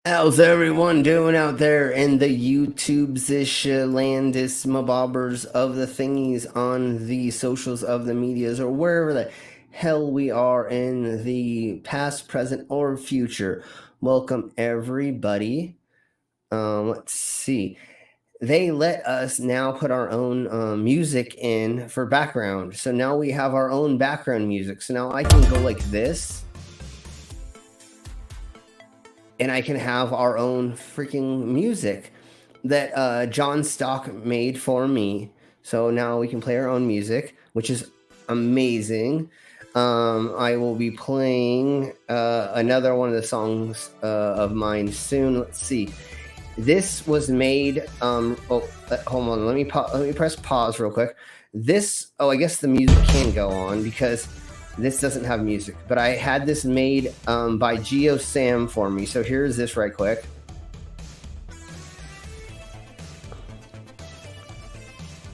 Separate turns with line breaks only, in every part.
How's everyone doing out there in the YouTubes-ish landis mabobbers of the thingies on the socials of the medias or wherever the hell we are in the past, present, or future? Welcome everybody. Let's see. They let us now put our own music in for background. So now we have our own background music. So now I can go like this. And I can have our own freaking music that John Stock made for me. So now we can play our own music, which is amazing. I will be playing another one of the songs of mine soon. Let's see. This was made. Hold on. Let me press pause real quick. I guess the music can go on because this doesn't have music, but I had this made by Geo Sam for me. So here's this right quick.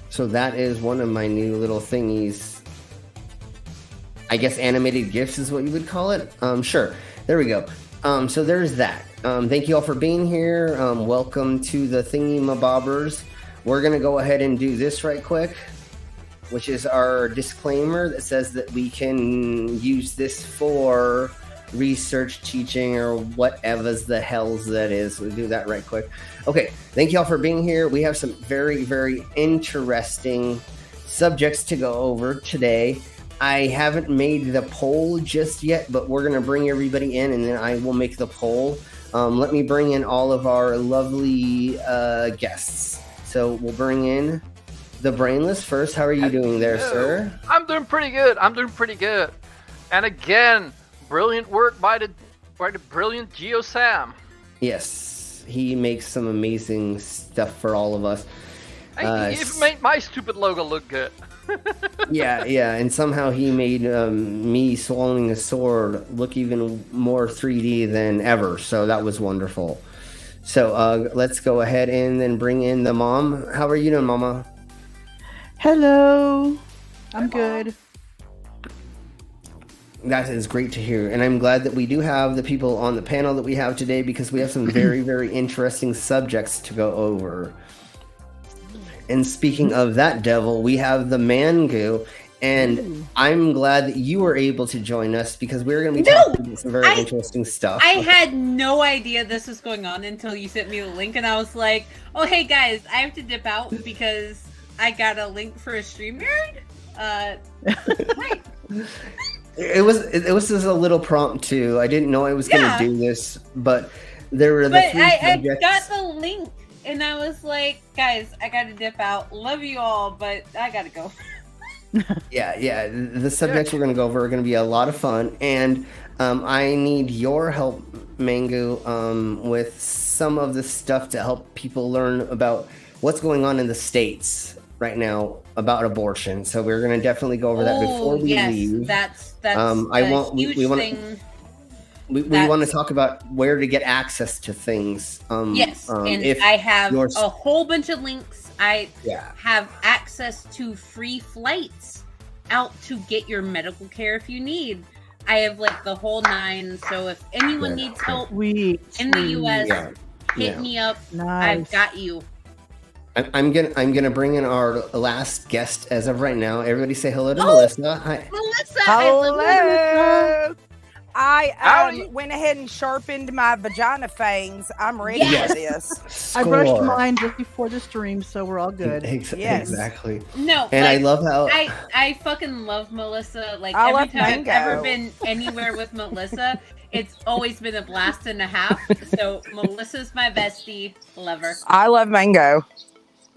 So that is one of my new little thingies. I guess animated GIFs is what you would call it. Sure. There we go. So there's that. Thank you all for being here. Welcome to the Thingy Mabobbers. We're going to go ahead and do this right quick, which is our disclaimer that says that we can use this for research, teaching, or whatever's the hells that is. We'll do that right quick. Okay, thank you all for being here. We have some very, very interesting subjects to go over today. I haven't made the poll just yet, but we're going to bring everybody in, and then I will make the poll. Let me bring in all of our lovely guests. So we'll bring in the Brainless first. How are you doing there, sir?
I'm doing pretty good. And again, brilliant work by the brilliant Geo Sam.
Yes, he makes some amazing stuff for all of us.
He made my stupid logo look good.
yeah, and somehow he made me swallowing a sword look even more 3D than ever. So that was wonderful. So let's go ahead and then bring in the mom. How are you doing, Mama?
Hello. I'm good.
That is great to hear. And I'm glad that we do have the people on the panel that we have today because we have some very, very interesting subjects to go over. And speaking of that devil, we have the Mangu. And I'm glad that you were able to join us because we're going to be talking about some very interesting stuff.
I had no idea this was going on until you sent me the link. And I was like, oh, hey, guys, I have to dip out because I got a link for a StreamYard. Right.
It was just a little prompt too. I didn't know I was going to do this, but there were the three subjects.
I got the link and I was like, guys, I got to dip out. Love you all, but I got to go.
Yeah. The subjects we're going to go over are going to be a lot of fun, and I need your help, Mangu, with some of the stuff to help people learn about what's going on in the States right now about abortion. So we're going to definitely go over that before we leave.
That's
huge thing. We want to talk about where to get access to things.
Yes, and I have a whole bunch of links. I have access to free flights out to get your medical care if you need. I have like the whole nine. So if anyone needs help in the US, hit me up. Nice. I've got you.
I'm gonna bring in our last guest as of right now. Everybody say hello to Melissa. Hi.
Melissa.
Hello. I went ahead and sharpened my vagina fangs. I'm ready for this.
I brushed mine just before the stream, so we're all good.
Exactly.
No,
and I love how
I fucking love Melissa. Like every time I've ever been anywhere with Melissa, it's always been a blast and a half. So Melissa's my bestie. Love her.
I love Mango.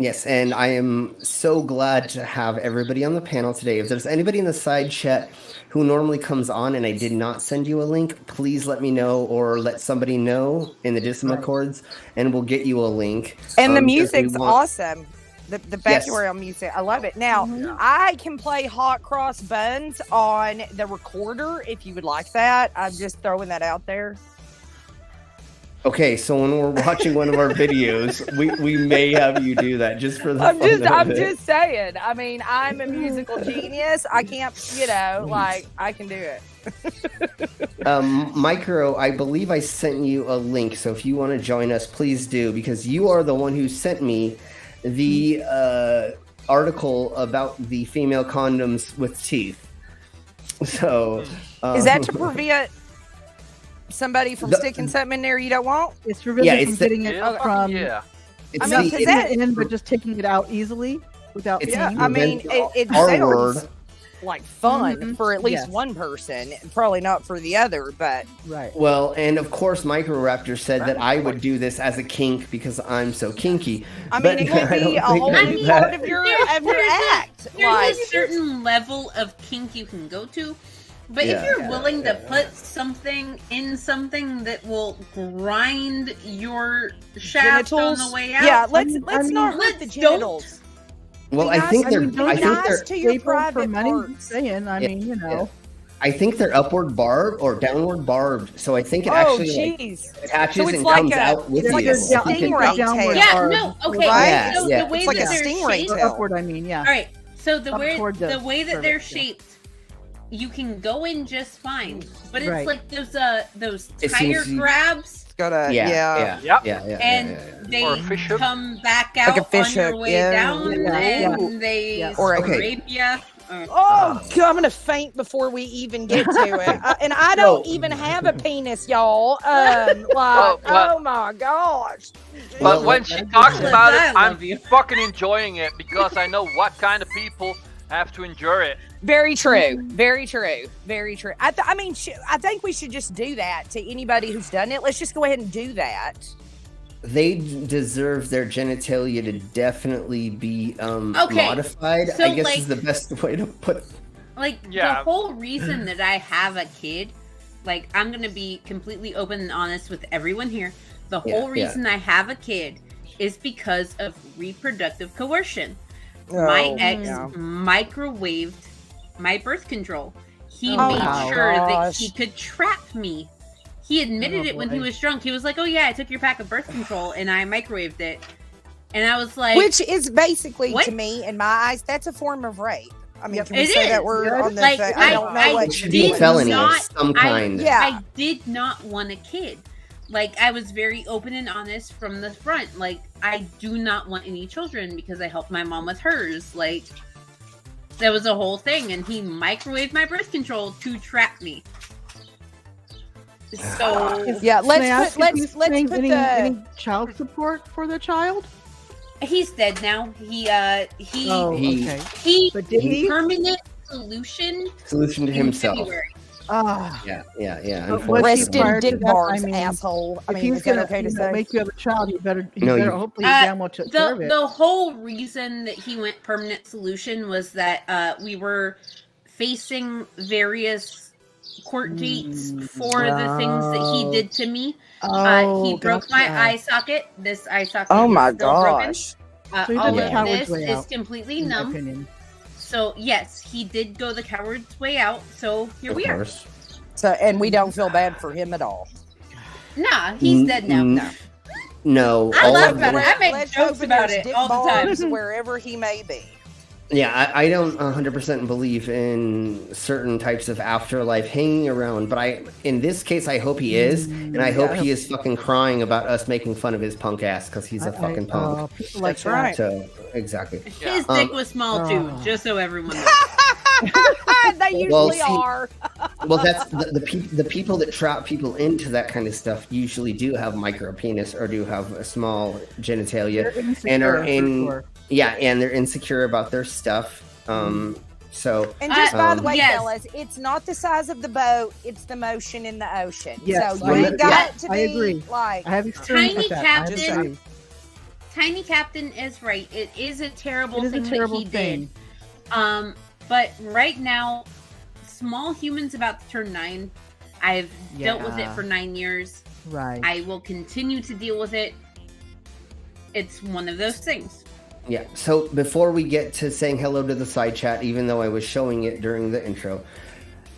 Yes, and I am so glad to have everybody on the panel today. If there's anybody in the side chat who normally comes on and I did not send you a link, please let me know or let somebody know in the Discords, and we'll get you a link.
And the music's awesome. The background music, I love it. Now, I can play Hot Cross Buns on the recorder if you would like that. I'm just throwing that out there.
Okay, so when we're watching one of our videos, we may have you do that just for the
I'm just saying. I mean, I'm a musical genius. I can't, I can do it.
Micro, I believe I sent you a link, so if you want to join us, please do, because you are the one who sent me the article about the female condoms with teeth. So
is that to prevent somebody from sticking something in there you don't want?
It's to prevent from getting it from.
Yeah.
It's not getting it in, but just taking it out easily without pain.
I mean, it sounds like fun for at least one person, probably not for the other, but
well, and of course Microraptor said that I would do this as a kink because I'm so kinky.
I mean, it could be a whole part of your act.
There's a certain level of kink you can go to, but if you're willing to put something in something that will grind your shaft
genitals
on the way out,
let's not hurt the genitals.
Well, I think they're
to your private
for money.
Parts.
Saying, I mean, you know.
I think they're upward barbed or downward barbed, so I think it actually attaches and comes out with
like
you.
A stingray tail.
Yeah, no, okay.
Right?
So the way
it's like
that
a
they're
stingray
shaped,
tail.
Upward, I mean,
all right. So the way that they're shaped, you can go in just fine, but it's like those tire grabs.
Gotta,
and they come back out
like a fish
on your
hook,
way down, and they rape you.
Oh, God, I'm gonna faint before we even get to it. And I don't even have a penis, y'all. Oh my gosh.
But when she talks about it, I'm fucking enjoying it because I know what kind of people have to endure it.
Very true. Very true. Very true. I think we should just do that to anybody who's done it. Let's just go ahead and do that.
They deserve their genitalia to definitely be modified.
So,
I guess is the best way to put it.
The whole reason that I have a kid, I'm going to be completely open and honest with everyone here. The whole reason I have a kid is because of reproductive coercion. My ex microwaved my birth control. He made sure that he could trap me. He admitted it when he was drunk. He was like, "Oh yeah, I took your pack of birth control and I microwaved it." And I was like,
which is basically to me, in my eyes, that's a form of rape. I mean, can we say that word on the I don't know what
should be felony of some kind.
I did not want a kid. I was very open and honest from the front. I do not want any children because I helped my mom with hers. That was a whole thing, and he microwaved my birth control to trap me. So
let's put
any child support for the child.
He's dead now. He permanent solution
to himself.
February.
Rest in dick bars, asshole. I mean, is that okay to say?
Make you have a child, you better hopefully damn well to serve it.
The whole reason that he went permanent solution was that we were facing various court dates for the things that he did to me. He broke my eye socket. This eye socket is still broken.
So
all of this is completely numb. So yes, he did go the coward's way out. So here we are.
So, and we don't feel bad for him at all.
Nah, he's dead now.
No,
I laugh about it. I make jokes about it all the time.
Wherever he may be.
Yeah, I don't 100% believe in certain types of afterlife hanging around, but in this case, I hope he is, and I hope he is fucking crying about us making fun of his punk ass because he's a fucking punk.
That's right.
So exactly.
His dick was small too, just so everyone knows.
They usually are.
Well, that's the people that trap people into that kind of stuff usually do have micro penis or do have a small genitalia and are in. Yeah, and they're insecure about their stuff. So,
and just by the way, fellas, it's not the size of the boat; it's the motion in the ocean.
Yes,
so you ain't got to be
I agree.
like
I have experience
Tiny
with that.
Tiny Captain is right. It is a terrible thing that he did. But right now, small human's about to turn 9. I've dealt with it for 9 years.
Right.
I will continue to deal with it. It's one of those things.
Yeah. So before we get to saying hello to the side chat, even though I was showing it during the intro,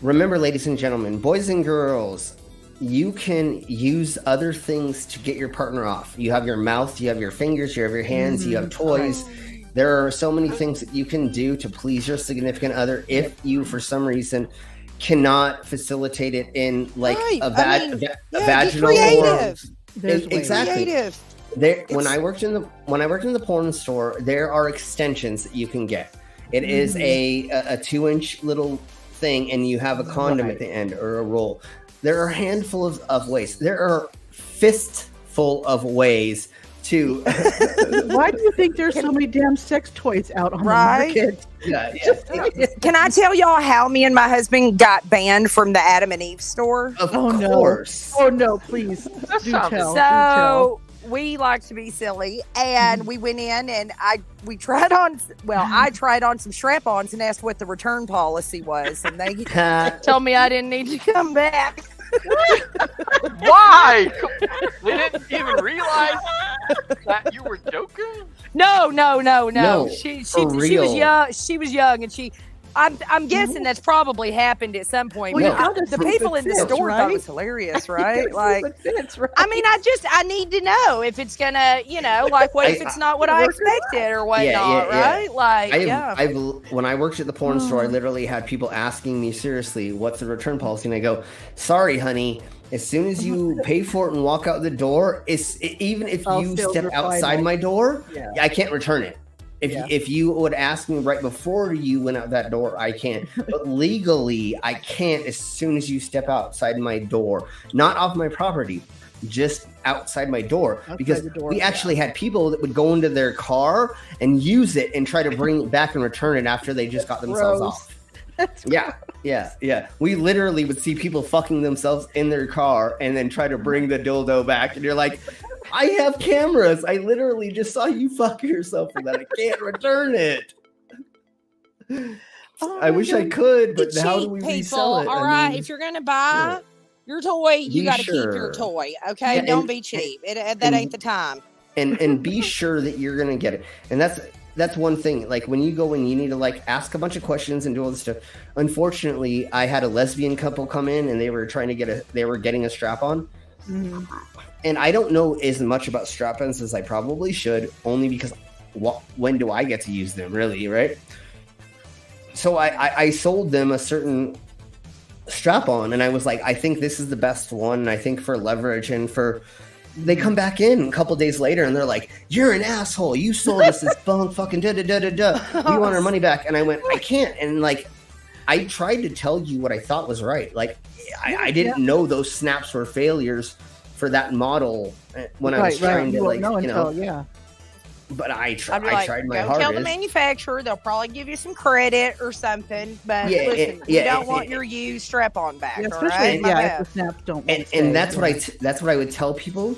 remember, ladies and gentlemen, boys and girls, you can use other things to get your partner off. You have your mouth, you have your fingers, you have your hands, you have toys. There are so many things that you can do to please your significant other if you, for some reason, cannot facilitate it in like a vaginal or exactly.
Creative.
When I worked in the porn store, there are extensions that you can get. It is a 2-inch little thing, and you have a condom at the end or a roll. There are a handful of ways. There are fistful of ways to.
Why do you think there's so many damn sex toys out on the market?
Yeah.
Can I tell y'all how me and my husband got banned from the Adam and Eve store?
Of course.
Oh no, please do tell.
So we like to be silly, and we went in and I tried on some strap-ons and asked what the return policy was, and they told me I didn't need to come back.
Why? They didn't even realize that you were joking?
No.
No,
She
for
was
real.
young. She was young, and I'm guessing that's probably happened at some point.
Well,
But the people in the store thought it was hilarious, right? Like,
right?
I mean, I need to know if it's gonna, like, what if it's not what I expected or whatnot, right? Like,
when I worked at the porn store, I literally had people asking me seriously, "What's the return policy?" And I go, "Sorry, honey. As soon as you pay for it and walk out the door, even if you step outside my door, I can't return it. If you would ask me right before you went out that door, I can. But legally, I can't as soon as you step outside my door. Not off my property, just outside my door. Because we actually had people that would go into their car and use it and try to bring it back and return it after they just got themselves off. Yeah. We literally would see people fucking themselves in their car and then try to bring the dildo back. And you're like, I have cameras. I literally just saw you fuck yourself with that. I can't return it. I wish I could, but how do we resell it?
All right, if you're going to buy your toy, you got to keep your toy. Okay, don't be cheap. That ain't the time.
And be sure that you're going to get it. And that's one thing. Like when you go in, you need to like ask a bunch of questions and do all this stuff. Unfortunately, I had a lesbian couple come in and they were getting a strap on. And I don't know as much about strap-ons as I probably should, only because when do I get to use them, really, right? So I sold them a certain strap-on, and I was like, I think this is the best one, and I think for leverage and for... They come back in a couple days later, and they're like, you're an asshole. You sold us this bunk fucking da-da-da-da-da. We want our money back. And I went, I can't. And, like, I tried to tell you what I thought was right. Like, I didn't know those snaps were failures for that model when I was trying to, like, But I tried my hardest.
Tell the manufacturer; they'll probably give you some credit or something. But listen, you don't want your used strap-on back, all right?
If the snaps don't.
And that's what I would tell people.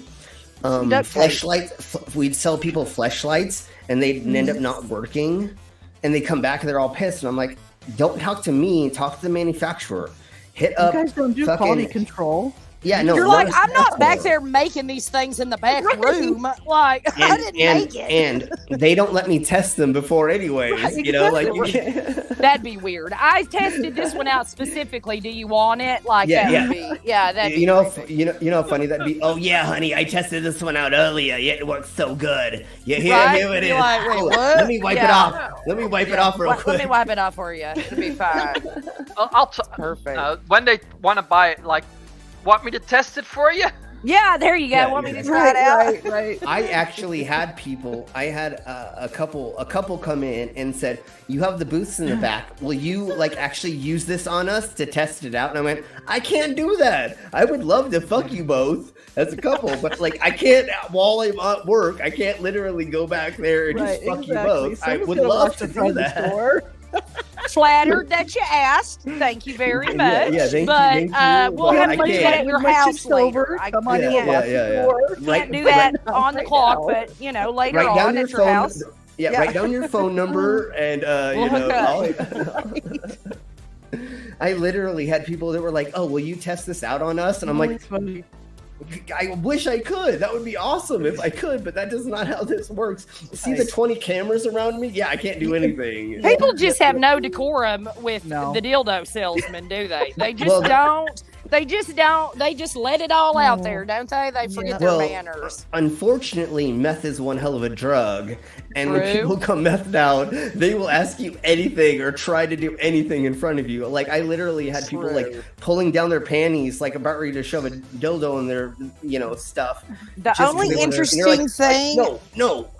Fleshlights. We'd sell people fleshlights, and they'd end up not working, and they come back and they're all pissed. And I'm like, don't talk to me. Talk to the manufacturer. Hit up.
You guys don't do quality control.
Yeah, no.
You're like, I'm not back there making these things in the back room. Like, I didn't make it.
And they don't let me test them before anyways. You know, like you can't.
That'd be weird. I tested this one out specifically. Do you want it? Like, that'd be, that'd be
you know how funny that'd be? Oh, yeah, honey, I tested this one out earlier. Yeah, it works so good. Yeah, here it is.
Like, wait, what?
Let me wipe it off. Let me wipe it off real quick.
Let me wipe it off for you. It'll be fine.
Perfect. When they want to buy it, like, want me to test it for you?
Yeah, there you go. Want me to try it out?
Right.
I actually had people. I had a couple come in and said, "You have the booths in the back. Will you like actually use this on us to test it out?" And I went, "I can't do that. I would love to fuck you both as a couple, but like I can't while I'm at work. I can't literally go back there and just fuck you both. I would love to do that."
flattered that you asked. Thank you very much.
Yeah, thank
but
you.
We'll have to do that at your house later.
Come on in.
Can't do that on the clock, but later on at your house.
Yeah, write down your phone number and I literally had people that were like, "Oh, will you test this out on us?" And I'm like, I wish I could. That would be awesome if I could, but that is not how this works. See the 20 cameras around me? Yeah, I can't do anything.
People just have no decorum with the dildo salesman, do they? They just don't. They just let it all out there, don't they? They forget their manners.
Unfortunately, meth is one hell of a drug. And when people come methed out, they will ask you anything or try to do anything in front of you. Like, I literally had people, like, pulling down their panties, like, about ready to shove a dildo in their, stuff.
The only interesting thing...
No.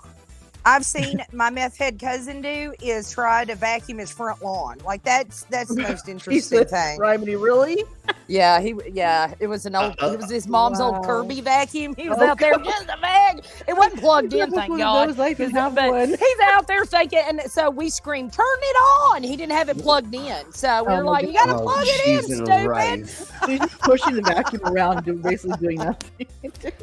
I've seen my meth head cousin do is try to vacuum his front lawn. Like that's the most interesting thing.
Rhymey, really?
Yeah, it was an old. It was his mom's old Kirby vacuum. He was out there just a bag. It wasn't plugged in, thank God. He's out there thinking, and so we screamed, "Turn it on!" He didn't have it plugged in, so we were like, "You got to plug it in, stupid!"
He's just pushing the vacuum around, basically doing nothing.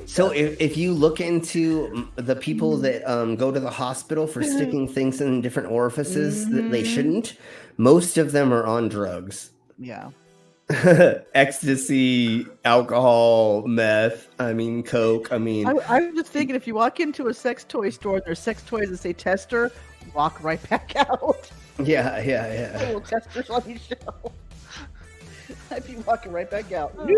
So if you look into the people that go to the hospital for sticking things in different orifices that they shouldn't, most of them are on drugs.
Yeah.
Ecstasy, alcohol, meth, coke. I
was just thinking, if you walk into a sex toy store and there's sex toys that say tester, walk right back out.
Yeah.
Little testers on your shelf. I'd be walking right back out.
Well,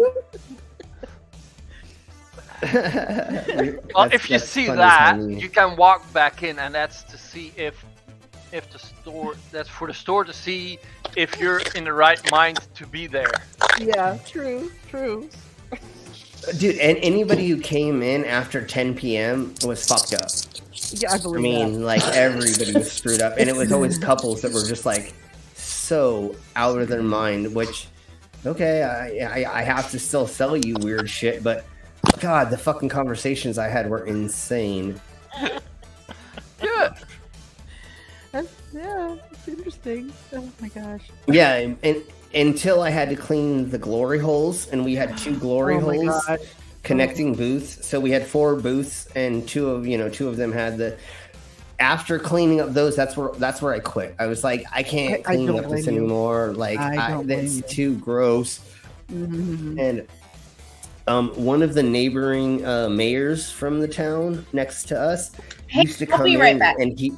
if you see that, you can walk back in, and that's to see if the store, that's for the store to see if you're in the right mind to be there.
Yeah, true.
Dude, and anybody who came in after 10 p.m. was fucked up.
Yeah, I believe that.
Like, everybody was screwed up, and it was always couples that were just like so out of their mind, which, okay, I have to still sell you weird shit, but God, the fucking conversations I had were insane.
Good.
It's interesting. Oh my gosh.
Yeah, and until I had to clean the glory holes, and we had 2 glory holes connecting booths. So we had 4 booths, and two of them had the. After cleaning up those, that's where I quit. I was like, I can't clean up this anymore. Like, it's too gross. Mm-hmm. And one of the neighboring mayors from the town next to us used to come in, and he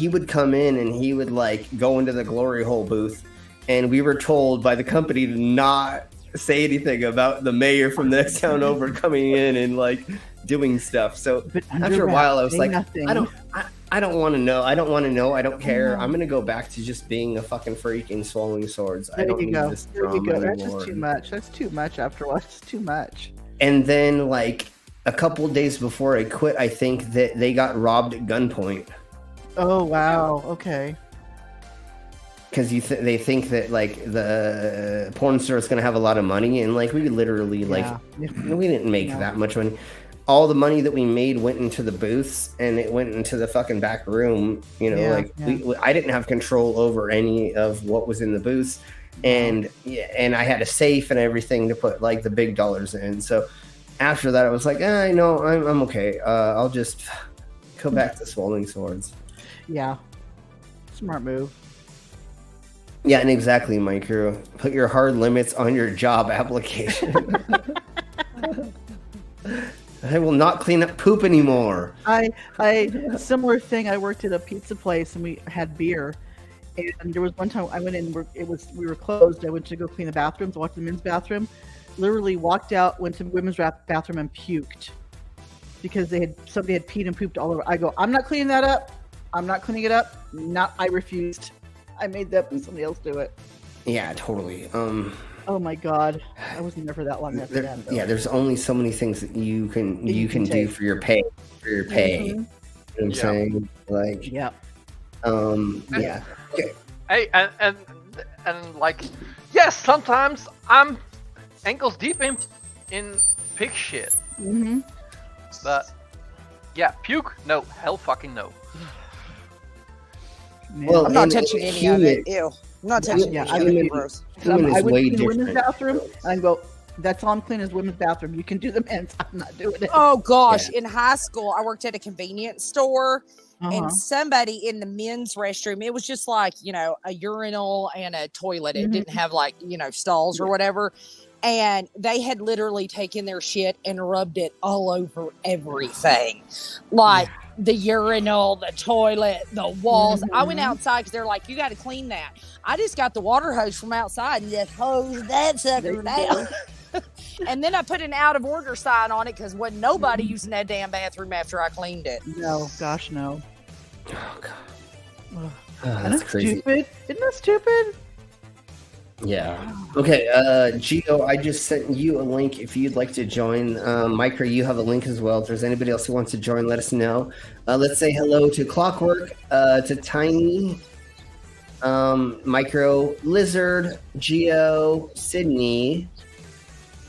would come in and he would like go into the glory hole booth, and we were told by the company to not say anything about the mayor from the next town over coming in and like doing stuff. So after a while, I was like, nothing. I don't want to know. I don't want to know. I don't care. I'm gonna go back to just being a fucking freak and swallowing swords. I don't need this drama anymore.
That's just too much. That's too much after all. It's too much.
And then, like, a couple days before I quit, I think that they got robbed at gunpoint.
Oh, wow. Okay.
Because they think that, like, the porn store is going to have a lot of money. And, like, we literally, we didn't make that much money. All the money that we made went into the booths, and it went into the fucking back room. I didn't have control over any of what was in the booths. And I had a safe and everything to put, like, the big dollars in. So after that, I was like, no, I'm okay. I'll just go back to swallowing swords.
Yeah. Smart move.
Yeah, and exactly, my crew. Put your hard limits on your job application. I will not clean up poop anymore.
Similar thing. I worked at a pizza place and we had beer. And there was one time I went in, we were closed. I went to go clean the bathrooms, walked to the men's bathroom, literally walked out, went to the women's bathroom and puked because somebody had peed and pooped all over. I go, I'm not cleaning that up. I'm not cleaning it up. I refused. I made somebody else do it.
Yeah, totally.
Oh my God, I was never that long after that.
Yeah, there's only so many things that you can do for your pay.
Mm-hmm.
You know what I'm saying? Like,
yeah.
Yeah. Okay.
Hey, and like, yes, sometimes I'm ankles deep in pig shit.
Mm-hmm.
But yeah, puke? No, hell fucking no.
Well,
I'm not touching any of it. Ew. I'm not touching any of it. Gross.
I would clean the women's bathroom, and I go, that's all I'm cleaning is women's bathroom. You can do the men's. I'm not doing it.
Oh gosh! In high school, I worked at a convenience store, and somebody in the men's restroom. It was just like a urinal and a toilet. It didn't have like stalls or whatever. And they had literally taken their shit and rubbed it all over everything, like the urinal, the toilet, the walls. I went outside because they're like, "You got to clean that." I just got the water hose from outside and just hosed that sucker down. And then I put an out of order sign on it because wasn't nobody using that damn bathroom after I cleaned it.
No, gosh, no.
Oh god,
that's crazy. Stupid. Isn't that stupid?
Yeah. Okay, Gio, I just sent you a link if you'd like to join. Micro, you have a link as well. If there's anybody else who wants to join, let us know. Let's say hello to Clockwork, to Tiny, Micro, Lizard, Gio, Sydney,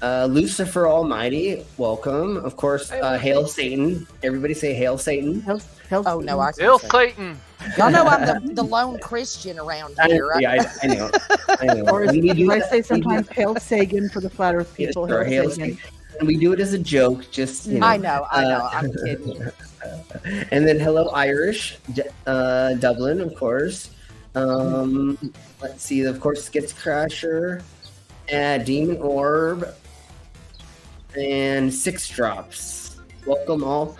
Lucifer Almighty, welcome. Of course, Hail Satan. Everybody say Hail Satan.
Hail no, I
Hail Satan.
Y'all know I'm the lone Christian around here.
I know.
Or I say sometimes Hail Sagan for the flat Earth people.
Yes, Hail Sagan. And we do it as a joke, just
I know. I'm kidding.
And then hello Irish, Dublin, of course. Let's see, of course, Skits Crasher, Demon Orb, and Six Drops. Welcome all.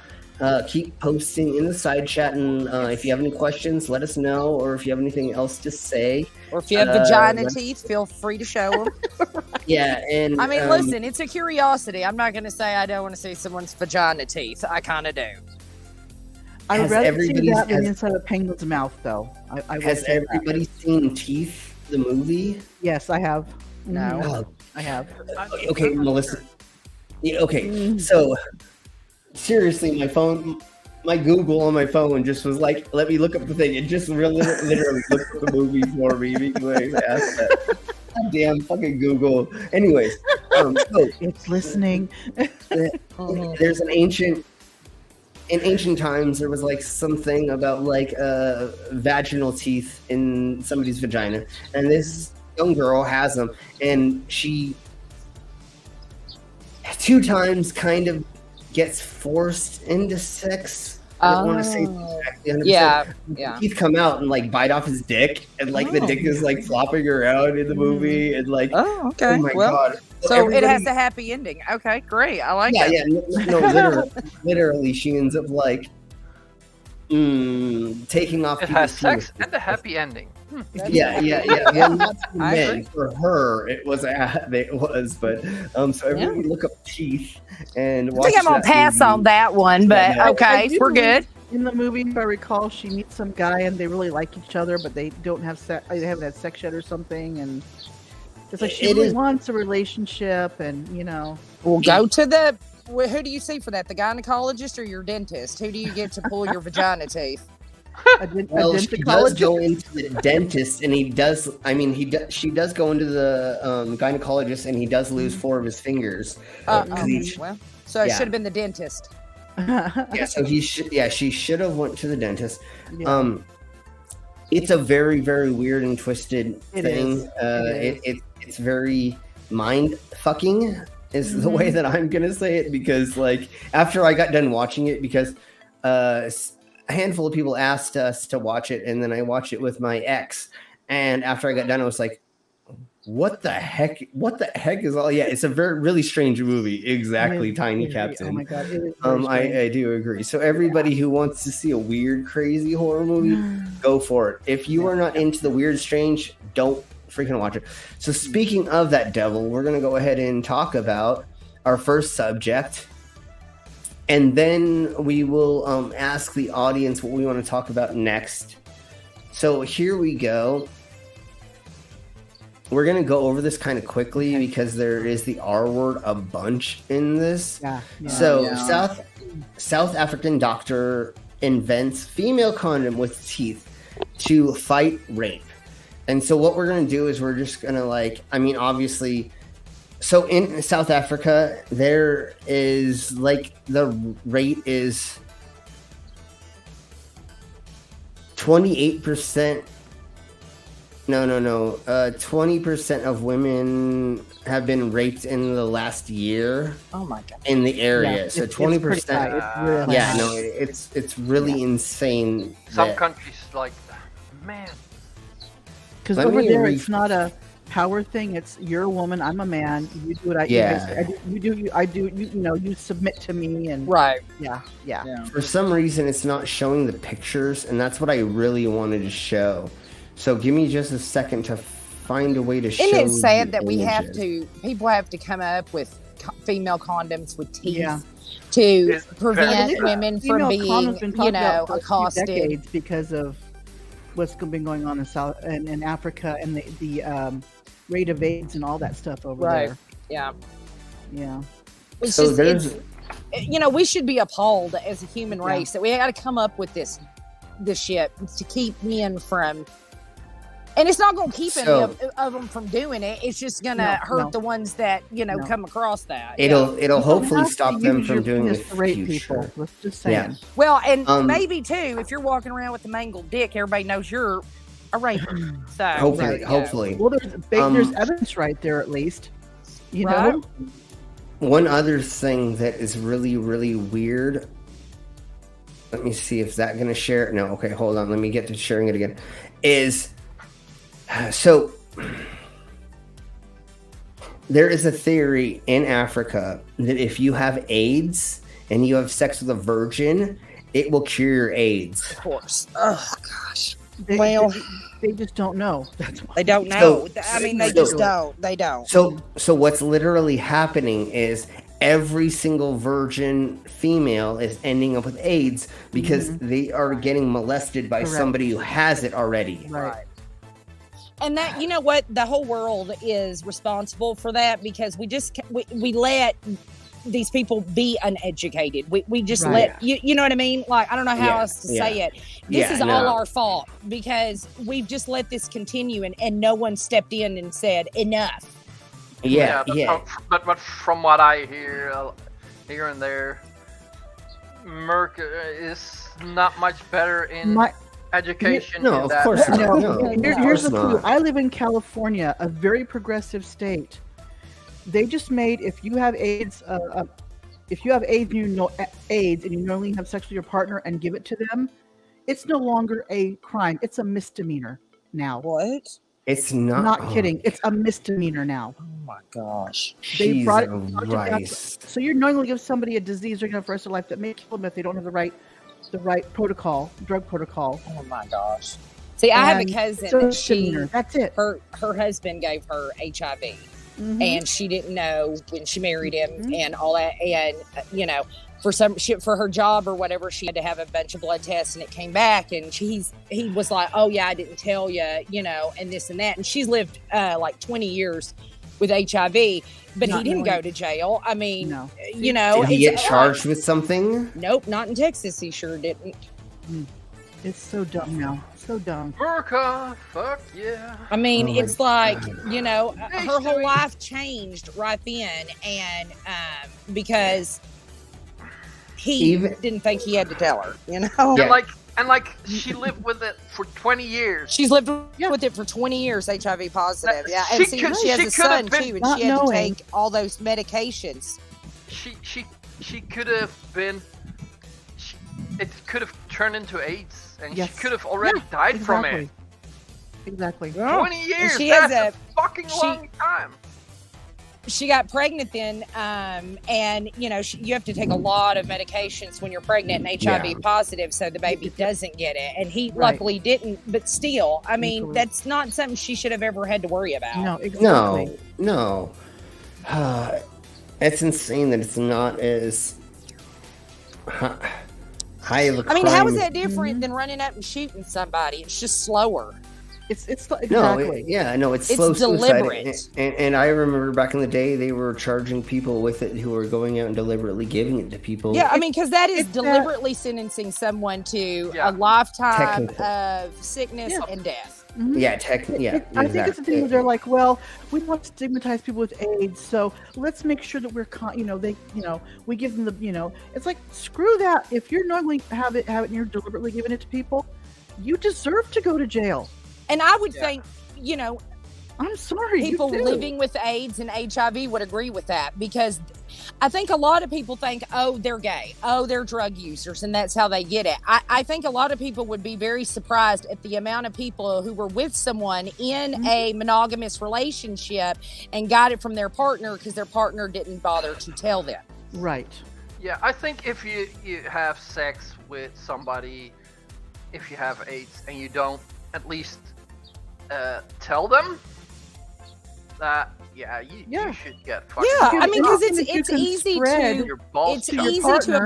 Keep posting in the side chat, and if you have any questions, let us know, or if you have anything else to say.
Or if you have vagina teeth, feel free to show them.
Yeah, and
I mean, listen, it's a curiosity. I'm not going to say I don't want to see someone's vagina teeth. I kind of do.
I would rather see that than inside a penguin's mouth, though.
Has everybody seen Teeth, the movie?
Yes, I have.
No.
I have.
Okay, Melissa. Yeah, okay, so seriously, my Google on my phone just was like, let me look up the thing. It just really literally looked up the movie for me before I asked that. Damn fucking Google. Anyways, so
it's listening.
There's in ancient times, there was like something about like vaginal teeth in somebody's vagina, and this young girl has them, and she 2 times kind of gets forced into sex. I don't want to say exactly 100%.
Yeah.
Teeth come out and like bite off his dick, and like the dick is like flopping around in the movie, and like
oh my god. So it has a happy ending. Okay, great. I like it.
Yeah, no, literally, she ends up like taking off.
It has sex and a happy ending.
Yeah. Well, not for men. For her, it was, but so everybody look up Teeth and watch.
I think I'm gonna pass on that one, but okay, we're good.
In the movie, if I recall, she meets some guy and they really like each other, but they don't have sex. They haven't had sex yet or something, and it's like she really wants a relationship, and
We'll go to the. Who do you see for that? The gynecologist or your dentist? Who do you get to pull your vagina teeth?
Well, she does go into the dentist, and he does. I mean, she does go into the gynecologist, and he does lose 4 of his fingers.
So it should have been the dentist.
So he should. Yeah, she should have went to the dentist. Yeah. It's a very, very weird and twisted thing. It's very mind fucking. Is the way that I'm gonna say it, because like after I got done watching it, because a handful of people asked us to watch it, and then I watched it with my ex, and after I got done I was like, what the heck is all? Yeah, it's a really strange movie. Exactly. Tiny Captain.
Oh my god, it is
I do agree. So everybody who wants to see a weird crazy horror movie, go for it. If you are not into the weird strange, don't freaking watch it. So speaking of that devil, we're gonna go ahead and talk about our first subject, and then we will ask the audience what we want to talk about next. So here we go. We're gonna go over this kind of quickly because there is the R word a bunch in this. South African doctor invents female condom with teeth to fight rape. And so what we're going to do is we're just going to obviously, so in South Africa, there is the rate is 28%. No. 20% of women have been raped in the last year.
Oh my god!
In the area,
Yeah,
so 20%.
Really
Yeah, no, it's really insane.
Some countries like, man.
Because over there, it's not a power thing. It's you're a woman, I'm a man. You do what I do. I do. You submit to me, and
right.
Yeah.
For some reason, it's not showing the pictures, and that's what I really wanted to show. So give me just a second to find a way to show.
Isn't it sad that
images.
people have to come up with female condoms with teeth to prevent women from being, accosted?
Decades because of what's been going on in Africa and the rate of AIDS and all that stuff over there.
Yeah.
It's
so
just, we should be appalled as a human race that we got to come up with this shit to keep men from. And it's not going to keep any of them from doing it. It's just going to hurt the ones that come across that.
It'll hopefully stop them from doing the
rape
future.
People. Let's just say. Yeah.
Well, and maybe too, if you're walking around with a mangled dick, everybody knows you're a rapist. So
hopefully.
Well, there's evidence right there at least. You know.
One other thing that is really, really weird. Let me see if that's going to share it. No, okay, hold on. Let me get to sharing it again. So there is a theory in Africa that if you have AIDS and you have sex with a virgin, it will cure your AIDS.
Of course. Oh gosh.
They just don't know. That's why.
They don't know. They just don't. They don't.
So what's literally happening is every single virgin female is ending up with AIDS because they are getting molested by somebody who has it already.
Right.
And that, you know what, the whole world is responsible for that because we let these people be uneducated. We just let, you know what I mean? Like, I don't know how else to say it. This is all our fault because we've just let this continue and no one stepped in and said enough.
But from what I hear here and there, Merck is not much better in education.
No, of course not. No.
Here's the clue. I live in California, a very progressive state. They just made if you have AIDS, and you know AIDS, and you normally have sex with your partner and give it to them, it's no longer a crime. It's a misdemeanor now.
What?
It's not.
Not kidding. It's a misdemeanor now.
Oh my gosh.
They brought it. So you're knowingly give somebody a disease they're going to for the rest of their life that may kill them if they don't have the right drug protocol.
Oh my gosh. See, I have a cousin.
That's it.
Her husband gave her HIV. And she didn't know when she married him and all that. And, for her job or whatever, she had to have a bunch of blood tests and it came back. And he was like, oh, yeah, I didn't tell you, and this and that. And she's lived like 20 years with HIV, but he didn't go to jail. I mean,
Did he get charged with something?
Nope, not in Texas. He sure didn't.
It's so dumb now. So dumb.
Burka, fuck yeah.
I mean, it's like, her whole life changed right then. And because he didn't think he had to tell her,
And she lived with it for 20 years.
She's lived with it for 20 years, HIV positive. Yeah, and she has a son too, and she had to take all those medications.
She could have been. It could have turned into AIDS, and she could have already died from it.
Exactly.
20 years. That's a fucking long time.
She got pregnant then, and you have to take a lot of medications when you're pregnant and HIV positive, so the baby doesn't get it. And he luckily didn't, but still, I mean, that's not something she should have ever had to worry about.
No, exactly.
No. It's insane that it's not as high of a crime.
I mean, how is that different than running up and shooting somebody? It's just slower.
It's exactly.
It's slow
deliberate.
Suicide. And I remember back in the day they were charging people with it who were going out and deliberately giving it to people.
Yeah, I mean, because that is deliberately sentencing someone to a lifetime of sickness and death.
Yeah,
I think it's the thing where they're like, well, we don't want to stigmatize people with AIDS, so let's make sure that we're, we give them the, it's like, screw that. If you're normally have it and you're deliberately giving it to people, you deserve to go to jail.
And I would think,
I'm sorry.
People living with AIDS and HIV would agree with that, because I think a lot of people think, oh, they're gay. Oh, they're drug users, and that's how they get it. I think a lot of people would be very surprised at the amount of people who were with someone in a monogamous relationship and got it from their partner because their partner didn't bother to tell them.
Right.
Yeah, I think if you have sex with somebody, if you have AIDS, and you don't at least tell them, that you should get fucked.
Yeah, I mean, because it's easy to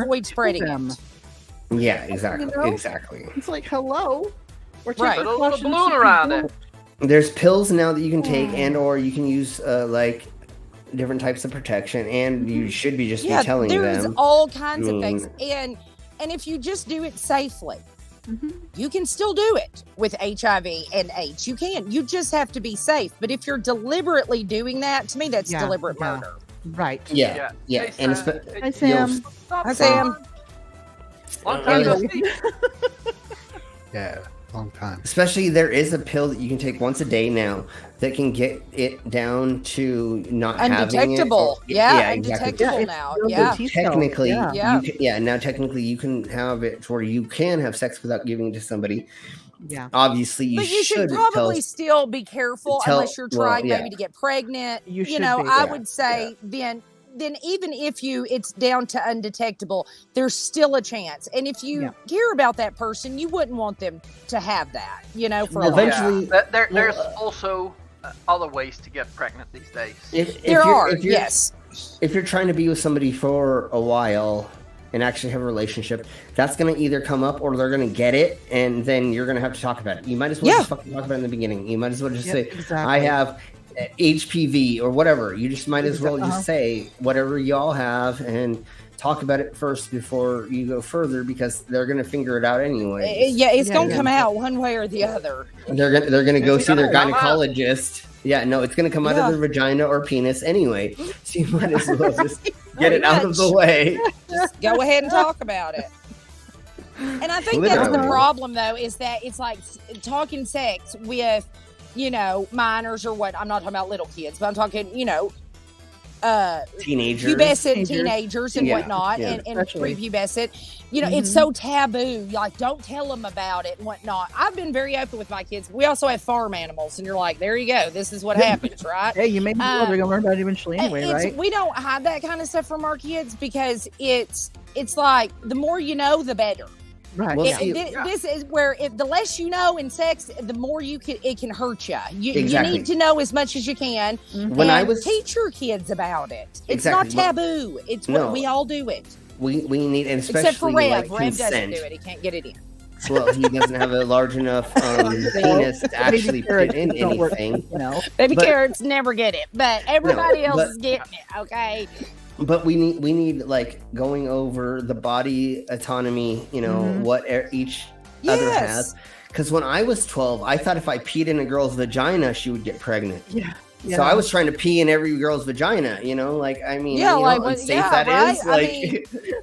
avoid spreading it.
Yeah, exactly. Exactly.
It's like, hello.
We're taking a little balloon around it.
There's pills now that you can take, or you can use like different types of protection, and you should be just be telling them.
There's all kinds of things, and if you just do it safely. You can still do it with HIV and AIDS. You can. You just have to be safe. But if you're deliberately doing that, to me, that's deliberate murder.
Right.
Yeah.
Hey, Hi, Sam.
Hi, Sam.
Long time no see.
Yeah, long time.
Especially, there is a pill that you can take once a day now that can get it down to not
undetectable.
having it.
Undetectable now. Yeah.
Technically, now technically you can have it where you can have sex without giving it to somebody.
Yeah.
Obviously, you
should probably still be careful unless you're trying maybe to get pregnant. I would say then even if it's down to undetectable, there's still a chance. And if you hear about that person, you wouldn't want them to have that, for
eventually.
There's also other ways to get pregnant these days.
If you're trying to be with somebody for a while and actually have a relationship, that's going to either come up or they're going to get it, and then you're going to have to talk about it. You might as well just fucking talk about it in the beginning. You might as well just say, I have HPV or whatever. You just might as well just say whatever y'all have and talk about it first before you go further, because they're going to figure it out anyway.
It's going to come out one way or the other.
They're going to go see their gynecologist. Yeah, no, it's going to come out of their vagina or penis anyway. So you might as well just get it out of the way.
Just go ahead and talk about it. And I think that's the problem, though, is that it's like talking sex with, minors or what. I'm not talking about little kids, but I'm talking,
teenagers,
pubescent teenagers and whatnot, and prepubescent. It's so taboo. Like, don't tell them about it and whatnot. I've been very open with my kids. We also have farm animals, and you're like, there you go. This is what happens, right?
Hey, you made me they're gonna learn about it eventually anyway, right?
We don't hide that kind of stuff from our kids because it's like the more you know, the better.
Right.
This is where the less you know in sex, the more it can hurt you. You need to know as much as you can. And teach your kids about it. It's not taboo. It's what we all do it.
We need, and especially
except for Rev.
Rev
doesn't do it. He can't get it in.
Well, he doesn't have a large enough penis to actually put in anything.
Baby carrots never get it, but everybody else is getting it. Okay.
But we need like going over the body autonomy, what each other has. Because when I was 12, I thought if I peed in a girl's vagina, she would get pregnant.
Yeah.
So I was trying to pee in every girl's vagina, how unsafe that is.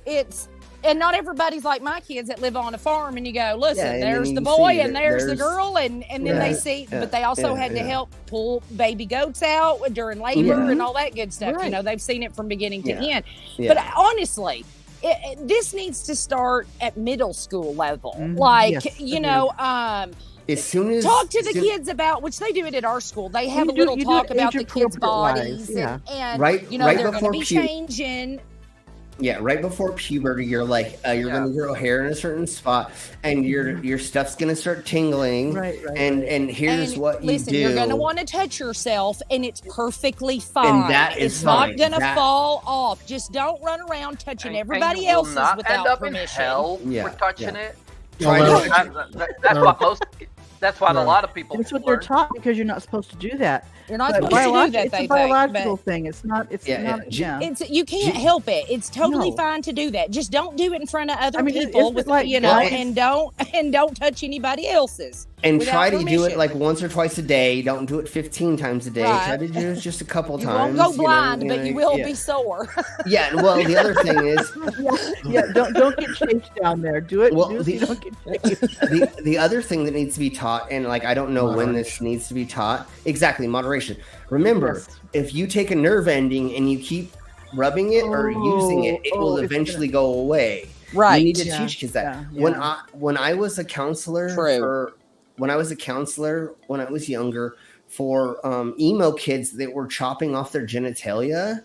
It's, and not everybody's like my kids that live on a farm, and you go, listen, there's the boy and there's the girl, and then they see, but they also had to help pull baby goats out during labor and all that good stuff.
Right.
They've seen it from beginning to end. But honestly, this needs to start at middle school level.
As soon as
talk to the kids about, which they do it at our school. They have a little talk about the kids' bodies, and
right
they're going to be changing.
Yeah, right before puberty, you're like, you're going to grow hair in a certain spot, and your stuff's going to start tingling.
Right.
And here's what you do.
You're going to want to touch yourself, and it's perfectly fine.
And that is
not going to fall off. Just don't run around touching everybody else's without permission.
End up in hell for touching it. That's what a lot of people.
It's what they're taught, because you're not supposed to do that.
You're not supposed to do that.
It's a biological thing. It's not. It's not.
It's you can't help it. It's totally fine to do that. Just don't do it in front of other people. And don't touch anybody else's.
And
without
try to do it
permission.
like once or twice a day. Don't do it 15 times a day.
Right.
Try to do it just a couple
You
times.
won't go blind,
you know,
but you will
yeah.
be sore.
Yeah. Well, the other thing is,
don't get chased down there. Do it.
Well,
do it so you don't get chased.
the other thing that needs to be taught, and like I don't know when this needs to be taught exactly, moderation. Remember, if you take a nerve ending and you keep rubbing it or using it, it will eventually go away.
Right.
You need to teach kids that. When I was a counselor when I was younger for emo kids that were chopping off their genitalia.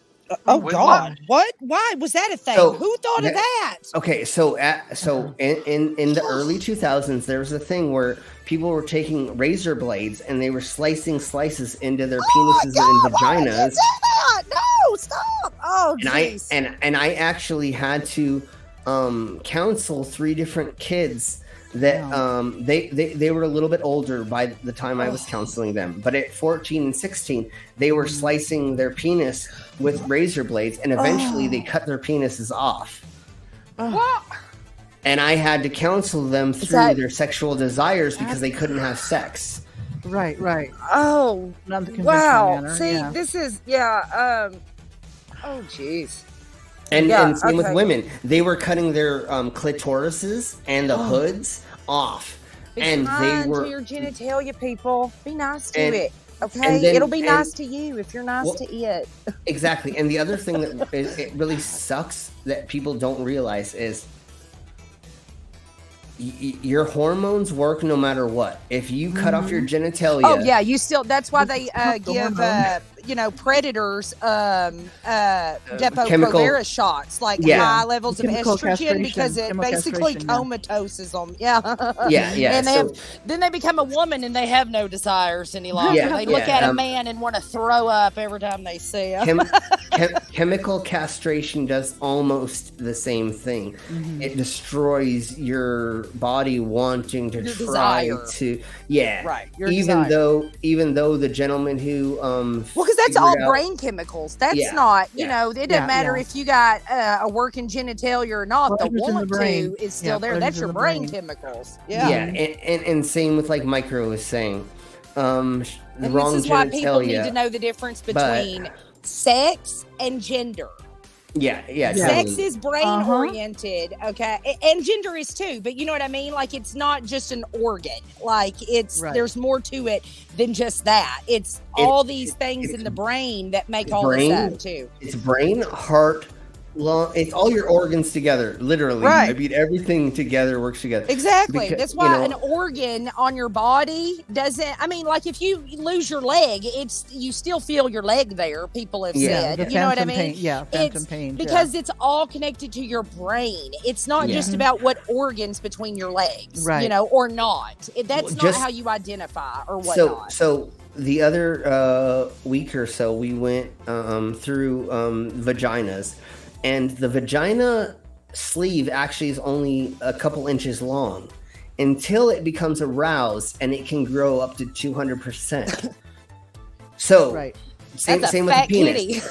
Oh God! What? Why was that a thing? Who thought of that?
Okay, so in the early 2000s, there was a thing where people were taking razor blades and they were slicing slices into their penises and vaginas.
No, stop! Oh, jeez.
And I actually had to counsel 3 different kids that they were a little bit older by the time I was counseling them, but at 14 and 16 they were slicing their penis with razor blades, and eventually they cut their penises off. And I had to counsel them through their sexual desires because they couldn't have sex.
Right.
Oh,
Not the conventional
wow.
manner,
See, this is oh, jeez.
And same with women. They were cutting their clitorises and the hoods off.
Be
and
kind
they were
to your genitalia, people. Be nice to it. Okay,
then,
it'll be nice to you if you're nice to it.
Exactly. And the other thing that it really sucks that people don't realize is your hormones work no matter what. If you cut off your genitalia,
oh yeah, you still. That's why they give predators Depo-Provera shots, like high levels of estrogen, because it basically comatoses them. Yeah. And then they become a woman and they have no desires any longer. They look at a man and want to throw up every time they see him.
Chemical castration does almost the same thing. It destroys your body wanting to try to even though the gentleman who
because that's all brain chemicals. That's not, you know, it doesn't matter if you got a working genitalia or not. The want to is still there. That's your brain chemicals.
And same with like Micro was saying.
And this is why people need to know the difference between sex and gender. Sex is brain oriented, okay, and gender is too, but you know what I mean, like it's not just an organ, like it's there's more to it than just that. It's all these things in the brain that make all this up too.
It's brain, heart, lung, it's all your organs together, literally. I mean, everything together works together.
Exactly. That's why an organ on your body doesn't, I mean, like if you lose your leg, you still feel your leg there, people have said. You know what I mean?
Phantom pain.
Because it's all connected to your brain. It's not just about what organs between your legs, you know, or not. That's not how you identify or whatnot.
So the other week or so, we went through vaginas. And the vagina sleeve actually is only a couple inches long until it becomes aroused, and it can grow up to 200%. So, same with the penis.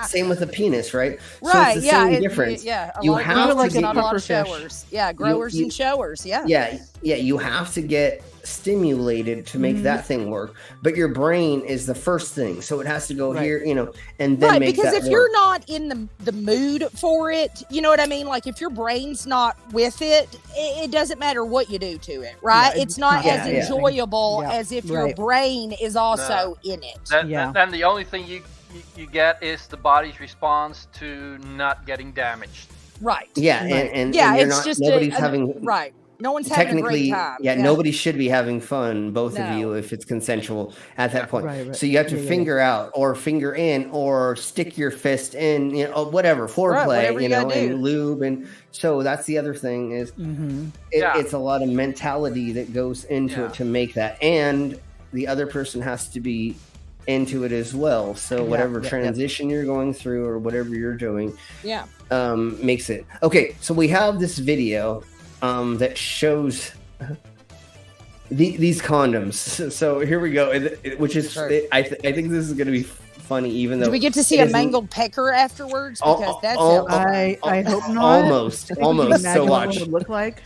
Same with the penis, right? So it's the same difference. You have
like a lot of showers. Growers and showers.
You have to get stimulated to make that thing work, but your brain is the first thing, so it has to go here, you know, and then make
because
that
if
work.
you're not in the mood for it, you know what I mean, like if your brain's not with it, it doesn't matter what you do to it, right? It's not as enjoyable as if your brain is also in it.
Then the only thing you get is the body's response to not getting damaged.
And you're
it's
not,
just
nobody's having
no one's having a great time.
Nobody should be having fun, both of you, if it's consensual at that point. So you have to finger out or finger in or stick your fist in, you know, whatever, foreplay, you know, and lube. And so that's the other thing is it's a lot of mentality that goes into it to make that. And the other person has to be into it as well. So whatever transition you're going through or whatever you're doing makes it. Okay, so we have this video that shows these condoms. So here we go, which is I think this is going to be funny, even though.
Do we get to see a mangled pecker afterwards? Because that's
I hope not.
Almost. So watch.
What it would look like.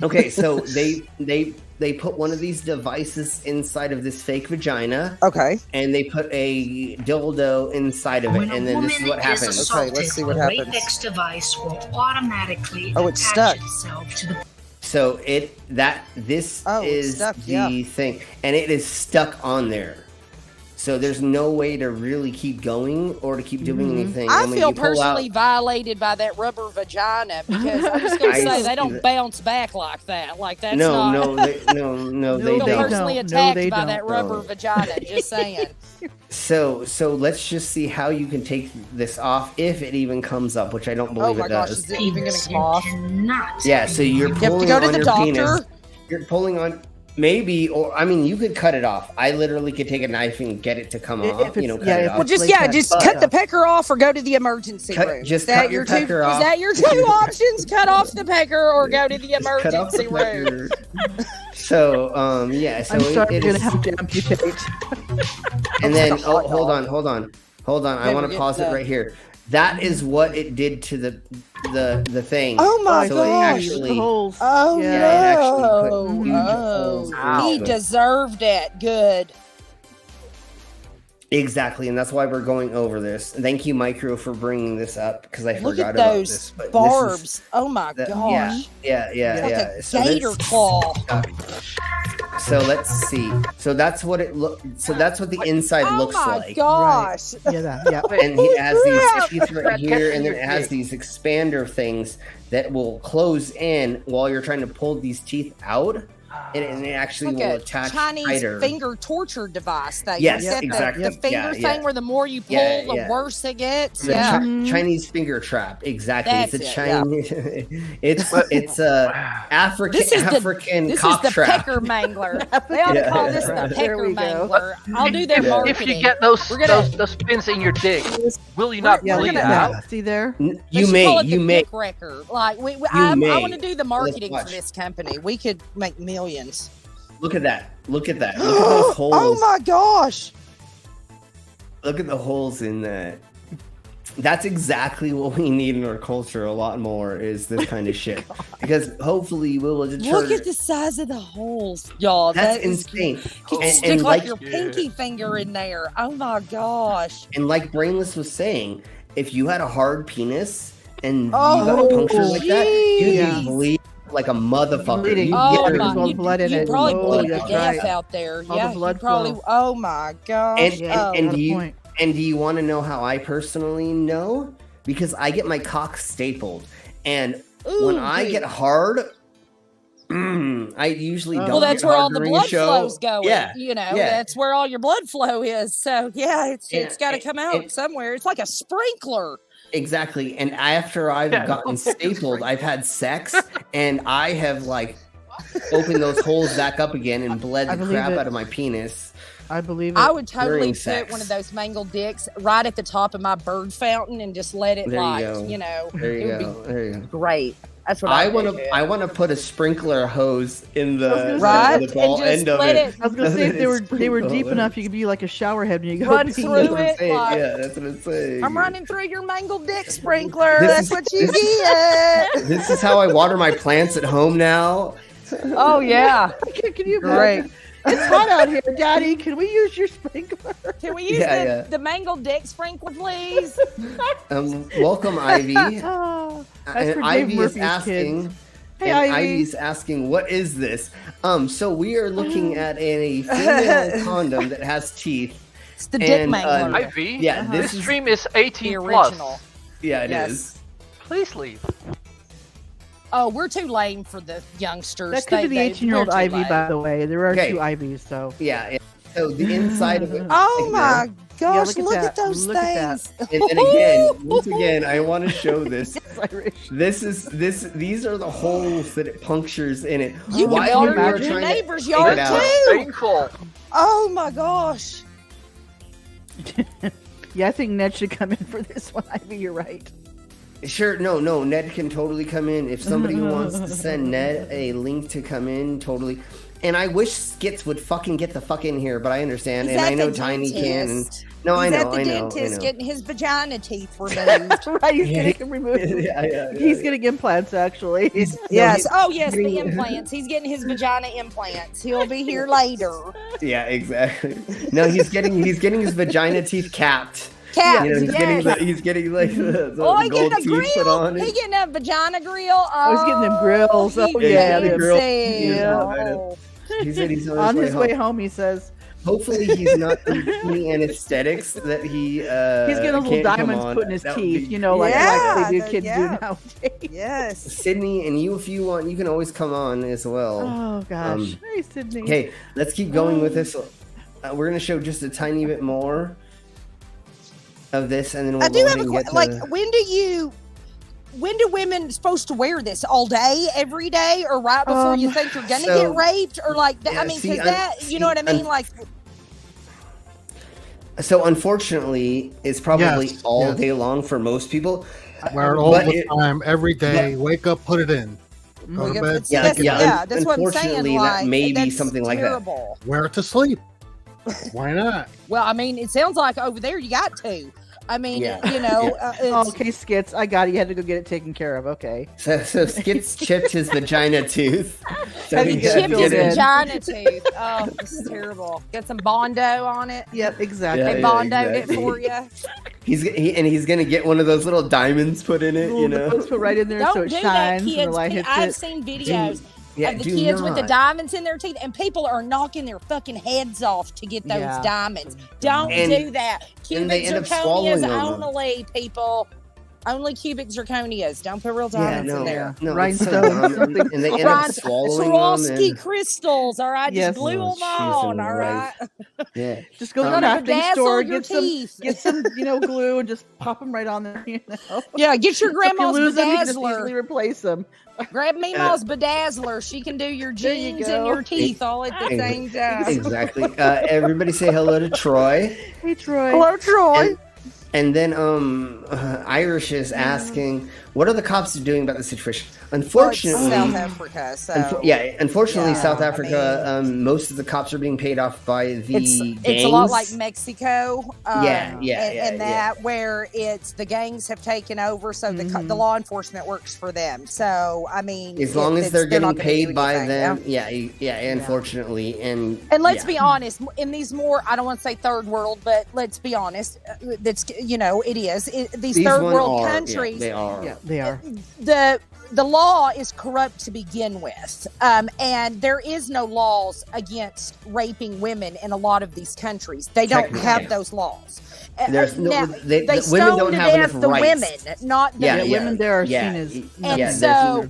Okay, so they put one of these devices inside of this fake vagina.
Okay.
And they put a dildo inside of it, and then this is what happens.
Okay, let's see what happens.
The Apex device will automatically
it's stuck.
itself to the.
So this is
stuck,
the thing, and it is stuck on there. So there's no way to really keep going or to keep doing anything.
I
And when
feel
you pull
personally
out-
violated by that rubber vagina because I'm just gonna say they don't bounce back like that. Like that's
no,
not.
they
I feel
don't.
personally
No,
attacked
they
by
don't.
that rubber vagina. Just saying.
So let's just see how you can take this off if it even comes up, which I don't believe
my
it
gosh,
does.
is it even gonna
Penis.
come
You
off?
cannot.
Yeah, so you're
You have to
pulling
go to
on
the
your
doctor.
penis. You're pulling on maybe, or I mean, you could cut it off. I literally could take a knife and get it to come
If
off.
it's-
You know, cut
yeah,
it
if
off.
Well, just
like that,
just
but-
cut the pecker off or go to the emergency
Cut-
room.
just
Is that
cut your
your two?
pecker
Is
off.
that your two options? Cut off the pecker or go to the
Just cut off the
emergency room.
pecker. So yeah, so
I'm sorry,
it
you're
is,
gonna have to amputate.
and then hold on. I
Never
want to
get
pause it
done.
right here. That is what it did to the thing.
Oh my
So it
gosh!
actually-
the holes.
Oh
Yeah,
it actually put
no!
huge
Oh,
holes
he
into it.
deserved it. Good.
Exactly, and that's why we're going over this. Thank you, Micro, for bringing this up because I
Look
forgot
at
about
those
this. But
barbs.
This is,
Oh my
the-
gosh!
yeah.
Like a
So
gator
this-
claw.
So let's see. So that's what it look. So that's what the inside
Oh
looks
my
like.
gosh!
Yeah, yeah.
And it has
Crap.
these teeth right here, and then it has these expander things that will close in while you're trying to pull these teeth out, and it actually
Like
will
a
attach
Chinese
tighter.
finger torture device thing.
Yes,
Except
exactly.
The finger
Yeah.
thing where the more you pull,
Yeah,
the
yeah.
worse it gets.
The
Yeah.
Chinese finger trap, exactly.
That's
it's a
it, yeah.
Chinese. it's a African
This is
African
This
cock
is the
trap.
pecker mangler. They ought to
Yeah.
call this the
There
pecker
we go.
mangler. I'll do their
If
marketing.
you get those
We're gonna-
those pins in your dick, will you not
Yeah,
We're
bleed
gonna-
out?
yeah. See there?
You
They should
may,
call it
you
the
may.
dick wrecker. Like I
may.
want to do the marketing for
watch.
this company. We could make millions.
Look at that. Look at that. Look at those holes.
Oh my gosh!
Look at the holes in that. That's exactly what we need in our culture a lot more is this kind of shit. Because hopefully we will deter.
Look at the size of the holes, y'all.
That's
That is-
insane.
You can
And-
stick
and
like
like-
your pinky finger in there. Oh my gosh!
And like Brainless was saying, if you had a hard penis and
Oh,
you got a puncture like that, you'd
jeez.
be bleeding like a motherfucker.
Bleeding.
You'd
Oh
get
Yeah,
my!
all the
You
blood in
you
it.
probably
Oh,
bleed the
that's
gas
right.
out there.
All
Yeah,
the blood
you probably.
flow.
Oh my gosh!
And-
oh.
and
Got a
you-
point.
And do you want to know how I personally know? Because I get my cock stapled. And when I
Ooh,
get hard, I usually don't.
well, that's
get
where
hard
all the
during
blood
show.
flow's going.
Yeah.
You know,
yeah.
that's where all your blood flow is. So yeah, it's
Yeah,
got to come out
it-
somewhere. It's like a sprinkler.
Exactly. And after I've
Yeah.
gotten stapled, I've had sex and I have like opened those holes back up again and bled
I
the
believe
crap
it.
out of my penis.
I believe it.
I would totally
during
put
sex.
one of those mangled dicks right at the top of my bird fountain and just let it
There you
like,
go.
you know,
There
it
you
would
go. There you go.
be great. That's what
I
want
want to. I want to put a sprinkler hose in the,
right,
the ball
and just
end of
let
it.
it
I was gonna say if they were
Sprinkle
deep
it.
enough, you could be like a shower head when you go
Run
pee.
through
That's what I'm
it,
saying.
like-
Yeah, that's what I'm saying.
I'm running through your mangled dick sprinkler.
This
That's
is-
what you
this-
get.
This is how I water my plants at home now.
Oh yeah,
Can you
great.
imagine? It's hot out here, Daddy. Can we use your sprinkler?
Can we use
Yeah,
the mangled dick sprinkler, please?
Welcome, Ivy.
Oh, that's
And
for Dave
Ivy is
Murphy's
asking.
kids. Hey,
and
Ivy.
Ivy's asking, what is this? So we are looking at a female condom that has teeth.
It's the dick
And,
mangler.
Ivy,
Yeah,
this
this is
stream is
the
18 plus.
original.
yeah, it is.
Yes.
Please leave.
Oh, we're too lame for the youngsters.
That could be the 18-year-old
we're too
Ivy,
lame.
by the way. There are
Okay.
2 Ivies, so.
Yeah. So the inside of it.
Oh my gosh!
look at
look
that.
at those
Look at
things.
And then again, once again, I want to show this.
Irish.
These are the holes that it punctures in it.
You
While
can
we
water
were
your
trying to
neighbor's
take
yard
it out-
too.
Painful.
Oh my gosh!
Yeah, I think Ned should come in for this one, Ivy. You're right.
Sure, no, Ned can totally come in. If somebody wants to send Ned a link to come in, totally. And I wish Skits would fucking get the fuck in here, but I understand,
He's
and
at
I know
the
Tiny can.
dentist.
No,
He's
I know,
at the
I know,
dentist
I know.
getting his vagina teeth removed.
Right, he's getting them removed. He's getting implants, actually.
Yes. Oh, yes, the implants. He's getting his vagina implants. He'll be here later.
Yeah, exactly. No, he's getting his vagina teeth capped.
Capped.
You know, he's getting like the gold
getting a
teeth put on
grill.
it.
He getting a vagina grill.
Oh, he's getting them grills. Oh,
yeah,
the
grill.
Oh.
He said he's
on his way home. He says,
hopefully he's not doing any anesthetics that he
he's getting those little diamonds put in his teeth, you know, like they do kids do nowadays.
Yes.
Sydney, and you, if you want, you can always come on as well.
Oh gosh. Hey, Sydney.
Okay, let's keep going with this. We're gonna show just a tiny bit more of this, and then we'll
I do
go
have
ahead
a
and get
question. Like, when do women supposed to wear this all day, every day, or right before you think you're gonna get raped, or like?
Yeah,
I mean, because that, you know what I mean, like.
So unfortunately, it's probably all day long for most people.
Wear it all the time, every day. Wake up, put it in. Go to bed.
That's what I'm saying.
Unfortunately,
Like,
that may be
that's
something
terrible.
like that.
Wear it to sleep. Why not?
Well, I mean, it sounds like over there you got to. I mean, you know.
Okay, Skits, I got it. You had to go get it taken care of. Okay.
So Skits chipped his vagina tooth. So
Have you chipped his vagina tooth? Oh, this is terrible. Get some Bondo on it.
Yep, exactly.
They Bondoed it for you.
He's gonna get one of those little diamonds put in it, you know.
Put right in there so it shines and the light hits it.
I've seen videos. Of the kids with the diamonds in their teeth, and people are knocking their fucking heads off to get those diamonds. Don't do that. Cubic zirconias only, people. Only cubic zirconias. Don't put real diamonds in there.
No,
rhinestones.
And they end up swallowing
Swarovski
them.
crystals. All right, just glue them on. All right.
Yeah.
Just go to the crafting store, get some, glue, and just pop them right on there. You know.
Yeah, get your grandma's
you can just
bedazzler.
easily replace them.
Grab Meemaw's bedazzler. She can do your jeans and your teeth all at the same time.
Exactly. Everybody say hello to Troy.
Hey, Troy.
Hello, Troy.
And then Irish is asking, what are the cops doing about the situation? Unfortunately,
South Africa. So
unfortunately, South Africa, most of the cops are being paid off by the gangs.
It's a lot like Mexico.
And
that where it's the gangs have taken over, so the law enforcement works for them. So I mean,
as long as they're getting paid by them, unfortunately, and
let's be honest, in these more, I don't want to say third world, but let's be honest, that's it is these third world countries.
They are.
Yeah, they are.
The law is corrupt to begin with, and there is no laws against raping women in a lot of these countries. They don't have those laws.
There's
they
women don't have enough
the
rights.
Women, not the
women. There are seen as,
and so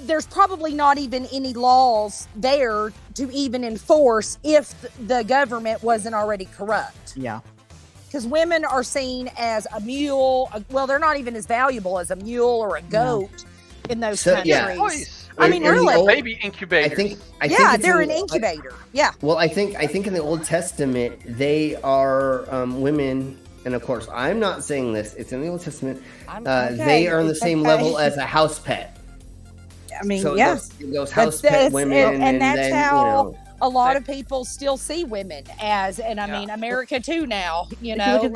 there's probably not even any laws there to even enforce if the government wasn't already corrupt.
Yeah.
Because women are seen as a mule. Well, they're not even as valuable as a mule or a goat in those countries.
Yeah.
I mean, really,
baby incubators.
I think
they're an incubator.
Well, I think in the Old Testament they are women, and of course I'm not saying this. It's in the Old Testament. They are on the same level as a house pet.
I mean,
so those house pet women,
and that's
then,
how a lot of people still see women as, and I mean, America too now. You know,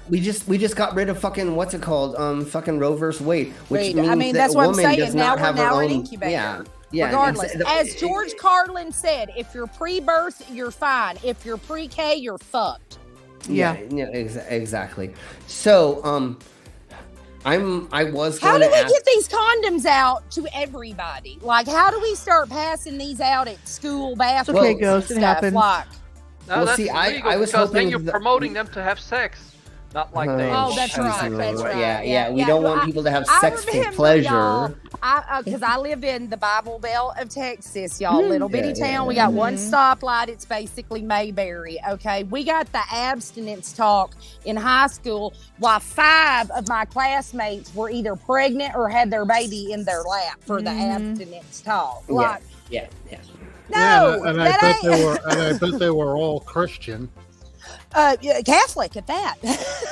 we just got rid of fucking what's it called? Fucking Roe versus Wade, which means
I mean that's what I'm saying. Now we're an incubator.
Yeah.
Regardless, as George Carlin said, if you're pre-birth, you're fine. If you're pre-K, you're fucked.
Yeah, exactly. So, How do
we get these condoms out to everybody? Like, how do we start passing these out at school bathrooms?
Okay, Ghost, it happens.
No, that's illegal,
I was
because
hoping
then you're promoting them to have sex. Not like they.
Oh, that's right. That's right.
Yeah. We don't want people to have sex for pleasure.
Because I live in the Bible Belt of Texas, y'all. Little bitty town. We got one stoplight. It's basically Mayberry. Okay. We got the abstinence talk in high school while 5 of my classmates were either pregnant or had their baby in their lap for the abstinence talk. Like,
yeah.
No, and I bet they were all Christian.
Catholic at that.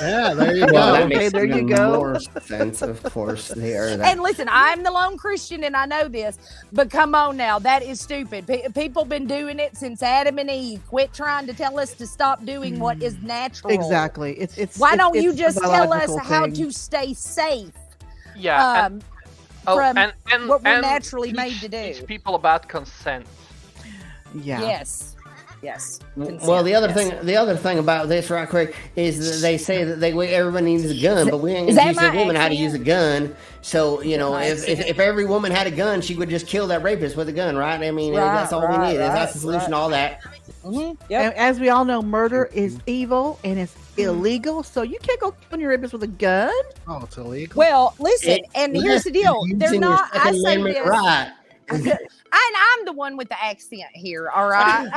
Yeah, there you
Well,
go.
that
Okay,
makes
there you
even
go.
more sense. Of course, they are that.
And listen, I'm the lone Christian, and I know this, but come on now, that is stupid. People been doing it since Adam and Eve. Quit trying to tell us to stop doing what is natural.
Exactly.
Why don't you
it's a
just tell us
biological
how
thing.
to stay safe?
Yeah.
From
and
what we're
and
naturally
teach-
made to do.
Teach people about consent.
Yeah.
Yes.
Well, the other thing about this, right quick, is that they say that everybody needs a gun, but we ain't
Is
gonna
that
teach a
my
woman how to
accent?
use a gun. So
My
if every woman had a gun, she would just kill that rapist with a gun, right? I mean,
Right,
that's all we
right,
need.
right,
That's the solution to all that.
Yep.
And as we all know, murder is evil and it's illegal. So you can't go killing your rapist with a gun.
Oh, it's illegal.
Well, listen, and here's the deal. They're
Using your
not. I
Second
say
Amendment
this.
right.
I'm the one with the accent here. All right.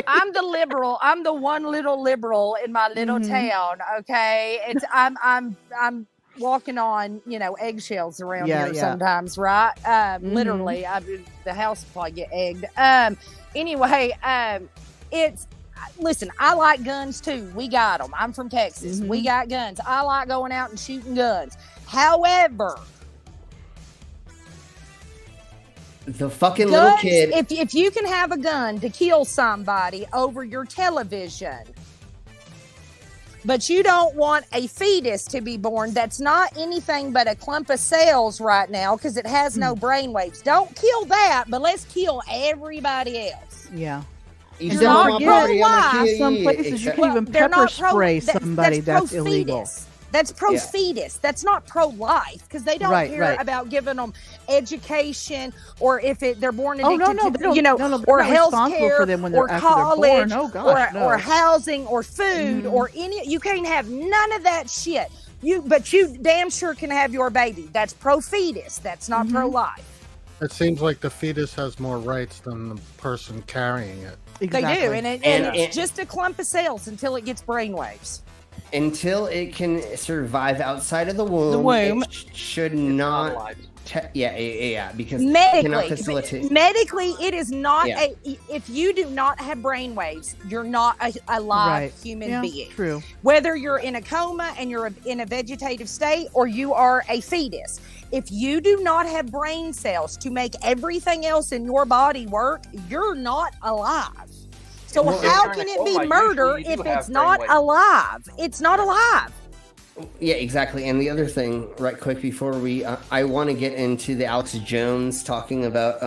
I'm the liberal. I'm the one little liberal in my little town. Okay. I'm walking on eggshells around here sometimes, right? Literally, the house will probably get egged. Anyway, listen, I like guns too. We got them. I'm from Texas. We got guns. I like going out and shooting guns. However,
The fucking
guns,
little kid.
if you can have a gun to kill somebody over your television, but you don't want a fetus to be born that's not anything but a clump of cells right now because it has no brainwaves. Don't kill that, but let's kill everybody else.
Yeah.
You
You're
still
not
want my property, I'm gonna
pro-life.
kill
Some
you.
places you
Except-
can even
They're
pepper
not
spray somebody. That's
pro-fetus.
illegal.
That's pro-fetus. That's not pro-life because they don't
Right,
care
right.
about giving them education or if they're born
Oh,
addicted
no,
to,
they don't- no, they're
or
not
health
responsible
care
for them when they're
or
after they're
college
born. Oh, gosh, no.
or housing or food or any. You can't have none of that shit. But you damn sure can have your baby. That's pro-fetus. That's not pro-life.
It seems like the fetus has more rights than the person carrying it.
Exactly.
They do, and
And
it's just a clump of cells until it gets brainwaves.
Until it can survive outside of the womb, it should not.
Alive.
Because it cannot
Medically,
facilitate.
medically, it is not
Yeah.
if you do not have brainwaves, you're not a live
Right.
human
Yeah,
being.
true.
Whether you're in a coma and you're in a vegetative state or you are a fetus, if you do not have brain cells to make everything else in your body work, you're not alive. So
Well,
how
if you're
can
in a
it be
coma,
murder
usually you
if
do have
it's not
brainwaves.
alive? It's not alive.
Yeah, exactly. And the other thing, right quick before we, I want to get into the Alex Jones talking about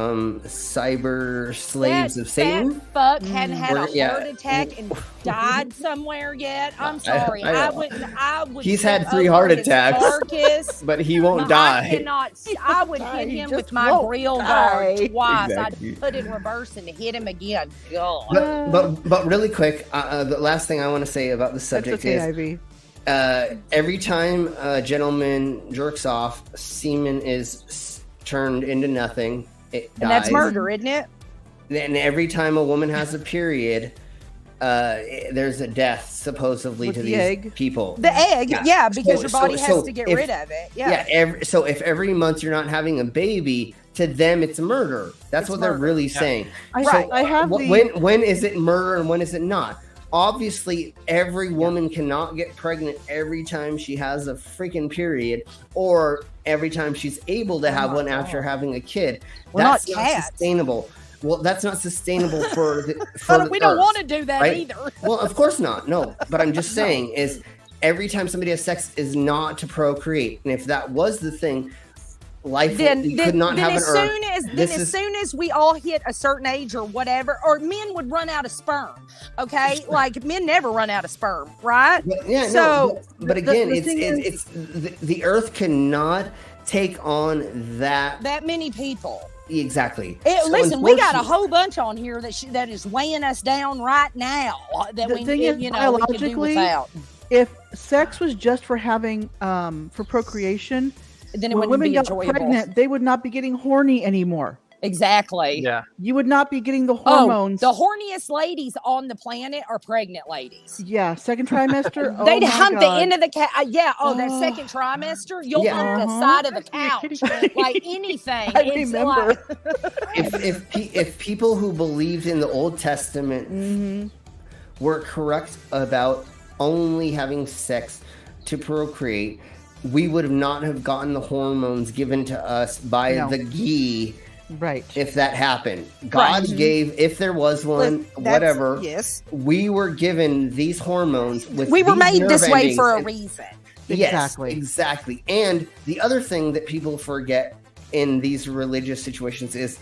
cyber slaves of Satan.
That fuck hadn't had a
Yeah.
heart attack and died somewhere yet. I'm sorry.
I know.
I would.
He's
jump
had 3
over
heart
his
attacks.
carcass.
But he won't
I
die.
cannot. I would hit
He
him
just
with my
won't
grill
die.
guard twice.
Exactly.
I'd put it in reverse and hit him again. God.
But really quick, the last thing I want to say about the
That's
subject
okay,
is
Ivy.
every time a gentleman jerks off, semen is turned into nothing. It
And that's
dies.
murder, isn't it?
And every time a woman has a period, there's a death supposedly
With
to
the
these
egg?
people.
The egg, yeah, because your body has
so
to get
if-
rid of it. Yeah.
So if every month you're not having a baby, to them it's murder. That's
It's
what they're
murder.
really saying.
I have the
When is it murder and when is it not? Obviously, every woman cannot get pregnant every time she has a freaking period, or every time she's able to have one after having a kid.
We're
That's
not
not
cats.
sustainable. Well, that's not sustainable for the.
But we don't
Earth,
want to do that
right?
either.
Well, of course not. No, but I'm just saying is every time somebody has sex is not to procreate, and if that was the thing, life could not have an
as
Earth.
soon as we all hit a certain age or whatever, or men would run out of sperm. Okay, like men never run out of sperm, right?
Yeah,
So,
but again,
the thing
it's the Earth cannot take on that
many people.
exactly.
Listen, we got a
unfortunately-
whole bunch on here that is weighing us down right now. That
The
we,
thing is,
we can do
biologically,
without.
if sex was just for having for procreation,
Then it
when
wouldn't
women
be
got
enjoyable.
pregnant, they would not be getting horny anymore.
Exactly.
Yeah.
You would not be getting the
Oh,
hormones.
the horniest ladies on the planet are pregnant ladies.
Yeah, second trimester. Oh
They'd
my
hump the
God.
end of the that
Oh.
second trimester. You'll
Yeah.
hump the
Uh-huh.
side of the couch, like anything.
I
It's
remember.
like-
if people who believed in the Old Testament were correct about only having sex to procreate, we would not have gotten the hormones given to us by the ghee.
Right.
If that happened, God gave, if there was one, whatever.
Yes.
We were given these hormones with
we were
these
made
nerve
this way
endings,
for a reason.
Yes, exactly. And the other thing that people forget in these religious situations is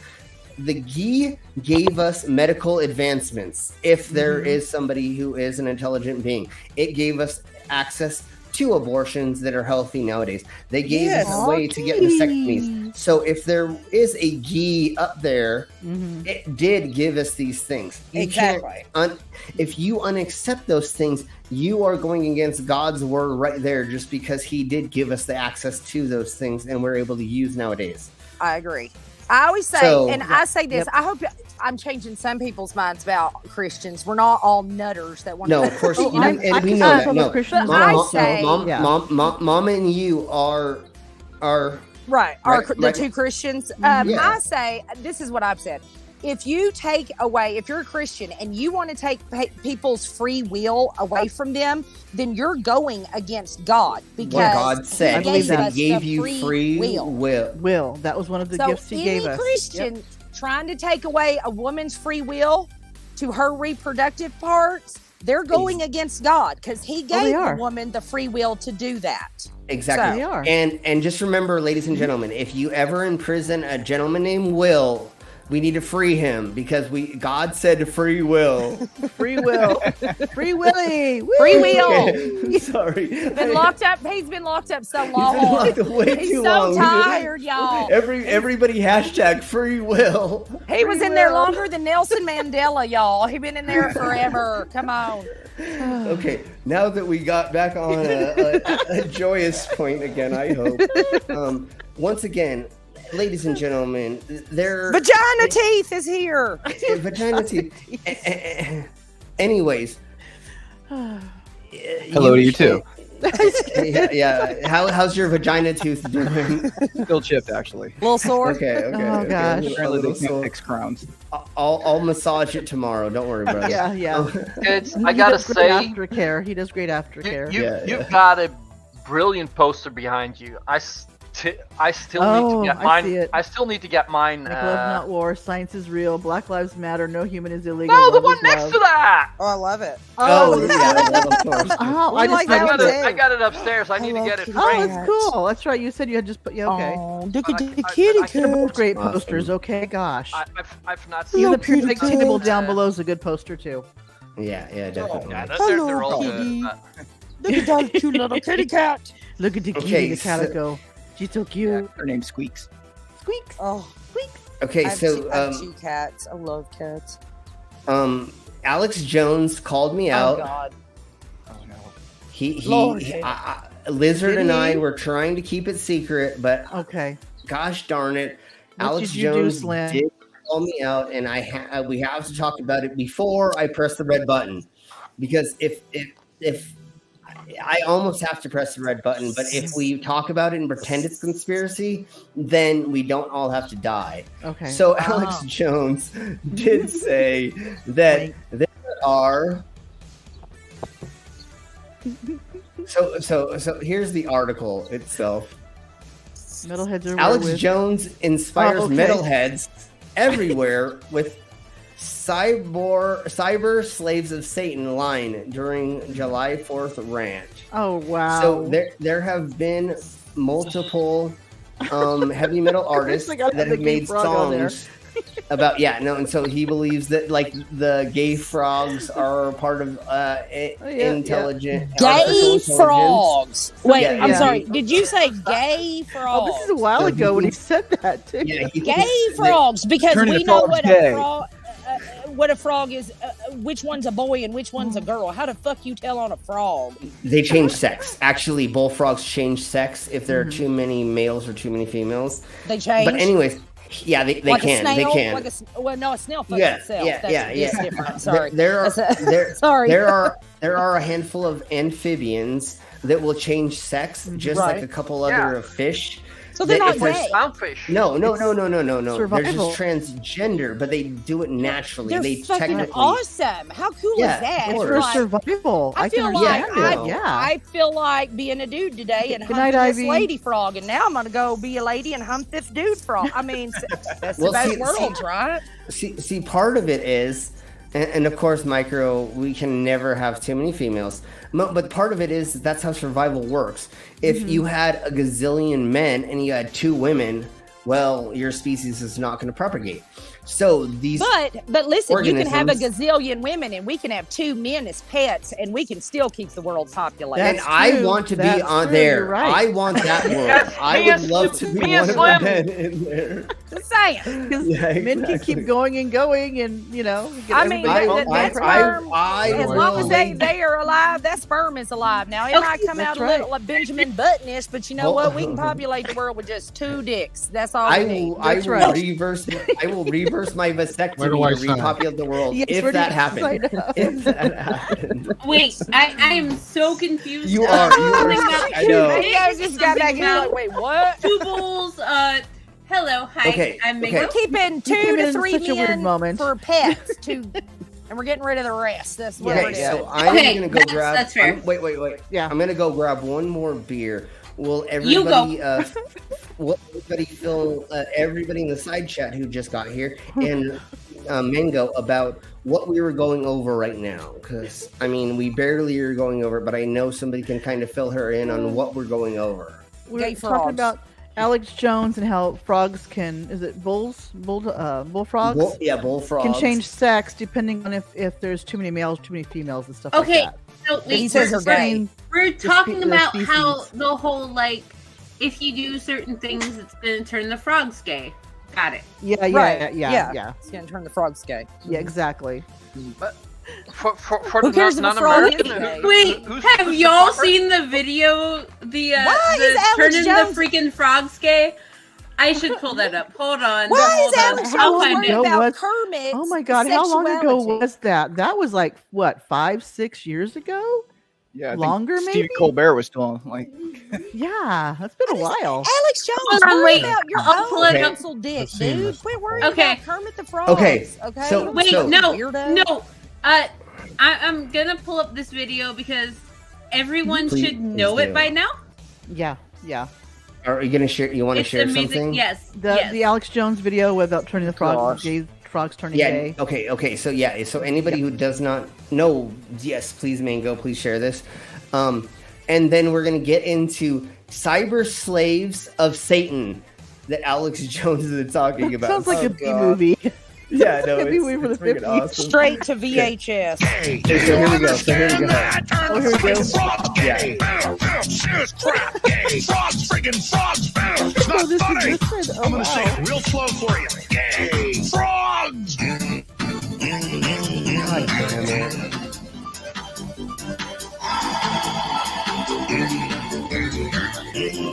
the ghee gave us medical advancements. If there is somebody who is an intelligent being, it gave us access to abortions that are healthy nowadays. They gave us a way to get vasectomies. So if there is a ghee up there, it did give us these things.
Exactly.
If you unaccept those things, you are going against God's word right there, just because he did give us the access to those things and we're able to use nowadays.
I agree. I always say, I say this, I hope I'm changing some people's minds about Christians. We're not all nutters that want to.
No, of course, and we know that. No, Mama and you are
right. The two Christians. I say this is what I've said. If you take away, if you're a Christian and you want to take people's free will away from them, then you're going against God, because
what God said.
He
gave you free will.
That was one of the gifts he gave us.
Any Christian trying to take away a woman's free will to her reproductive parts, they're going against God, because he gave the woman the free will to do that.
Exactly.
So,
they are. And just remember, ladies and gentlemen, if you ever imprison a gentleman named Will, we need to free him, because God said free will.
Free will. Free Willy. Woo!
Free will.
Okay. Sorry.
He's been locked up so long.
He's been locked way too long.
He's so tired, y'all.
Everybody hashtag free will.
He was in there longer than Nelson Mandela, y'all. He's been in there forever. Come on.
Okay, now that we got back on a joyous point again, I hope. Once again, ladies and gentlemen,
Vagina Teeth is here.
Vagina Teeth. Anyways.
Hello to you too.
Yeah. How's your vagina tooth doing?
Still chipped, actually.
A little sore.
Okay.
Oh gosh.
Apparently they can't fix crowns.
I'll massage it tomorrow. Don't worry, brother.
Yeah.
Kids, I gotta say,
aftercare. He does great aftercare.
You've got a brilliant poster behind you. I still need to get mine. I still need to get mine.
Make love, not war. Science is real. Black lives matter. No human is illegal.
No, the one next to that.
Oh, I love it.
Yeah, of course.
I got it upstairs. I need to get it framed.
Oh, that's cool. That's right. You said you had just put. Yeah, okay.
Oh, look at the kitty cat.
Great posters. Okay, gosh.
I've not seen.
Even the periodic table down below is a good poster too.
Yeah, definitely.
They're all good.
Look at that cute little kitty cat.
Look at the kitty, the calico. She's so cute.
Yeah, her name's Squeaks.
Squeaks.
Oh,
Squeaks.
Okay,
I have two cats. I love cats.
Alex Jones called me out.
Oh God.
Oh no.
He Lizard and I were trying to keep it secret, but gosh darn it, Alex Jones did call me out, and we have to talk about it before I press the red button, because if I almost have to press the red button, but if we talk about it and pretend it's conspiracy, then we don't all have to die.
Okay.
So Alex Jones did say that there are. So here's the article itself.
Metalheads are
Alex Jones inspires metalheads everywhere with cyber slaves of Satan line during July 4th rant.
Oh wow!
So there have been multiple heavy metal artists that have made songs about and so he believes that like the gay frogs are part of intelligent
gay frogs. Wait, I'm sorry. Did you say gay frogs?
Oh, this is a while ago when he said that too.
Yeah, gay frogs, because we know what a frog is. Which one's a boy and which one's a girl? How the fuck you tell on a frog?
They change sex. Actually, bullfrogs change sex if there are too many males or too many females.
They change.
But anyways, yeah, they
like
can.
A snail?
They can.
Like a snail fucks itself. That's different. Sorry.
Sorry. There are a handful of amphibians that will change sex, just like a couple other fish.
So they're not
if we're-
gay.
Clownfish.
No. They're
Survival.
just transgender, but they do it naturally.
They're
They
fucking
technically.
awesome. How cool
Yeah,
is that?
of
It's
course.
for
Like,
survival.
I
can
feel like
understand it. Yeah.
I feel like being a dude today and
Good night,
humping this
Ivy.
lady frog, and now I'm gonna go be a lady and hump this dude frog. I mean, that's
Well,
the best
see-
worlds, right?
See, part of it is, and of course, Micro, we can never have too many females. But part of it is that's how survival works. If you had a gazillion men and you had 2 women, well, your species is not going to propagate. So these,
But listen, you can have a
organisms-
gazillion women, and we can have 2 men as pets, and we can still keep the world populated.
and
That's
I
true.
want to be
That's
on
true.
there.
You're right.
I want that world.
Yes,
I
me
would
and
love to
Slim-
be
me
one
and
of
Slim.
the men in there.
Just saying.
Because
Yeah,
men can
exactly.
keep going and going, and get
I mean,
everybody
that
else
sperm,
I
as
will
long as they,
lay-
they are alive, that sperm is alive. Now, it
Okay,
might come out
that's
a little like Benjamin Button-ish, but you know what? We can populate the world with just 2 dicks. That's all we need.
I
That's
will
right.
reverse. I will reverse my
Where do
vasectomy
I
to
sign?
repopulate the world
Yes,
if
where do
that
you
happened.
sign up?
If that happened.
Wait, I am so confused.
You
now.
are.
Something about
I know.
You guys just got back here like, wait, what?
2 bulls. Hello, hi.
Okay,
I'm
okay.
Megan.
We're keeping 2
came
to
in
3
such a weird
men
moment.
for pets, and we're getting rid of the rest. That's what
Okay,
we're doing.
so I'm
Okay,
gonna go
that's-
grab.
that's fair.
Wait.
Yeah.
I'm gonna go grab one more beer. Will
You go.
everybody? Will everybody feel? Everybody in the side chat who just got here and Mango about what we were going over right now, because I mean we barely are going over it, but I know somebody can kind of fill her in on what we're going over.
We're
Gay
talking
frogs.
about Alex Jones and how frogs can, is it bullfrogs?
Bullfrogs
Can change sex depending on if there's too many males, too many females, and stuff
Okay,
like that.
so
He
wait,
says
we're,
they're gay.
we're talking
the
about
species.
how the whole like, if you do certain things, it's gonna turn the frogs gay. Got it.
Yeah,
Right,
yeah.
It's gonna turn the frogs gay.
Yeah, exactly.
For
Who
the
cares if a frog is
non-American.
gay?
Wait, have y'all seen the video? The
Why is Alex
turning
Jones-
the freaking frogs gay. I should pull that up. Hold on.
Why
hold
is
on.
Alex
I'll
Jones
find
worried
it.
know
about
what?
Kermit's
Oh my God, how long ago
sexuality?
was that? That was like, what, 5-6 years ago?
Yeah, I think
Longer,
Stephen
maybe?
Colbert was still like.
Yeah, that's been a while.
Alex Jones,
Hold on,
worry
wait.
about your
I'll pull
own
it up.
pencil dick,
I've seen
dude.
this.
Quit worrying
Okay.
about Kermit the Frog.
Okay,
Okay.
so-
Wait,
So-
no,
Weirdo.
no. I'm gonna pull up this video because everyone
Please-
should know
please
it
do.
by now.
Yeah.
Are you gonna share? You want to
It's
share
amazing.
something?
Yes.
The
yes.
the Alex Jones video about turning the frogs
Gosh.
gay, frogs turning
Yeah.
gay.
Okay. So yeah. So anybody who does not know, yes, please, Mango, please share this. And then we're gonna get into cyber slaves of Satan that Alex Jones is talking about.
Sounds like
Oh,
a B
God.
movie.
Yeah, no,
Maybe
it's,
we were
it's
the
freaking
50s.
awesome.
Straight to VHS.
Okay, so here we go.
Oh, here we go. Oh, this is good. Oh, wow.
Real slow for you. Gay frogs.
God damn it.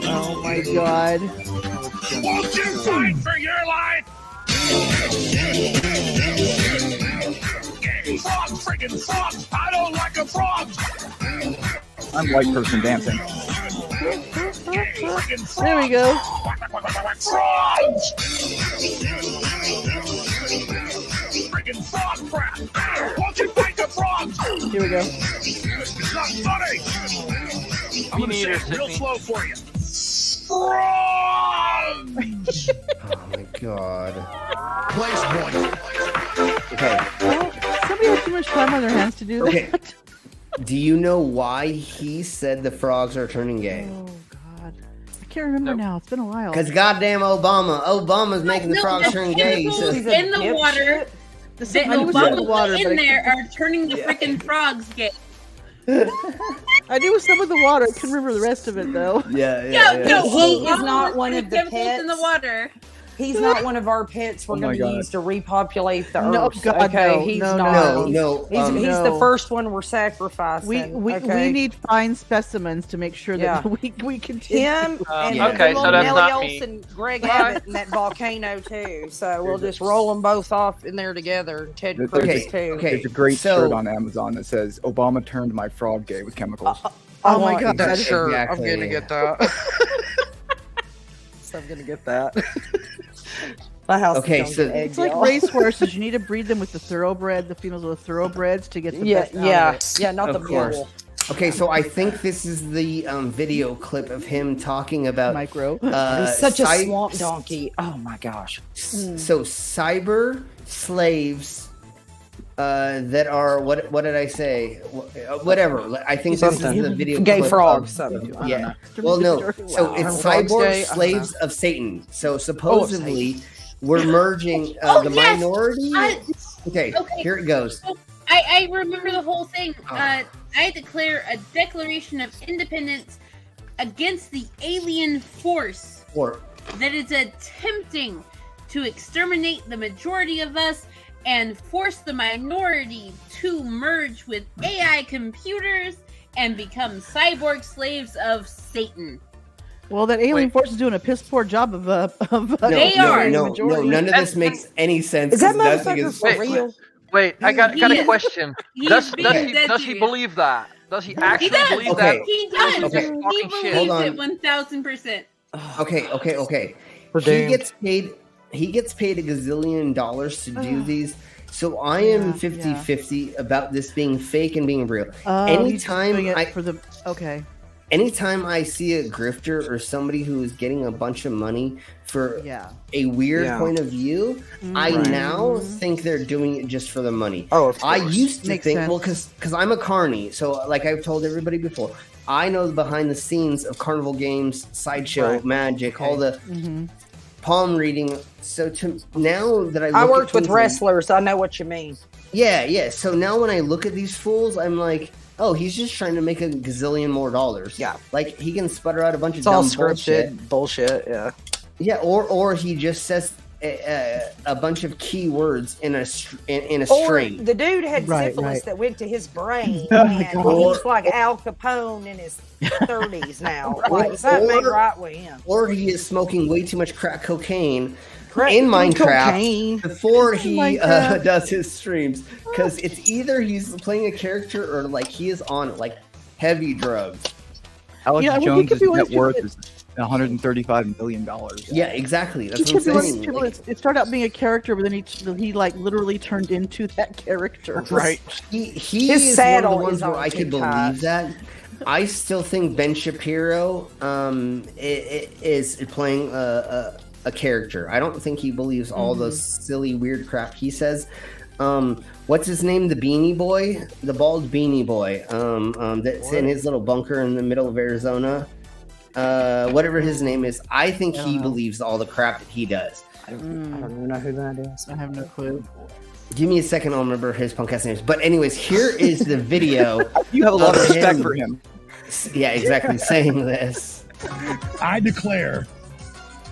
Oh my God.
Won't you fight for your life? Gay frogs, friggin' frogs. I don't like a frog.
I'm white person dancing.
There we go.
Frogs. Friggin' frog crap. Won't you fight the frogs?
Here we go.
It's not funny. I'm gonna say
neither,
it real
Sydney.
slow for you. Frogs.
Oh my God.
Place point.
Okay.
Well, somebody had too much time on their hands to do that.
Okay. Do you know why he said the frogs are turning gay?
Oh God. I can't remember
Nope.
now. It's been a while.
Because goddamn Obama's making the frogs turn gay.
chemicals
So.
He's a
in the
dipshit.
water that
I knew it was in the
Obama
water,
put
but
in
I
there are turning the
Yeah.
freaking frogs gay.
I knew it was some of the water. I couldn't remember the rest of it though.
No,
He is
Obama
not
put
one
the
of the
chemicals in the
pets.
water.
He's not one of our pets we're
Oh my
going to
God.
use to repopulate the
No,
earth.
God,
okay,
no,
he's
no,
not.
No.
He's
no.
the first one we're sacrificing.
We
okay?
need fine specimens to make sure that
Yeah.
we continue.
him and
Yeah.
Okay, so that's
Nelly
not me.
Olson, Greg Abbott, and that volcano too. So we'll just roll them both off in there together. Ted
There's
Cruz
Okay,
too.
okay.
There's a great
so-
shirt on Amazon that says "Obama turned my frog gay with chemicals."
Oh my
want
God.
that shirt. I'm
Exactly.
gonna get that. I'm gonna get that. My house.
Okay,
is
so
It's like race horses. You need to breed them with the thoroughbred, the females with the thoroughbreds to get the best out of it.
not the
Of course.
bull.
Okay, so I think this is the video clip of him talking about
Micro.
He's such a swamp donkey. Oh my gosh.
So cyber slaves that are what did I say? Whatever. I think this is the video.
Gay
clip
frogs.
Yeah. Well, no. So it's
Frogs
cyborg
gay?
slaves of Satan. So supposedly we're merging
Oh,
the
yes!
minority. Okay, here it goes.
I remember the whole thing. I declare a declaration of independence against the alien force that is attempting to exterminate the majority of us and force the minority to merge with AI computers and become cyborg slaves of Satan.
Well, that alien force is doing a piss poor job of
No, none of this makes any sense.
Is that
'cause nothing
motherfucker
is-
for real?
Wait, I got a question. Does he
serious.
believe that? Does he actually
He does.
believe that?
He does.
Okay.
He
Fucking shit.
believes
Hold
it
on.
1000%.
Okay.
We're
He
doomed.
gets paid. He gets paid $1 gazillion to do these. So I am 50-50 about this being fake and being real. Anytime anytime I see a grifter or somebody who is getting a bunch of money for a weird point of view, I now think they're doing it just for the money.
Oh, of course.
I used to
Makes
think,
sense.
well, because I'm a carny, so like I've told everybody before, I know the behind the scenes of carnival games, sideshow, magic, all the palm reading. So now that I
worked with wrestlers. I know what you mean.
Yeah. So now when I look at these fools, I'm like, oh, he's just trying to make $1 gazillion more dollars.
Yeah.
Like he can sputter out a bunch
It's
of
all
dumb
scripted bullshit. Yeah.
Yeah, or he just says a bunch of keywords in a string.
The dude had
Right,
syphilis
right.
that went to his brain,
Oh,
and he's like Al Capone in his 30s now. Like, something ain't right with him.
Or he is smoking way too much crack cocaine
Crack
in Minecraft
cocaine.
before he
Minecraft.
does his streams. Because it's either he's playing a character or like he is on like heavy drugs.
Alex
Yeah, well, he
Jones'
could be one
net
of the
worth
people
is $135 million.
Yeah, exactly. That's
He
what
could be
I'm
one of these
saying.
people
Like,
that it started out being a character, but then he like literally turned into that character.
Right.
he
His
is one of the
saddle
ones
is
where
on
I could
TikTok.
believe that. I still think Ben Shapiro is playing a character. I don't think he believes all those silly weird crap he says. What's his name? The Beanie Boy, the bald Beanie Boy. That's in his little bunker in the middle of Arizona. Whatever his name is, I think he believes all the crap that he does.
I don't even know who that is.
I have no clue.
Give me a second, I'll remember his punk ass names. But anyways, here is the video.
You have a lot of
of
respect
him.
for him.
Yeah, exactly. Saying this.
I declare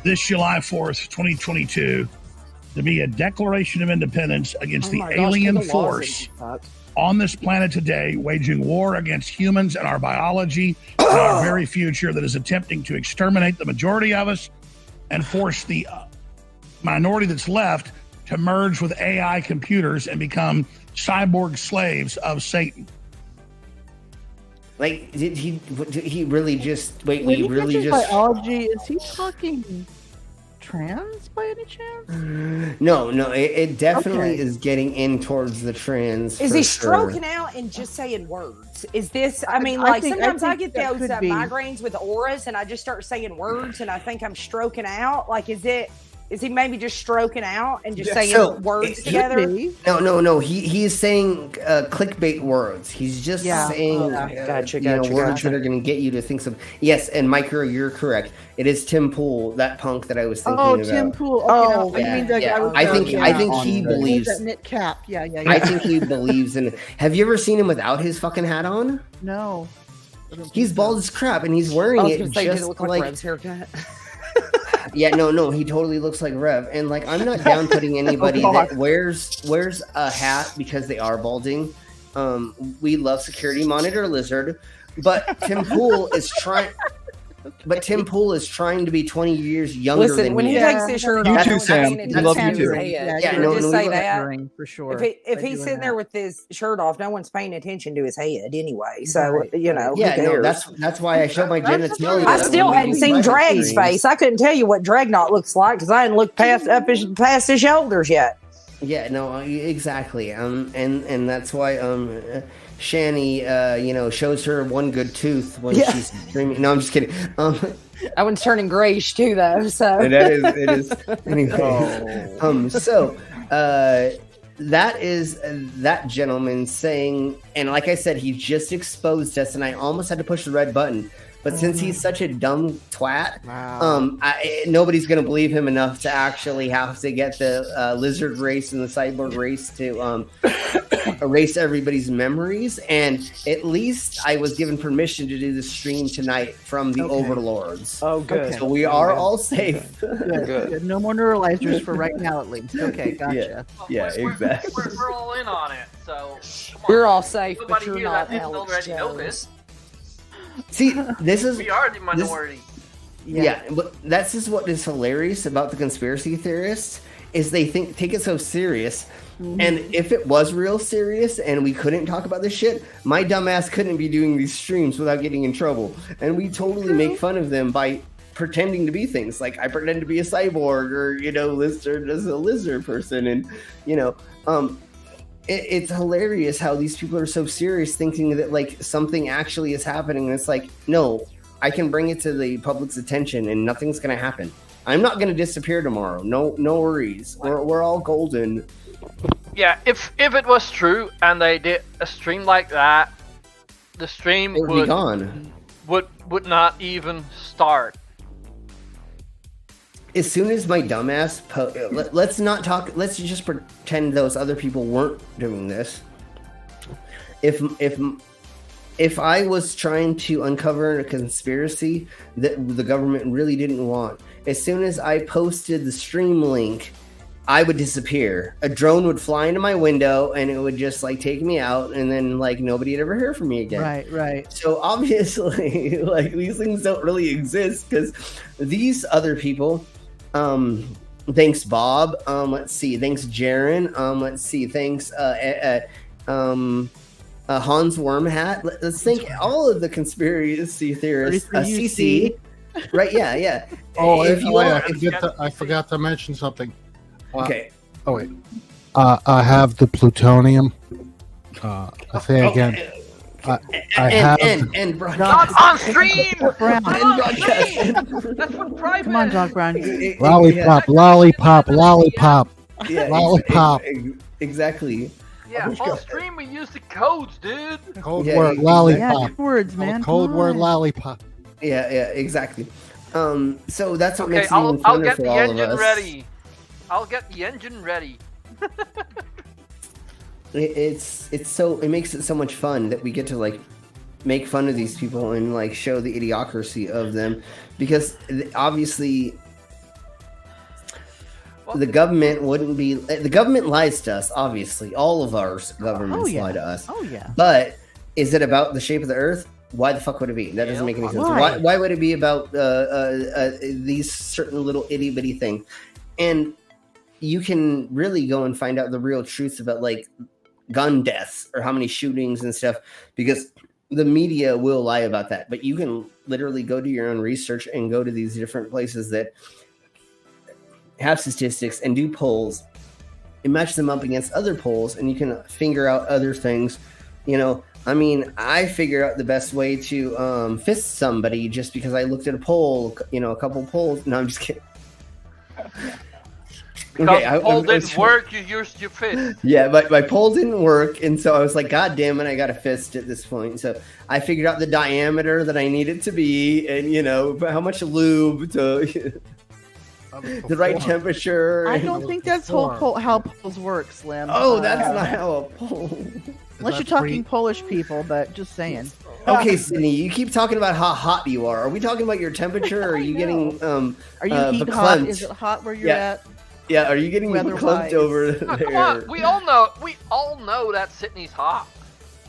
this July 4th, 2022, to be a declaration of independence against the alien force on this planet today, waging war against humans and our biology and our very future that is attempting to exterminate the majority of us and force the minority that's left to merge with AI computers and become cyborg slaves of Satan.
Like, did he really just wait?
When
We
he
really
mentions
just
biology, is he talking trans by any chance?
no. It definitely
Okay.
is getting in towards the trans.
Is
for
he
sure.
stroking out and just saying words? Is this? I mean,
I
like
think-
sometimes I
think
get
that
those
could be.
migraines with auras, and I just start saying words, and I think I'm stroking out. Like, is it? Is he maybe just stroking out and just saying
So,
words
it-
together?
No. He is saying clickbait words. He's just saying
Gotcha,
words that are going to get you to think something. Yes, and Micro, you're correct. It is Tim Pool, that punk that I was thinking
Oh,
about.
Tim Pool. Okay,
Oh,
now, you
Yeah,
mean the
yeah.
guy with
I
the-
think
yeah,
he
with
believes.
that knit cap. Yeah.
I think he believes in it. Have you ever seen him without his fucking hat on?
No.
He's bald as crap, and he's wearing
I was
it
gonna say, does
just
it look like
like.
Rev's haircut?
Yeah, no, he totally looks like Rev, and like I'm not down putting anybody that wears a hat because they are balding. We love Security Monitor Lizard, but Tim Pool is trying. But Tim Pool is trying to be 20 years younger
Listen,
than
when he
he
takes
is.
his shirt
You
off,
too,
no
Sam.
one's paying
We love you
attention to
too.
his head.
Yeah,
Can
no,
we just
no,
say
we-
that?
For sure.
If
By
he's
doing
sitting there
that.
with his shirt off, no one's paying attention to his head anyway. So
Right,
you know,
Yeah,
who
no,
cares?
that's why I show my
That's
genitalia.
true.
I
That's
still
what
hadn't seen Drag's face. I couldn't tell you what Dragnot looks like because I hadn't looked past his shoulders yet.
Yeah, no, exactly. And that's why Shani, shows her one good tooth when she's dreaming. No, I'm just kidding.
That one's turning grayish too, though. So
it is. Anyway, so that is that gentleman saying, and like I said, he just exposed us, and I almost had to push the red button. But since he's such a dumb twat, nobody's going to believe him enough to actually have to get the lizard race and the cyborg race to erase everybody's memories. And at least I was given permission to do the stream tonight from the overlords.
Oh, good.
So we are all safe.
Good. No more neuralizers for right now, at least. Okay, gotcha.
Yeah, exactly.
We're all in on it, so
you're all safe, but
nobody
you're
here
not
that didn't
Alex
already know
Jones.
this.
See, this is
We are the minority.
Yeah, but that's just what is hilarious about the conspiracy theorists is they take it so serious. And if it was real serious and we couldn't talk about this shit, my dumbass couldn't be doing these streams without getting in trouble. And we totally make fun of them by pretending to be things like I pretend to be a cyborg or Lizard as a lizard person, and it's hilarious how these people are so serious, thinking that like something actually is happening. And it's like, no, I can bring it to the public's attention, and nothing's gonna happen. I'm not gonna disappear tomorrow. No worries. We're all golden.
Yeah, if it was true and they did a stream like that, the stream
It would be gone.
Would not even start.
As soon as my dumbass let's not talk. Let's just pretend those other people weren't doing this. If I was trying to uncover a conspiracy that the government really didn't want, as soon as I posted the stream link, I would disappear. A drone would fly into my window and it would just like take me out, and then like nobody'd ever hear from me again.
Right.
So obviously, like these things don't really exist because these other people. Thanks, Bob. Let's see. Thanks, Jaren. Let's see. Thanks, Hans Wormhat. Let's thank all of the conspiracy theorists. CC. Right? Yeah.
I forgot to mention something.
Okay.
Oh wait. I have the plutonium. I say again. I have.
And
Not on stream.
Brown.
That's what private.
Come on, Doc Brown.
Lollipop.
Yeah,
Lollipop.
Exactly.
Yeah, on stream we use the codes, dude.
Code
Yeah,
word
Yeah,
lollipop.
good words, man.
Code
Come
word
on.
lollipop.
Yeah, exactly. So that's what
Okay,
makes it even
I'll
funner
get
for
the
all of
engine
us.
ready. I'll get the engine ready.
It makes it so much fun that we get to like make fun of these people and like show the idiocracy of them, because obviously the government lies to us. Obviously, all of our governments lie to us.
Oh yeah.
But is it about the shape of the Earth? Why the fuck would it be? That doesn't make any sense. Why would it be about these certain little itty bitty things? And you can really go and find out the real truths about like gun deaths or how many shootings and stuff, because the media will lie about that. But you can literally go do your own research and go to these different places that have statistics and do polls and match them up against other polls, and you can figure out other things. I mean, I figure out the best way to fist somebody just because I looked at a poll, a couple polls. No, I'm just kidding.
Because poll didn't work, you used your fist.
Yeah, but my poll didn't work, and so I was like, God damn it, I got a fist at this point. So I figured out the diameter that I needed to be, and how much lube to the right temperature.
I don't think that's how polls work, Slim.
Oh, that's not how a poll.
Unless you're talking Polish people, but just saying.
Okay, Sydney, you keep talking about how hot you are. Are we talking about your temperature, or are you getting
Are you heat hot? Is it hot where you're at?
Yeah, are you getting clumped over there?
Come on, we all know that Sydney's hot.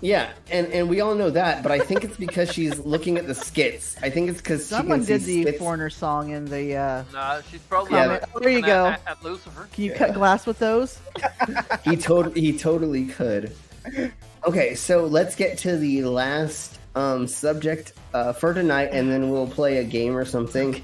Yeah, and we all know that, but I think it's because she's looking at the skits. I think it's because
Someone
she can
did
see
the
skits.
Foreigner song in the.
No, she's probably
comment. Oh, there you
looking
go.
at Lucifer.
Can you cut glass with those?
He totally could. Okay, so let's get to the last subject for tonight, and then we'll play a game or something.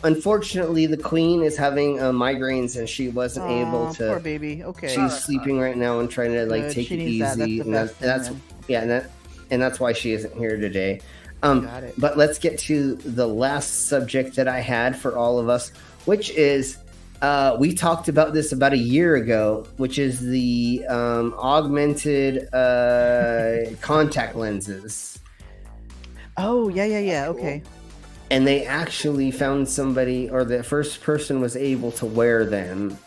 Unfortunately, the queen is having migraines, and she wasn't able to.
Poor baby. Okay.
She's sleeping right now and trying to like
Good.
take
She
it
needs that.
easy,
That's the best thing,
and that's why she isn't here today.
Got it.
But let's get to the last subject that I had for all of us, which is we talked about this about a year ago, which is the augmented contact lenses.
Oh yeah. Okay.
And they actually found somebody, or the first person was able to wear them.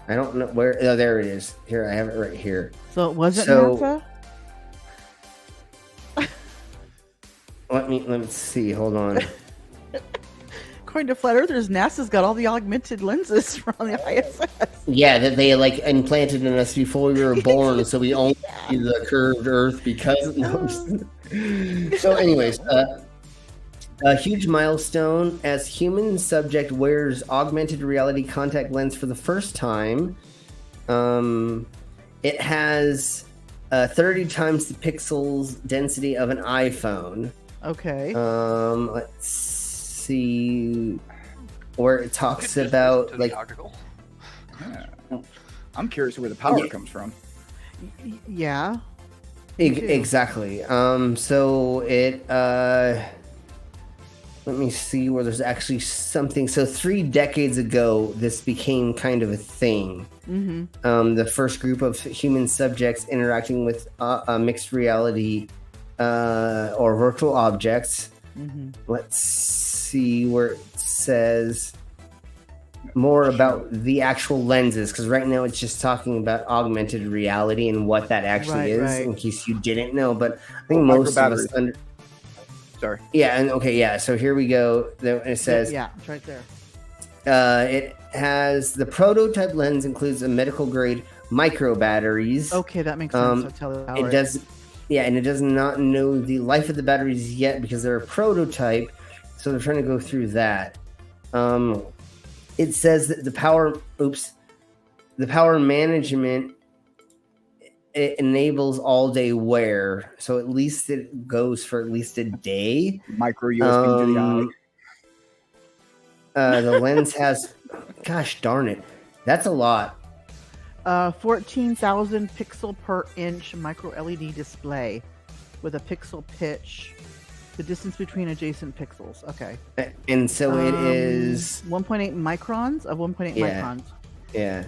I don't know where. Oh, there it is. Here, I have it right here.
So it wasn't
So-
NASA?
Let me see. Hold on.
According to Flat Earthers, NASA's got all the augmented lenses from the ISS.
Yeah, that they like implanted in us before we were born, so we only see the curved Earth because. No. So, anyways, a huge milestone as human subject wears augmented reality contact lens for the first time. It has 30 times the pixels density of an iPhone.
Okay.
Let's see where it talks about like.
Yeah. I'm curious where the power comes from.
Yeah.
Exactly. So it let me see where there's actually something. So 3 decades ago, this became kind of a thing.
Mm-hmm.
The first group of human subjects interacting with mixed reality or virtual objects.
Mm-hmm.
Let's see where it says more about the actual lenses, because right now it's just talking about augmented reality and what that actually is, in case you didn't know. But I think most of us
Sorry.
Yeah, and okay, yeah. So here we go. It says,
yeah, it's right there.
It has the prototype lens includes a medical grade micro batteries.
Okay, that makes sense. I'll tell you
it does. Yeah, and it does not know the life of the batteries yet because they're a prototype. So they're trying to go through that. It says that the power management, it enables all day wear. So at least it goes for at least a day.
Micro USB to the eye.
The lens has, gosh darn it, that's a lot.
14,000 pixel per inch micro LED display with a pixel pitch. The distance between adjacent pixels. Okay.
And so it is
1.8 microns of 1.8 microns.
Yeah.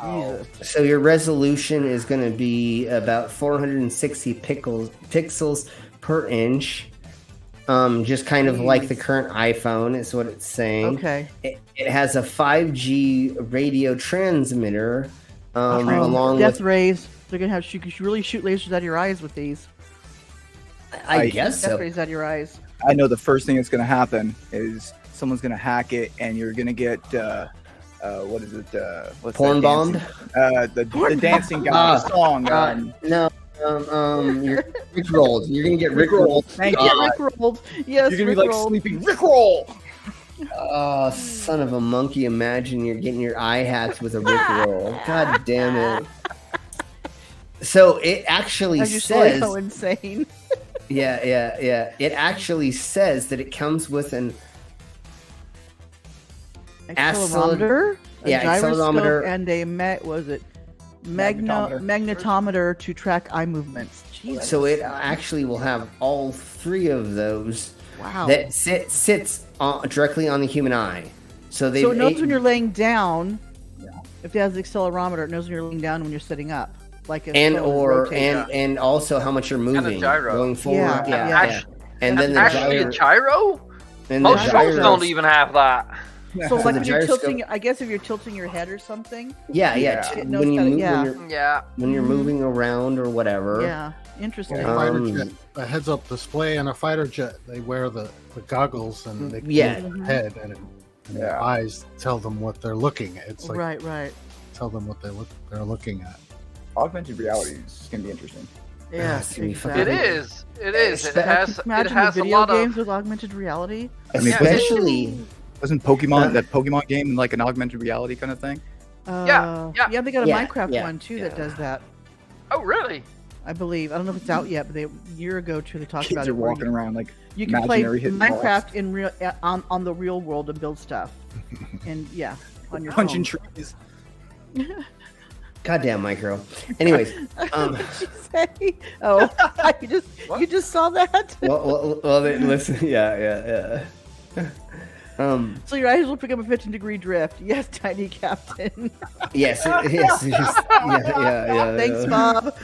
Wow.
So your resolution is going to be about 460 pixels per inch. Just kind of like the current iPhone is what it's saying.
Okay.
It has a 5G radio transmitter. Along
death
with
rays. They're gonna have you can really shoot lasers out of your eyes with these.
I guess
death
so.
rays out of your eyes.
I know the first thing that's going to happen is someone's going to hack it, and you're going to get what is it? What's
Porn
that
bombed?
The dancing guy song.
No. You're rickrolled. You're gonna get rickrolled.
Thank you.
Yeah, rickrolled. Yes,
you're gonna be like sleeping rickroll.
Oh, son of a monkey! Imagine you're getting your eye hacked with a rickroll. God damn it! So it actually says
so insane.
Yeah. It actually says that it comes with an
accelerometer,
accelerometer,
and a magnetometer to track eye movements. Jesus.
So it actually will have all 3 of those.
Wow.
That sits directly on the human eye. So it
knows when you're laying down. Yeah. If it has the accelerometer, it knows when you're laying down when you're sitting up. Like
and also how much you're moving,
and gyro.
Going forward.
Yeah.
And then
actually a gyro.
And
most phones don't even have that.
So like when you're tilting, I guess if you're tilting your head or something.
When you're moving around or whatever.
Yeah, interesting.
A heads-up display and a fighter jet. They wear the goggles and they move their head and their eyes tell them what they're looking at. It's like
right.
Tell them what they're looking at.
Augmented reality is going to be interesting.
Yeah,
it's gonna be
exactly.
It is. It is. It has
Imagine
a
the video
lot
games
of.
with augmented reality.
I mean,
Especially.
wasn't Pokemon that Pokemon game like an augmented reality kind of thing?
Yeah.
Yeah, they got a
Yeah,
Minecraft
yeah,
one too that does that.
Oh, really?
I believe. I don't know if it's out yet, but a year ago too, they talked about
Kids
it.
are
where
walking around like
you can play
imaginary hitting
Minecraft in real on the real world and build stuff, and yeah, on your
punching
phone.
trees.
Goddamn micro. Anyways,
What did you say? Oh, you just saw that.
well, listen, yeah.
So your eyes will pick up a 15-degree drift. Yes, tiny captain.
Yes, yeah.
Thanks, Bob.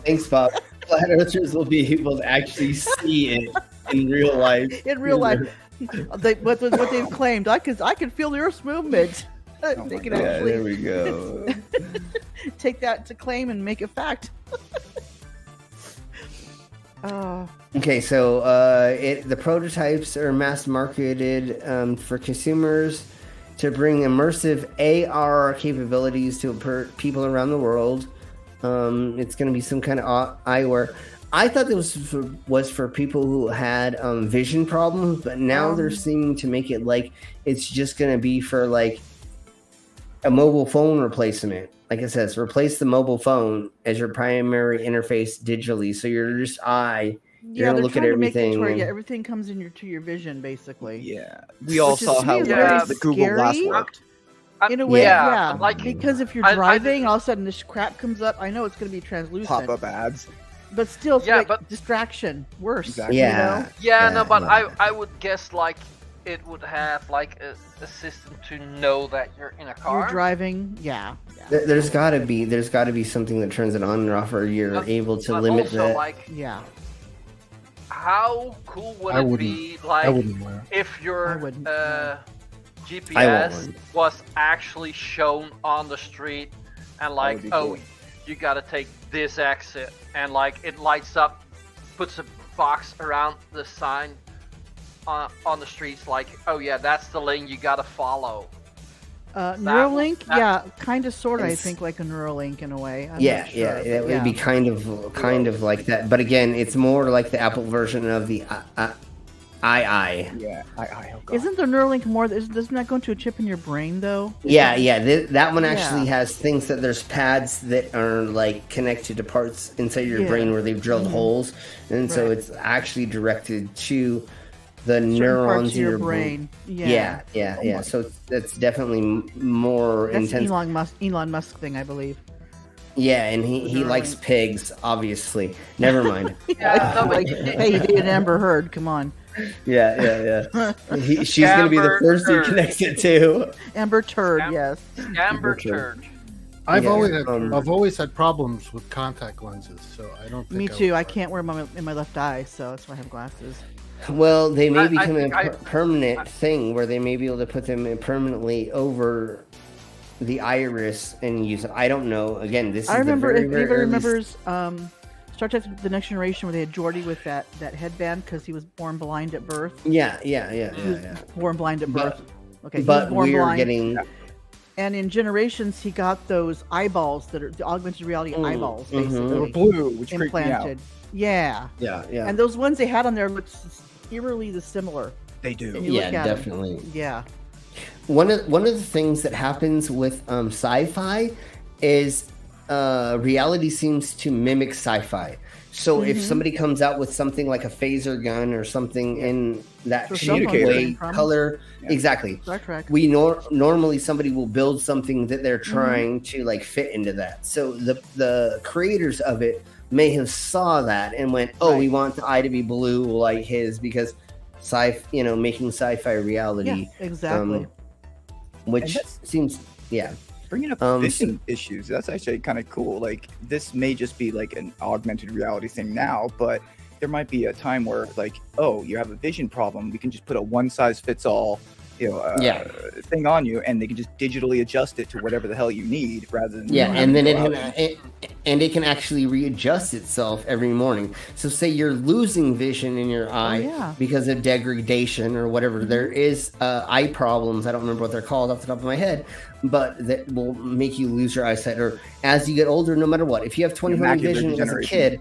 Thanks, Bob. Flat Earthers will be able to actually see it in real life.
In real life, what they've claimed, I can feel the Earth's movement. They can actually
there we go.
take that to claim and make it fact.
Okay, so the prototypes are mass marketed for consumers to bring immersive AR capabilities to people around the world. It's going to be some kind of eyewear. I thought this was for people who had vision problems, but now they're seeming to make it like it's just going to be for like a mobile phone replacement. Like it says, replace the mobile phone as your primary interface digitally. So your just eye. You're gonna look at everything.
Everything comes to your vision, basically.
Yeah, we all saw how the Google Glass worked.
In a way, yeah.
Like,
because if you're driving, all of a sudden this crap comes up. I know it's going to be translucent.
Pop-up ads.
But still, it's like
but
distraction. Worse.
Exactly.
Yeah.
You know?
But I would guess like it would have like a system to know that you're in a car.
You're driving. Yeah.
There's got to be something that turns it on and off, or you're able to limit
also,
that.
Like,
yeah.
How cool would it be, like, if your GPS was actually shown on the street, and like, cool. You gotta take this exit, and like it lights up, puts a box around the sign on the streets, like, oh yeah, that's the lane you gotta follow.
Neuralink, kind of, sort of. I think like a Neuralink in a way.
It would be kind of like that. But again, it's more like the Apple version of the II.
Yeah, II. Oh,
isn't the Neuralink more? Doesn't that go into a chip in your brain though?
That one actually has things that there's pads that are like connected to parts inside your brain where they've drilled holes, and so it's actually directed to the neurons in your brain. Yeah. So that's definitely more intense.
Elon Musk thing, I believe.
Yeah, and he likes pigs, obviously. Never mind.
Hey, you did Amber Heard. Come on.
Yeah. She's gonna be the first he connects it to.
Amber Turd, yes.
Amber Turd.
I've always had problems with contact lenses, so I don't think.
Me too. I can't wear them in my left eye, so that's why I have glasses.
Well, they may become a permanent thing where they may be able to put them permanently over the iris and use it. I don't know. Again, this is
remember
if
anybody remembers Star Trek: The Next Generation, where they had Geordi with that headband because he was born blind at birth.
Yeah.
Born blind at birth.
But we're getting.
And in Generations, he got those eyeballs that are the augmented reality eyeballs, basically.
They were blue, which
implanted. Yeah. And those ones they had on there looked eerily similar.
They do.
Yeah, definitely.
Yeah.
One of the things that happens with sci-fi is reality seems to mimic sci-fi. So if somebody comes out with something like a phaser gun or something in that way, color, exactly.
Star Trek.
We normally somebody will build something that they're trying to like fit into that. So the creators of it may have saw that and went, we want the eye to be blue like his because making sci-fi reality.
Yeah, exactly.
Which seems,
bringing up vision issues, that's actually kind of cool. Like, this may just be like an augmented reality thing now, but there might be a time where like, you have a vision problem, we can just put a one-size-fits-all thing on you, and they can just digitally adjust it to whatever the hell you need, rather than
and then it can actually readjust itself every morning. So say you're losing vision in your eye because of degradation or whatever. There is eye problems. I don't remember what they're called off the top of my head, but that will make you lose your eyesight. Or as you get older, no matter what, if you have 20/20 vision as a kid,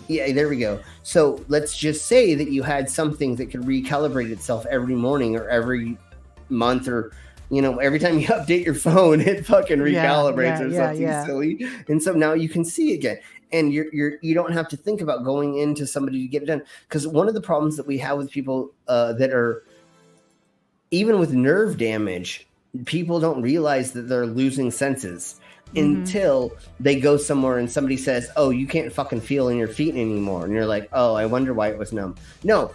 Yeah, there we go. So let's just say that you had something that could recalibrate itself every morning or every month, or every time you update your phone, it fucking recalibrates or something silly. And so now you can see again. And you don't have to think about going into somebody to get it done. Because one of the problems that we have with people that are, even with nerve damage, people don't realize that they're losing senses until they go somewhere and somebody says, "Oh, you can't fucking feel in your feet anymore," and you're like, "Oh, I wonder why it was numb." No,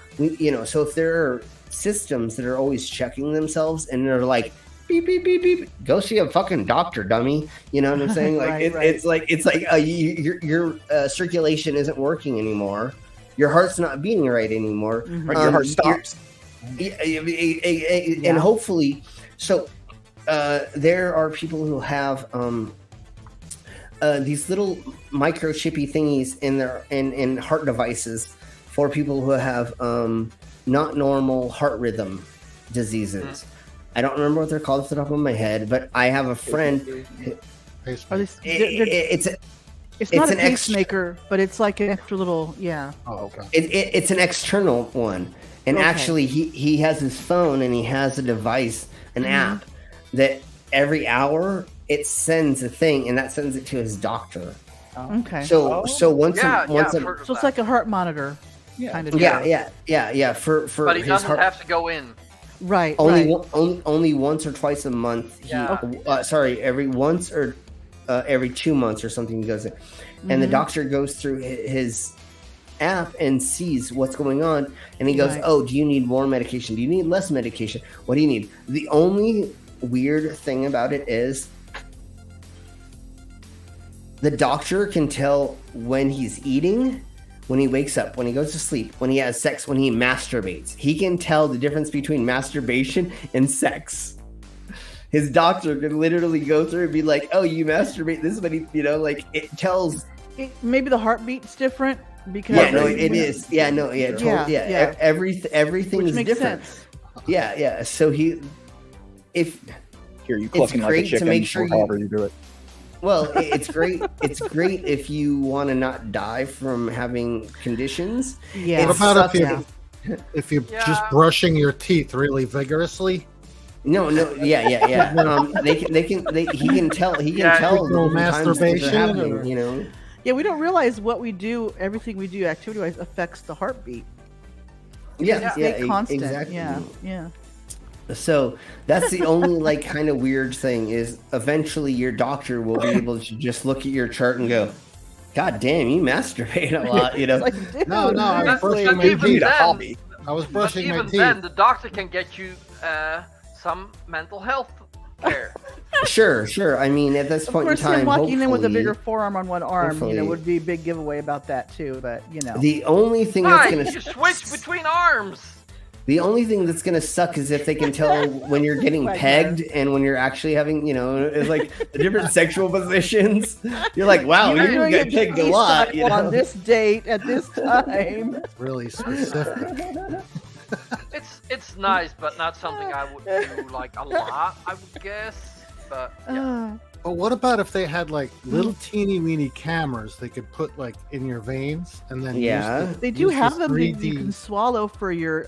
so if there are systems that are always checking themselves and they're like, beep beep beep beep, go see a fucking doctor, dummy. You know what I'm saying? Like it's like your circulation isn't working anymore. Your heart's not beating right anymore.
Your heart stops.
And hopefully, so there are people who have these little microchippy thingies in heart devices for people who have not normal heart rhythm diseases. I don't remember what they're called off the top of my head, but I have a friend.
It's not a pacemaker, but it's like an extra little,
Oh, okay.
It's an external one, and actually he has his phone and he has a device, an app that every hour it sends a thing, and that sends it to his doctor.
Okay.
So once
so it's like a heart monitor. Kind of.
Yeah. For
but he
his
doesn't
heart,
have to go in.
Right.
Only once or twice a month. Every once or every 2 months or something he goes in, and the doctor goes through his app and sees what's going on, and he goes, "Oh, do you need more medication? Do you need less medication? What do you need?" The only weird thing about it is the doctor can tell when he's eating, when he wakes up, when he goes to sleep, when he has sex, when he masturbates. He can tell the difference between masturbation and sex. His doctor can literally go through and be like, "Oh, you masturbate this many," like it tells.
Maybe the heartbeat's different because
it is. Everything is different.
Sense.
Yeah. So you
clucking like a chicken, to make sure however you do it.
Well, it's great. It's great if you want to not die from having conditions.
Yeah.
What about if you're just brushing your teeth really vigorously?
No. Yeah. He can tell. He can tell.
Masturbation.
Yeah, we don't realize what we do. Everything we do, activity-wise, affects the heartbeat.
Yeah.
Constant.
Exactly.
Yeah.
So that's the only kind of weird thing is eventually your doctor will be able to just look at your chart and go, "God damn, you masturbate a lot,"
No, I was brushing my teeth. I was brushing my teeth.
Even then, the doctor can get you some mental health care.
Sure. I mean, at this point in time,
him walking in with a bigger forearm on one arm, would be a big giveaway about that too. But
the only thing that's going to
switch between arms.
The only thing that's going to suck is if they can tell when you're getting pegged and when you're actually having, it's like the different sexual positions. You're like, wow, you get pegged a lot.
On this date at this time.
It's really specific.
It's nice, but not something I would do a lot, I would guess. But yeah.
But what about if they had little teeny weeny cameras they could put in your veins and then
they do have them that you can swallow for your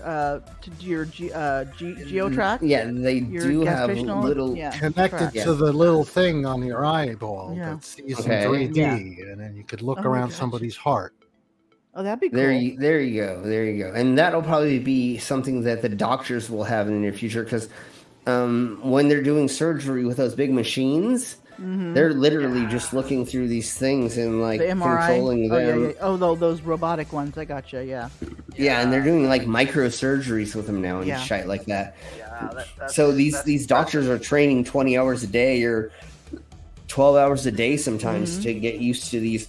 geotrack.
Yeah, they do have little
connected to the little thing on your eyeball that sees in 3D, and then you could look around somebody's heart.
Oh, that'd be cool.
There you go, and that'll probably be something that the doctors will have in the near future because when they're doing surgery with those big machines. They're literally just looking through these things and the controlling them.
Oh, those robotic ones. I gotcha. Yeah,
and they're doing micro surgeries with them now and shit like that.
Yeah,
so these doctors are training 20 hours a day or 12 hours a day sometimes to get used to these,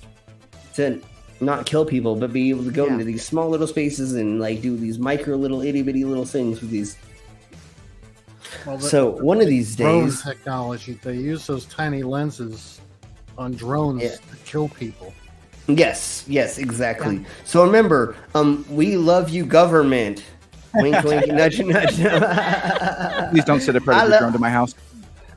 to not kill people, but be able to go into these small little spaces and do these micro little itty bitty little things with these.
Well,
so one of these days,
drone technology, they use those tiny lenses on drones to kill people.
Yes, exactly. Yeah. So remember, we love you, government. Wink, wink, nudge, nudge.
Please don't send a predator drone to my house.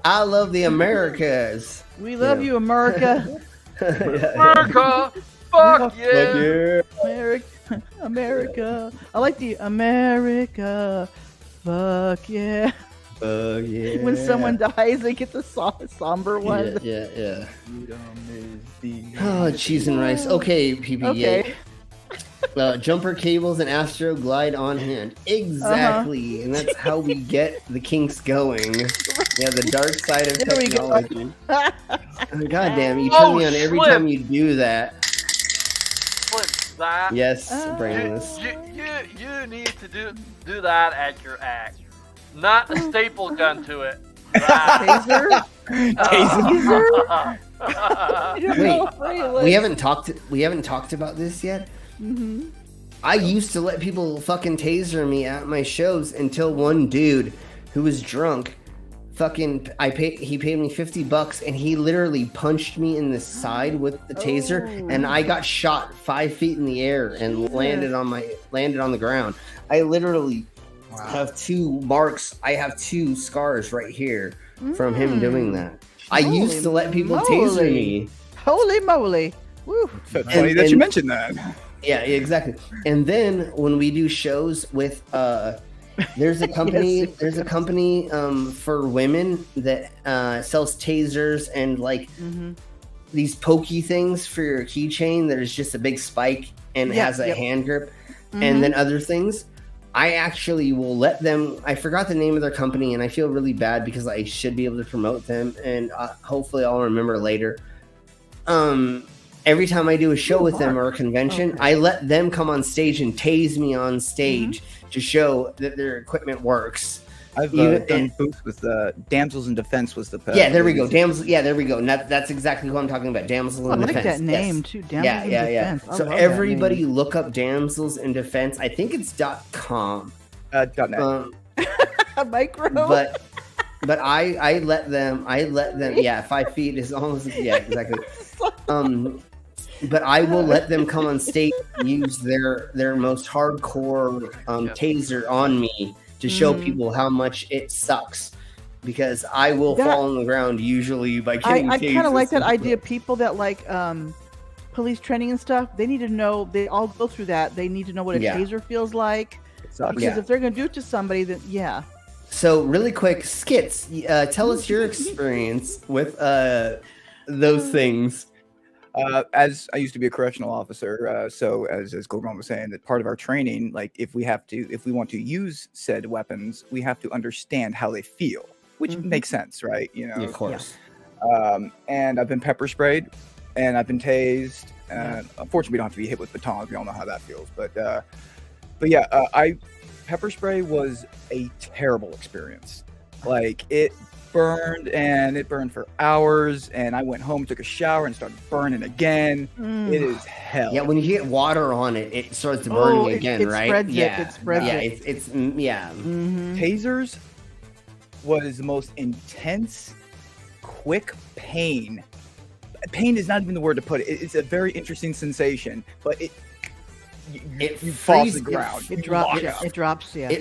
I love the Americas.
We love you, America.
America, Fuck yeah.
America, America. I like the America. Fuck yeah.
Yeah.
When someone dies, they get the somber one.
Yeah. Oh, cheese and rice. Okay, PPA.
Okay.
Jumper cables and Astro Glide on hand. Exactly. And that's how we get the kinks going. Yeah, the dark side of
There we go.
technology. God damn, you turn me on every
Slim.
time you do that.
Slim, that.
Yes, Brandis.
You need to do that at your act. Not a staple gun to it. That.
Taser?
Wait, we haven't talked about this yet.
Mm-hmm.
I used to let people fucking taser me at my shows until one dude who was drunk he paid me $50 and he literally punched me in the side with the taser and I got shot 5 feet in the air and landed on the ground. I literally have 2 marks. I have 2 scars right here from him doing that. I used to let people taser me.
Holy moly. Woo.
Funny that you mentioned that.
Yeah, exactly. And then when we do shows with there's a company for women that sells tasers and like these pokey things for your keychain that is just a big spike and has a hand grip and then other things. I actually will let them. I forgot the name of their company and I feel really bad because I should be able to promote them and hopefully I'll remember later. Every time I do a show with them or a convention, I let them come on stage and tase me on stage to show that their equipment works.
I've done booths with Damsels in Defense was the
Yeah, there we go. There we go. And that's exactly who I'm talking about. Damsels in Defense.
I like that name too. Damsels in Defense.
So everybody look up Damsels in Defense. I think it's .com.
.net.
Micro.
But I let them. Yeah, 5 feet is almost. Yeah, exactly. But I will let them come on stage and use their most hardcore taser on me to show people how much it sucks. Because I will fall on the ground usually by getting
I
tased. I
kind of like that idea. People that like police training and stuff, they need to know. They all go through that. They need to know what a taser feels like. Because if they're going to do it to somebody, then
So really quick, Skits, tell us your experience with those things.
As I used to be a correctional officer, so as Gorgon was saying, that part of our training, like if we want to use said weapons, we have to understand how they feel, which makes sense, right? You know,
of course.
And I've been pepper sprayed, and I've been tased. Unfortunately, we don't have to be hit with batons. We all know how that feels, but pepper spray was a terrible experience. Like it burned for hours, and I went home, took a shower, and started burning again. It is hell.
Yeah, when you get water on it, it starts burning again, right?
It spreads it.
It's
Tasers was the most intense, quick pain. Pain is not even the word to put it. It's a very interesting sensation, but you fall to the ground.
It drops. Yeah.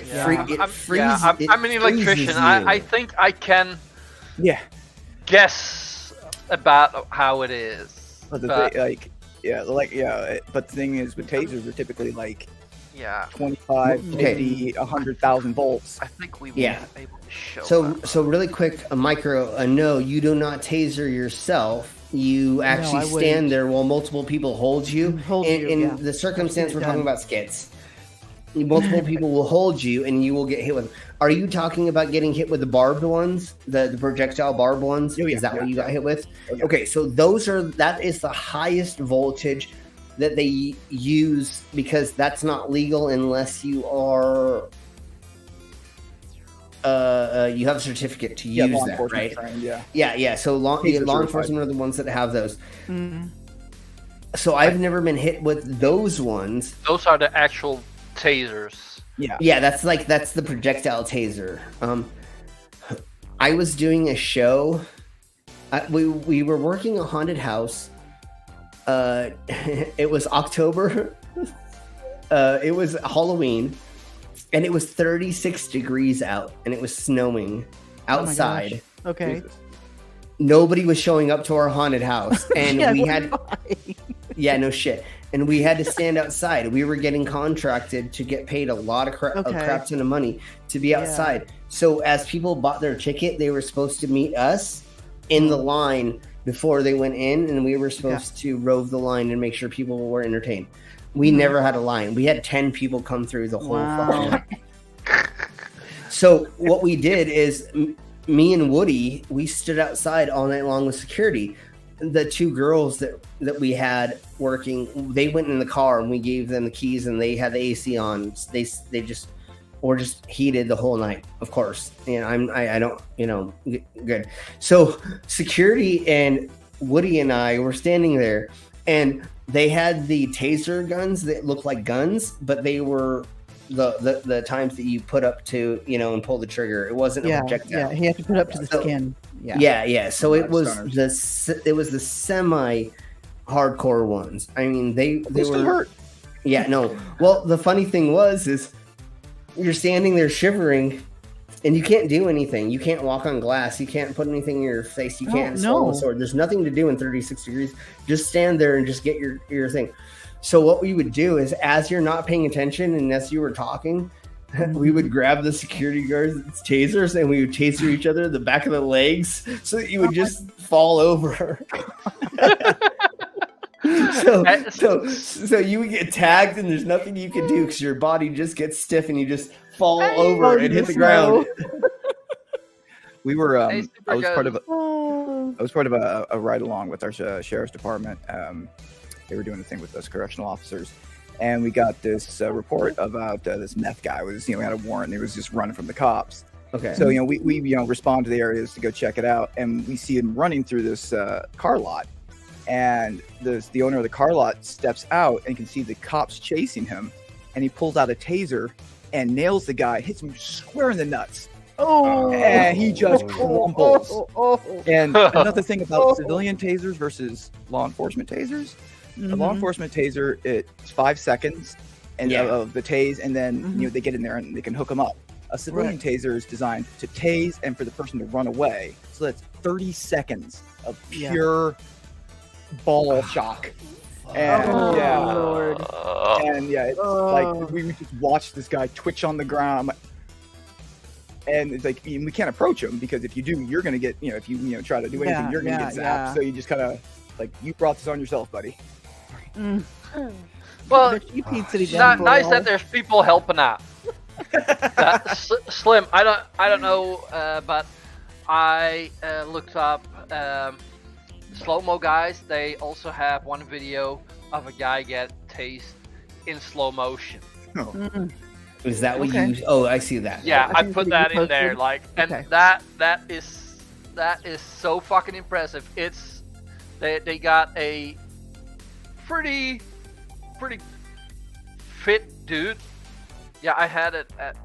I'm an electrician. I think I can guess about how it is.
But the thing is, with tasers, they're typically like 25, 50, 100,000 volts.
I think we were able to show
So really quick, a micro, no, you do not taser yourself. You actually stand there while multiple people hold you. In the circumstance we're talking about skits, multiple people will hold you and you will get hit with them. Are you talking about getting hit with the barbed ones, the projectile barbed ones? Is that what you got hit with? Okay, so that is the highest voltage that they use, because that's not legal unless you are you have a certificate to use that, right? Trained, So law enforcement are the ones that have those. So I've never been hit with those ones.
Those are the actual tasers.
Yeah, that's the projectile taser. I was doing a show. We were working a haunted house. It was October. It was Halloween. And it was 36 degrees out, and it was snowing outside.
Oh okay.
Nobody was showing up to our haunted house, and Yeah, no shit. And we had to stand outside. We were getting contracted to get paid a lot of a crap ton of money to be outside. So as people bought their ticket, they were supposed to meet us in the line before they went in, and we were supposed to rove the line and make sure people were entertained. We never had a line. We had 10 people come through the whole fucking line. So what we did is me and Woody, we stood outside all night long with security. The two girls that we had working, they went in the car and we gave them the keys and they had the AC on. They just heated the whole night, of course. And I don't, good. So security and Woody and I were standing there, and they had the taser guns that looked like guns, but they were the times that you put up to, and pull the trigger. It wasn't a projectile. Yeah,
he had to put up to the skin.
Yeah. So it was the semi hardcore ones. I mean, they were
hurt.
Yeah, no. Well, the funny thing is you're standing there shivering, and you can't do anything. You can't walk on glass. You can't put anything in your face. You can't swallow a sword. There's nothing to do in 36 degrees. Just stand there and just get your thing. So what we would do is, as you're not paying attention and as you were talking, we would grab the security guards' tasers and we would taser each other in the back of the legs so that you would just fall over. So you would get tagged and there's nothing you can do because your body just gets stiff and you just fall over and hit the ground.
We were I was part of a ride along with our sheriff's department. They were doing a thing with us correctional officers, and we got this report about this meth guy was, had a warrant and he was just running from the cops.
Okay.
So, we respond to the areas to go check it out, and we see him running through this car lot, and the owner of the car lot steps out and can see the cops chasing him, and he pulls out a taser and nails the guy, hits him square in the nuts. Oh, and he just crumbles. And another thing about civilian tasers versus law enforcement tasers, the law enforcement taser, it's 5 seconds of the tase, and then they get in there and they can hook them up. A civilian taser is designed to tase and for the person to run away. So that's 30 seconds of pure ball shock. And
Lord.
And it's like we just watch this guy twitch on the ground. And it's like, we can't approach him because if you do, you're going to get, if you try to do anything, you're going to get zapped. So you just kind of you brought this on yourself, buddy.
Well, nice that there's people helping out. Slim, I don't know, but I looked up slow-mo guys. They also have one video of a guy get tased in slow motion.
Is that what you? Oh, I see that.
Yeah, I put that in there. That is so fucking impressive. It's they got a pretty fit dude. Yeah, I had it at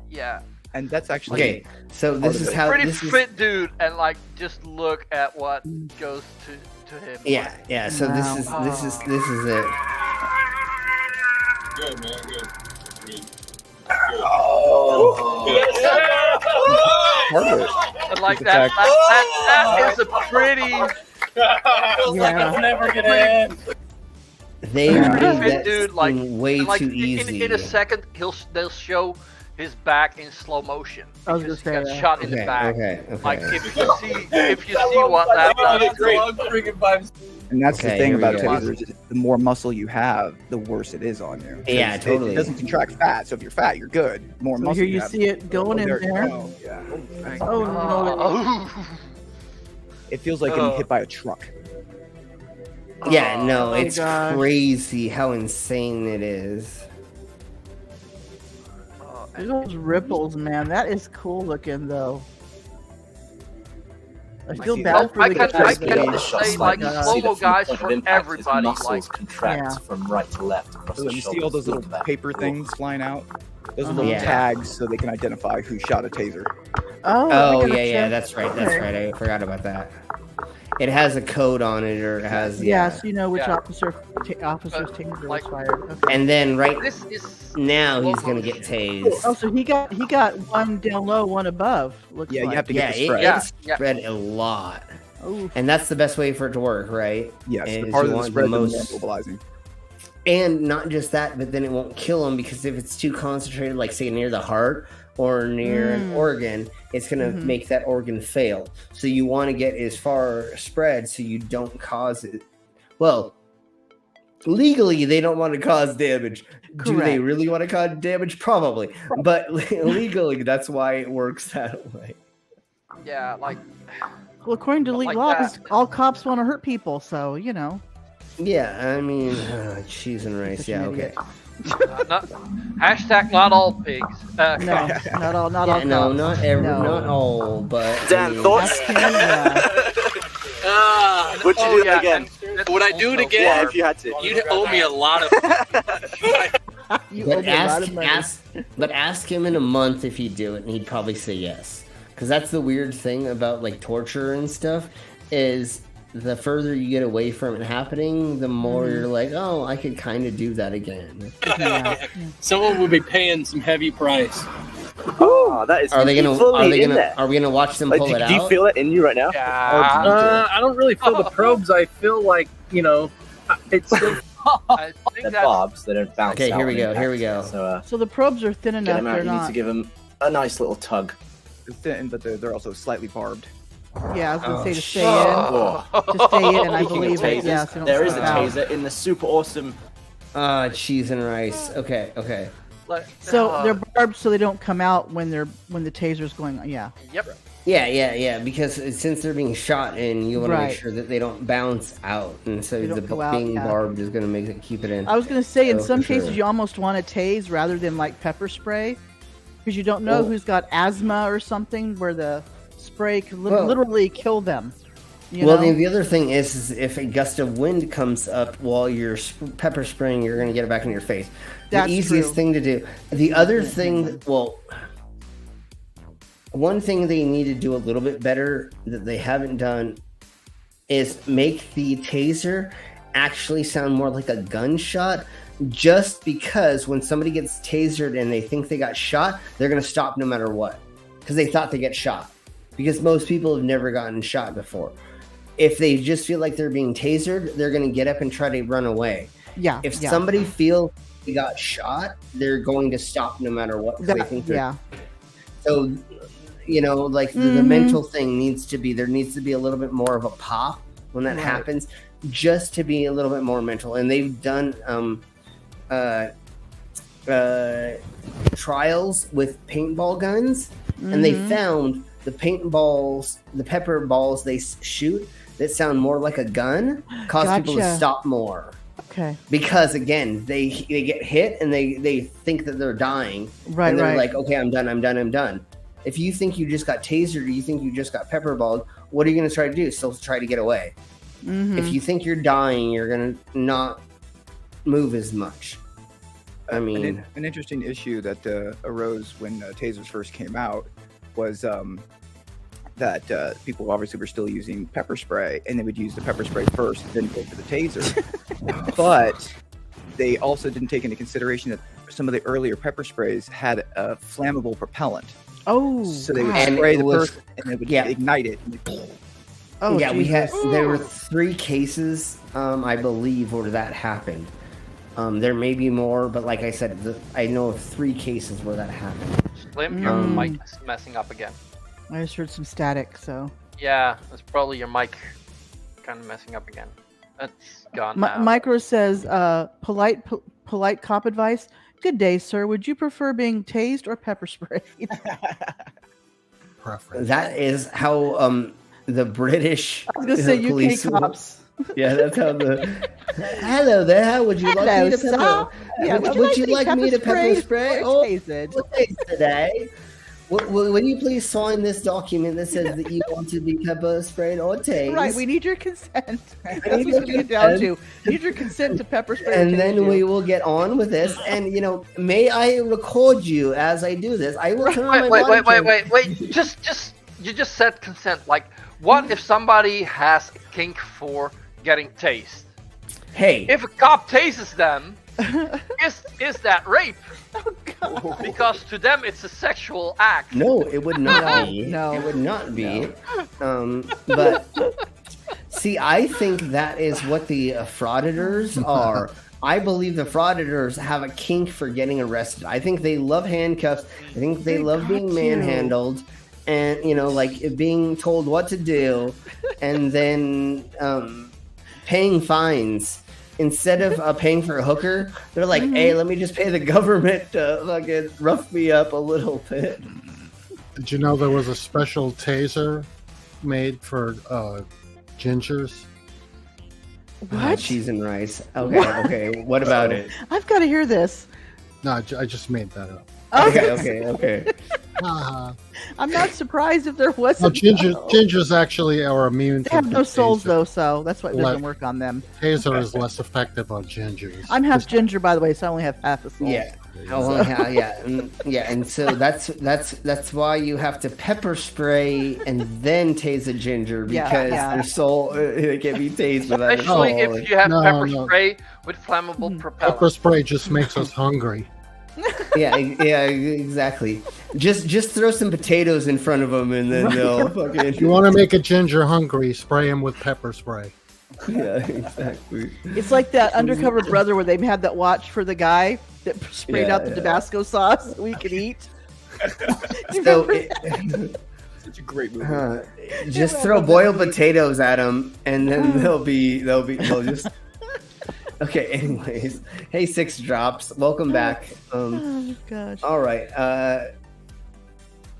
And that's actually
okay. So this is how
pretty fit dude, and just look at what goes to him.
Yeah. So this is it.
Good, man. Good.
And that is a pretty.
Never gonna end.
They made that dude way too easy.
In a second, they'll show his back in slow motion.
I was just saying,
shot in the back.
Okay.
If you see what that does.
And that's the thing about tasers: is the more muscle you have, the worse it is on you.
Yeah, totally.
It doesn't contract fat, so if you're fat, you're good. More muscle.
Here you see it going in there.
No. It feels like getting hit by a truck.
Yeah, no, it's crazy how insane it is.
Those ripples, man. That is cool looking, though. I feel bad for the guys.
I can say, slow-mo guys for everybody.
Muscles contract from right to left across the
shoulders. You see all those little paper things flying out? Those are little tags so they can identify who shot a taser.
Oh
yeah, that's right. I forgot about that. It has a code on it, or it has
so you know which officer's taser was fired. Okay.
And then now he's gonna get tased.
Oh, so he got one down low, one above.
You have to get the spread.
It spread a lot. Ooh. And that's the best way for it to work, right?
Yes, the part of the spread is mobilizing.
And not just that, but then it won't kill them because if it's too concentrated, like say near the heart or near an organ, it's going to make that organ fail. So you want to get as far spread so you don't cause it. Well, legally, they don't want to cause damage.
Correct.
Do they really want to cause damage? Probably. But legally, that's why it works that way.
Yeah, like.
Well, according to legal laws, all cops want to hurt people, so you know.
Yeah, I mean, cheese and rice. Yeah, okay.
Hashtag not all pigs.
No, not all. Not all.
No, not all. But
Dan, thoughts? Would you do it again?
Would I do it again?
Yeah, if you had to.
You'd owe me a lot of.
But ask him in a month if he'd do it, and he'd probably say yes. Because that's the weird thing about like torture and stuff is the further you get away from it happening, the more you're like, oh, I could kind of do that again.
Someone would be paying some heavy price.
Oh, that is. Are we
gonna watch them pull it out?
Do you feel it in you right now?
I don't really feel the probes. I feel like it's still.
I think
the bobs that are bounced.
Okay, here we go.
So the probes are thin enough.
You need to give them a nice little tug.
They're thin, but they're also slightly barbed.
Yeah, I was gonna say to stay in. To stay in, I believe it. Yeah, so
there is a taser in the super awesome.
Cheese and rice. Okay.
So they're barbed, so they don't come out when the taser's going on. Yeah.
Yep.
Yeah. Because since they're being shot in, you want to make sure that they don't bounce out, and so the being barbed is going to make it keep it in.
I was going to say, in some cases, you almost want to tase rather than like pepper spray, because you don't know who's got asthma or something, where the spray could literally kill them. You know?
The other thing is if a gust of wind comes up while you're pepper spraying, you're going to get it back in your face. The easiest thing to do. The other thing, one thing they need to do a little bit better that they haven't done is make the taser actually sound more like a gunshot, just because when somebody gets tasered and they think they got shot, they're going to stop no matter what because they thought they get shot, because most people have never gotten shot before. If they just feel like they're being tasered, they're going to get up and try to run away. If somebody feels they got shot, they're going to stop no matter what. They think so, the mental thing needs to be, there needs to be a little bit more of a pop when that happens, just to be a little bit more mental. And they've done trials with paintball guns, and they found the pepper balls they shoot that sound more like a gun cause people to stop more.
Okay.
Because again, they get hit and they think that they're dying. Right. And they're like, okay, I'm done. If you think you just got tasered or you think you just got pepper balled, what are you going to try to do? Still try to get away. If you think you're dying, you're going to not move as much. I mean,
an interesting issue that arose when tasers first came out was that people obviously were still using pepper spray, and they would use the pepper spray first, then go for the taser. But they also didn't take into consideration that some of the earlier pepper sprays had a flammable propellant.
Oh,
so they would spray the person and they would ignite it.
There were 3 cases, I believe, where that happened. There may be more, but like I said, I know of 3 cases where that happened.
Slim, your mic is messing up again.
I just heard some static, so.
Yeah, it's probably your mic kind of messing up again. It's gone now.
Micro says, polite cop advice. Good day, sir. Would you prefer being tased or pepper sprayed?
Preference.
That is how the British
I was gonna say
police
UK cops.
Yeah, that's how Hello there. How would you like me to pepper?
Yeah,
would you like me to pepper spray or
tased
today? Will you please sign this document that says that you want to be pepper sprayed or tased?
Right, we need your consent. That's what we get down to. We need your consent to pepper spray.
And then we will get on with this. And may I record you as I do this? I will turn my
wait. You just said consent. Like, what if somebody has a kink for getting tased?
Hey,
if a cop tases them, is that rape?
Oh, God.
Because to them it's a sexual act.
No, it would not be.
No.
It would not be. But see, I think that is what the frauditors are I believe the frauditors have a kink for getting arrested. I think they love handcuffs. I think they love being manhandled, and like being told what to do, and then paying fines instead of paying for a hooker. They're like, hey, let me just pay the government to fucking rough me up a little bit.
Did you know there was a special taser made for gingers?
What?
Cheese and rice. Okay. What about it?
I've got to hear this.
No, I just made that up.
Okay.
I'm not surprised if there wasn't.
No, gingers actually are immune.
They have no souls, though, so that's why it doesn't work on them.
Taser is less effective on gingers.
I'm half ginger, by the way, so I only have half a soul.
Yeah. And so that's why you have to pepper spray and then tase a ginger, because their soul it can be tased without a soul.
Especially if you have pepper spray with flammable propellant.
Pepper spray just makes us hungry.
Yeah, exactly. Just throw some potatoes in front of them, and then they'll fucking.
If you want to make a ginger hungry, spray him with pepper spray.
Yeah, exactly.
It's like that Undercover Brother where they had that watch for the guy that sprayed out the Tabasco sauce we could eat.
So
such a great movie.
Just throw boiled potatoes at them, and then they'll just. Okay. Anyways, hey, 6 drops. Welcome back.
Oh gosh.
All right.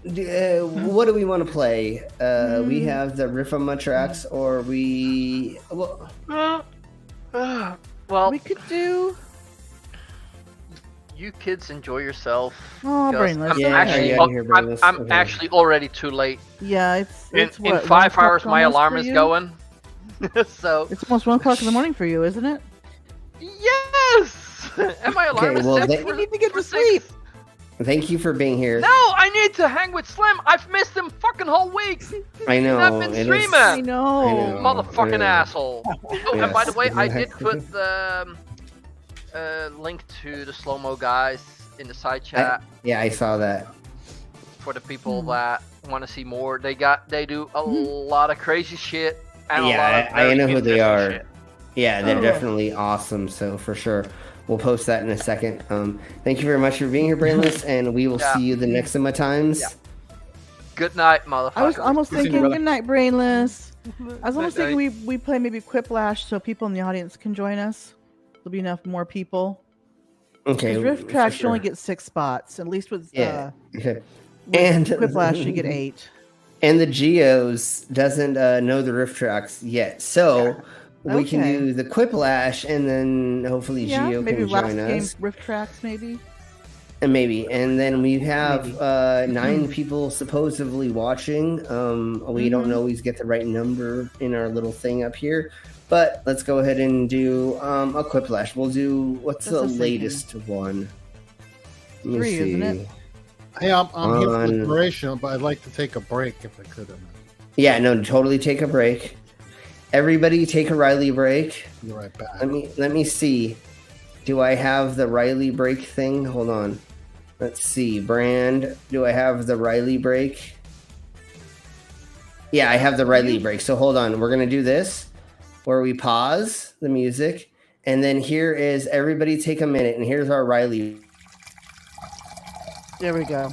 What do we want to play? We have the riff on my tracks, or we.
Well,
we could do.
You kids enjoy yourself.
Oh, brainless.
I'm actually already too late.
Yeah, it's
in 5 hours. My alarm is going. So
it's almost 1 o'clock in the morning for you, isn't it?
Yes. And my alarm is set.
You need to get to sleep.
Thank you for being here.
No, I need to hang with Slim. I've missed him fucking whole week.
I know.
I've been streaming.
I know.
Motherfucking asshole. Oh, and by the way, I did put the link to the slow-mo guys in the side chat.
I saw that.
For the people that want to see more, they do a lot of crazy shit. And
I know who they are.
Shit.
Yeah, they're definitely awesome. So for sure, we'll post that in a second. Thank you very much for being here, Brainless, and we will see you the next of my times.
Yeah. Good night, motherfucker.
I was almost thinking good night, Brainless. I was almost thinking we play maybe Quiplash so people in the audience can join us. There'll be enough more people.
Okay.
Rift Tracks you only get 6 spots, at least with
and
Quiplash you get 8.
And the Geos doesn't know the Rift Tracks yet, so we can do the Quiplash, and then hopefully Geo can join us.
Game Rift Tracks maybe.
And then we have 9 people supposedly watching. We don't always get the right number in our little thing up here, but let's go ahead and do a Quiplash. We'll do what's the latest one? Let me
3,
see.
isn't it?
Hey, I'm here for the duration, but I'd like to take a break if I could.
Yeah, no, totally take a break. Everybody take a Riley break.
Be right back.
Let me see. Do I have the Riley break thing? Hold on. Let's see. Brand. Do I have the Riley break? Yeah, I have the Riley break. So hold on. We're going to do this where we pause the music. And then here is everybody take a minute. And here's our Riley.
There we go.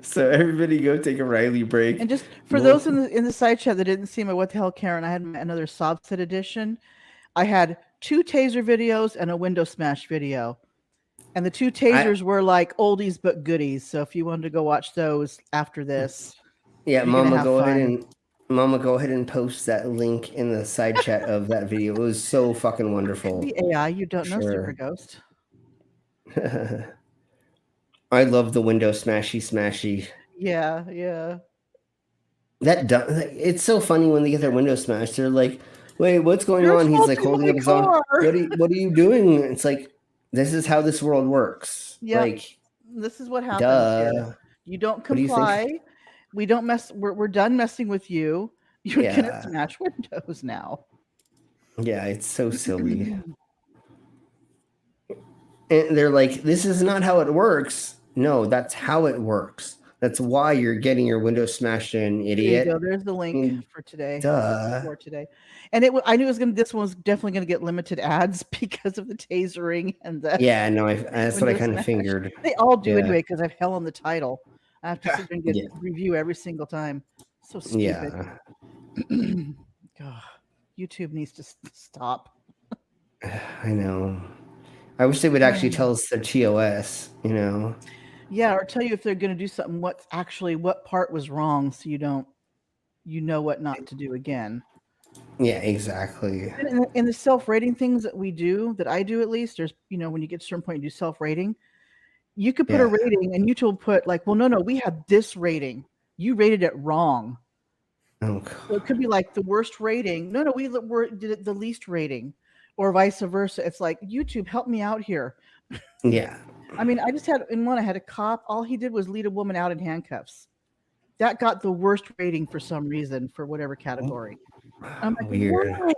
So everybody go take a Riley break.
And just for those in the side chat that didn't see my What the Hell Karen, I had another sob set edition. I had 2 taser videos and a window smash video. And the 2 tasers were like oldies but goodies. So if you wanted to go watch those after this.
Yeah, Mama, go ahead and post that link in the side chat of that video. It was so fucking wonderful.
The AI, you don't know, Super Ghost.
I love the window smashy.
Yeah.
It's so funny when they get their window smashed. They're like, "Wait, what's going on?" He's like holding up his arm. What are you doing? It's like, this is how this world works.
Yeah.
Like,
this is what happens.
Duh.
You don't comply. We don't mess. We're done messing with you. You're gonna smash windows now.
Yeah, it's so silly. And they're like, "This is not how it works." No, that's how it works. That's why you're getting your windows smashed in, idiot.
There you go. There's the link for today.
Duh.
For today, and I knew this one was definitely going to get limited ads because of the tasering and the.
Yeah, no, that's what I kind of figured.
They all do anyway because I've hell on the title. I have to sit there and review every single time. So stupid. Yeah. God, YouTube needs to stop.
I know. I wish they would actually tell us their TOS.
Yeah, or tell you if they're going to do something. What part was wrong, so you know what not to do again.
Yeah, exactly.
In the self-rating things that we do, that I do at least, there's when you get to a certain point, you do self-rating. You could put a rating, and YouTube will put like, well, no, we had this rating. You rated it wrong.
Oh,
so it could be like the worst rating. No, we did it the least rating, or vice versa. It's like, YouTube, help me out here.
Yeah.
I mean, I had a cop. All he did was lead a woman out in handcuffs. That got the worst rating for some reason, for whatever category. I'm like,
weird.
Why?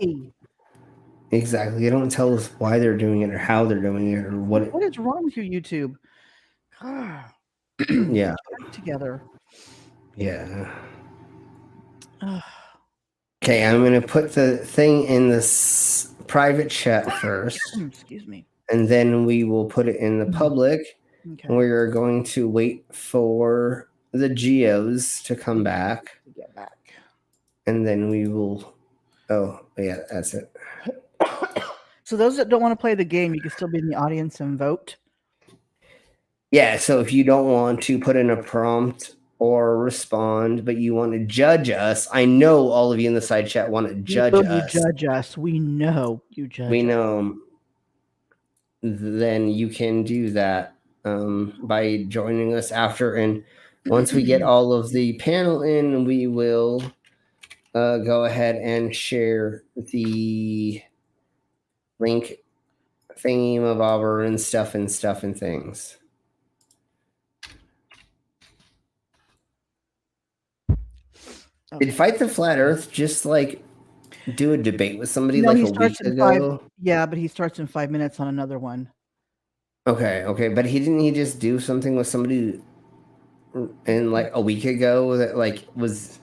Exactly. They don't tell us why they're doing it or how they're doing it or what.
What is wrong with you, YouTube?
Yeah.
Together.
Yeah. Okay, I'm going to put the thing in this private chat first.
Excuse me.
And then we will put it in the public.
Okay.
And we are going to wait for the geos to come back.
Get back.
And then we will. Oh, yeah, that's it.
So those that don't want to play the game, you can still be in the audience and vote.
Yeah, so if you don't want to put in a prompt or respond, but you want to judge us, I know all of you in the side chat want to judge us.
You judge us. We know you judge us.
We know. Then you can do that by joining us after. And once we get all of the panel in, we will go ahead and share the link theme of Auburn and stuff and things. Did Fight the Flat Earth just like do a debate with somebody like a week ago?
Yeah, but he starts in 5 minutes on another one.
Okay, but he just do something with somebody in like a week ago that like was,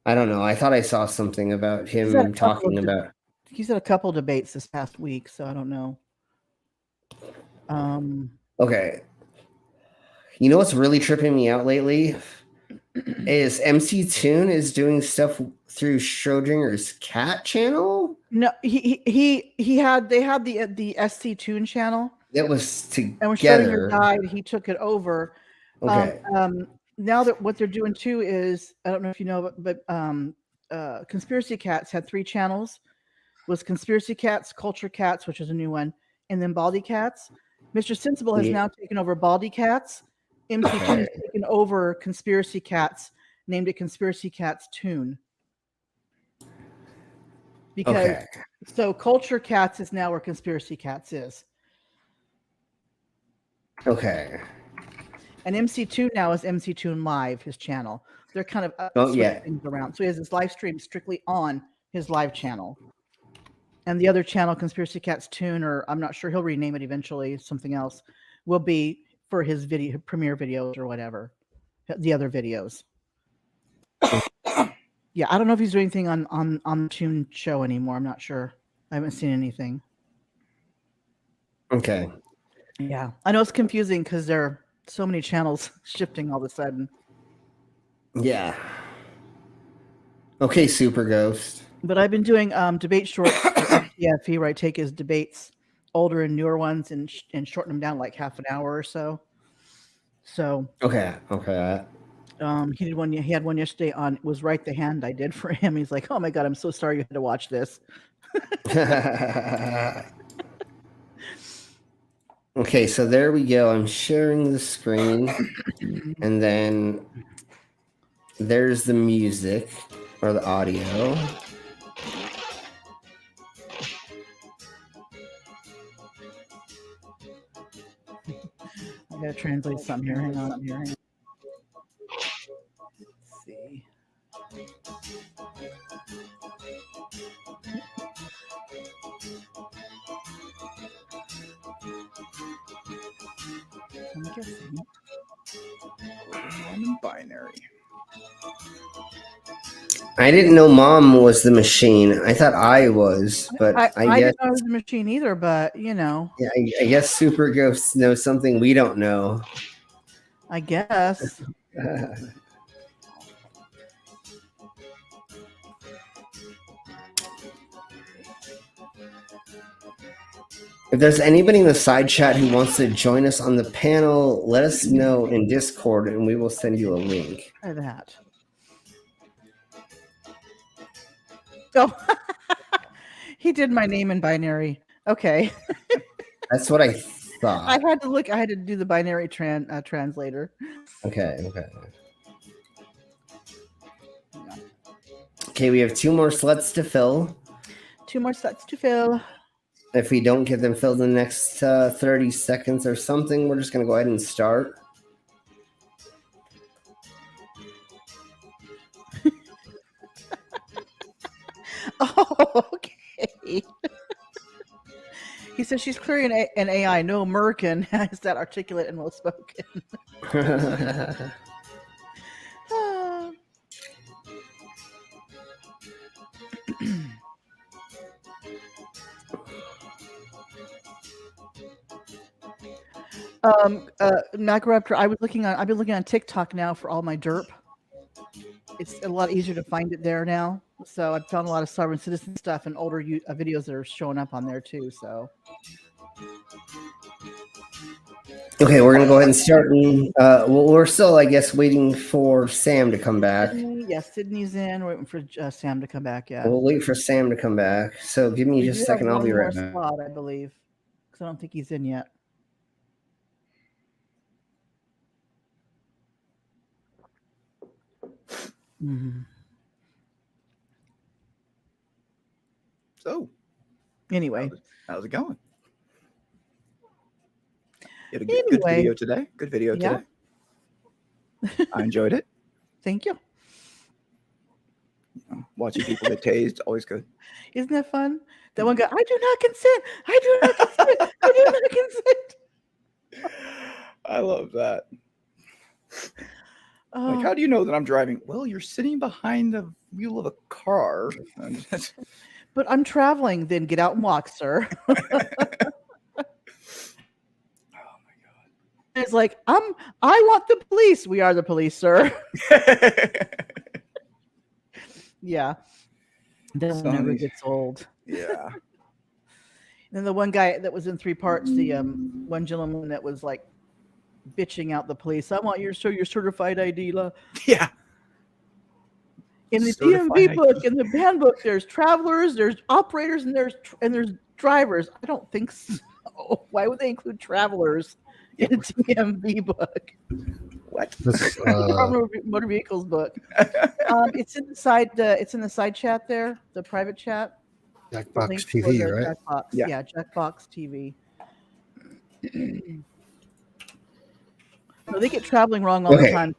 I don't know. I thought I saw something about him talking about.
He's had a couple debates this past week, so I don't know.
Okay. You know what's really tripping me out lately? Is MC Toon is doing stuff through Schrodinger's cat channel?
No, they had the SC Toon channel.
That was together.
And when Schrodinger died, he took it over.
Okay.
Now that what they're doing too is, I don't know if you know, but Conspiracy Cats had 3 channels. Was Conspiracy Cats, Culture Cats, which is a new one, and then Baldy Cats. Mr. Sensible has now taken over Baldy Cats. MC Toon has taken over Conspiracy Cats, named it Conspiracy Cats Toon. Because so Culture Cats is now where Conspiracy Cats is.
Okay.
And MC Toon now is MC Toon Live, his channel. They're kind of things around. So he has his live stream strictly on his live channel. And the other channel, Conspiracy Cats Toon, or I'm not sure, he'll rename it eventually, something else, will be for his premiere videos or whatever. The other videos. Yeah, I don't know if he's doing anything on the Toon show anymore. I'm not sure. I haven't seen anything.
Okay.
Yeah, I know it's confusing because there are so many channels shifting all of a sudden.
Yeah. Okay, Super Ghost.
But I've been doing debate shorts for FTFE, where I take his debates, older and newer ones, and shorten them down like half an hour or so. So
okay.
He did one. He had one yesterday on "Was Right the Hand I Did for Him." He's like, "Oh my God, I'm so sorry you had to watch this."
Okay, so there we go. I'm sharing the screen, and then there's the music or the audio.
I gotta translate something here. Hang on. Let's see. I'm guessing.
Binary.
I didn't know Mom was the machine. I thought I was, but I guess
didn't know it was a machine either. But
yeah, I guess Super Ghosts knows something we don't know.
I guess.
If there's anybody in the side chat who wants to join us on the panel, let us know in Discord and we will send you a link.
Try that. Oh, he did my name in binary. Okay.
That's what I thought.
I had to look. I had to do the binary translator.
Okay. Okay, we have 2 more slots to fill.
2 more slots to fill.
If we don't get them filled in the next 30 seconds or something, we're just going to go ahead and start.
Oh, okay. He says she's clearly an AI, no American. Is that articulate and well spoken? Macraptor, I've been looking on TikTok now for all my derp. It's a lot easier to find it there now. So I've found a lot of sovereign citizen stuff and older videos that are showing up on there too. So
okay, we're gonna go ahead and start. We're still, I guess, waiting for Sam to come back.
Yes, Sydney's in. We're waiting for Sam to come back. Yeah,
we'll wait for Sam to come back. So give me just a second. I'll be right back.
Slot, I believe, because I don't think he's in yet. Mm-hmm.
So,
anyway,
how's it going? You had a good video today. Good video today. I enjoyed it.
Thank you.
Watching people get tased, always good.
Isn't that fun? That one guy, I do not consent. I do not consent. I do not consent.
I love that. Like, how do you know that I'm driving? Well, you're sitting behind the wheel of a car.
But I'm traveling. Then get out and walk, sir. Oh my
God!
It's like I want the police. We are the police, sir. Yeah, that never gets old.
Yeah.
And then the one guy that was in 3 parts, the one gentleman that was like bitching out the police. I want your certified ID.
Yeah.
In the DMV book, in the handbook, there's travelers, there's operators, and there's drivers. I don't think so. Why would they include travelers in a DMV book?
What?
Motor vehicles book. It's in the side. It's in the side chat there, the private chat.
Jackbox TV, right?
Jackbox. Yeah, Jackbox TV. No, they get traveling wrong all the time.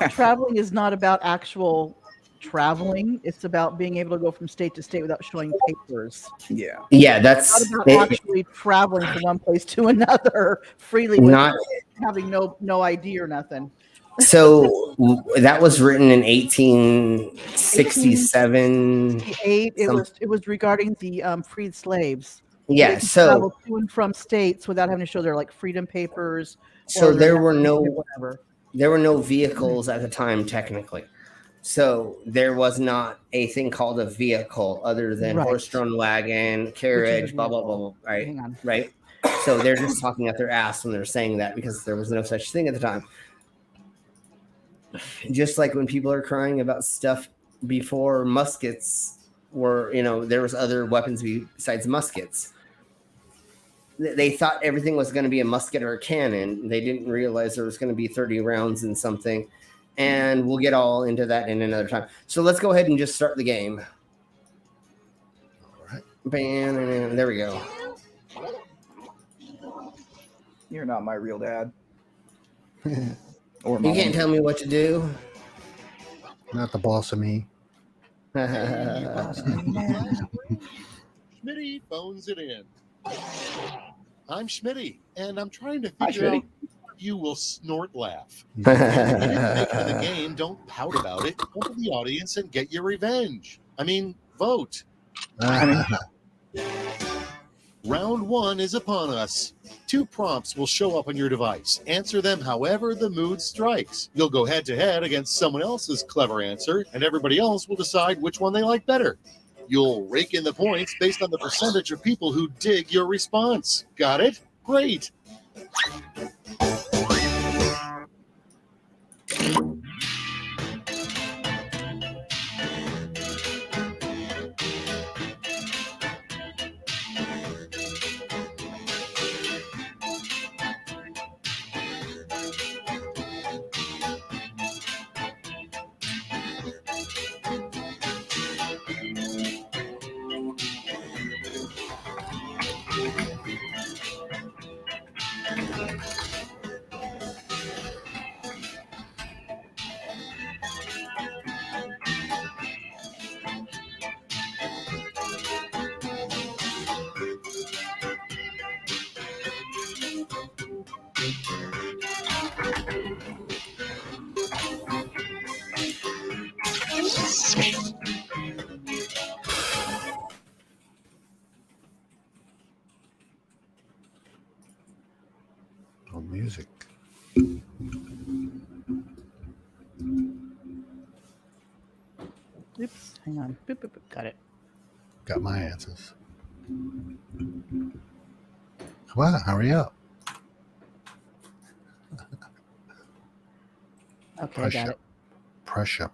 Traveling is not about actual traveling. It's about being able to go from state to state without showing papers.
Yeah, that's
it's not about actually traveling from one place to another freely, not having no ID or nothing.
So that was written in 1867.
It was regarding the freed slaves.
Yeah, so
travel to and from states without having to show their like freedom papers.
So there were no vehicles at the time, technically. So there was not a thing called a vehicle other than horse-drawn wagon, carriage, blah blah blah. Right, right. So they're just talking out their ass when they're saying that because there was no such thing at the time. Just like when people are crying about stuff before muskets were, there was other weapons besides muskets. They thought everything was going to be a musket or a cannon. They didn't realize there was going to be 30 rounds in something. And we'll get all into that in another time. So let's go ahead and just start the game. All right. Bam, there we go.
You're not my real dad.
Or you can't tell me what to do.
Not the boss of me.
Schmitty phones it in. I'm Schmitty, and I'm trying to figure out you will snort laugh. If you didn't make the game, don't pout about it. Go to the audience and get your revenge. I mean, vote. Round 1 is upon us. 2 prompts will show up on your device. Answer them however the mood strikes. You'll go head-to-head against someone else's clever answer, and everybody else will decide which one they like better. You'll rake in the points based on the percentage of people who dig your response. Got it? Great.
Oh, music.
Oops, hang on. Boop, boop, boop. Got it.
Got my answers. Well, hurry up.
Okay, I got it.
Pressure.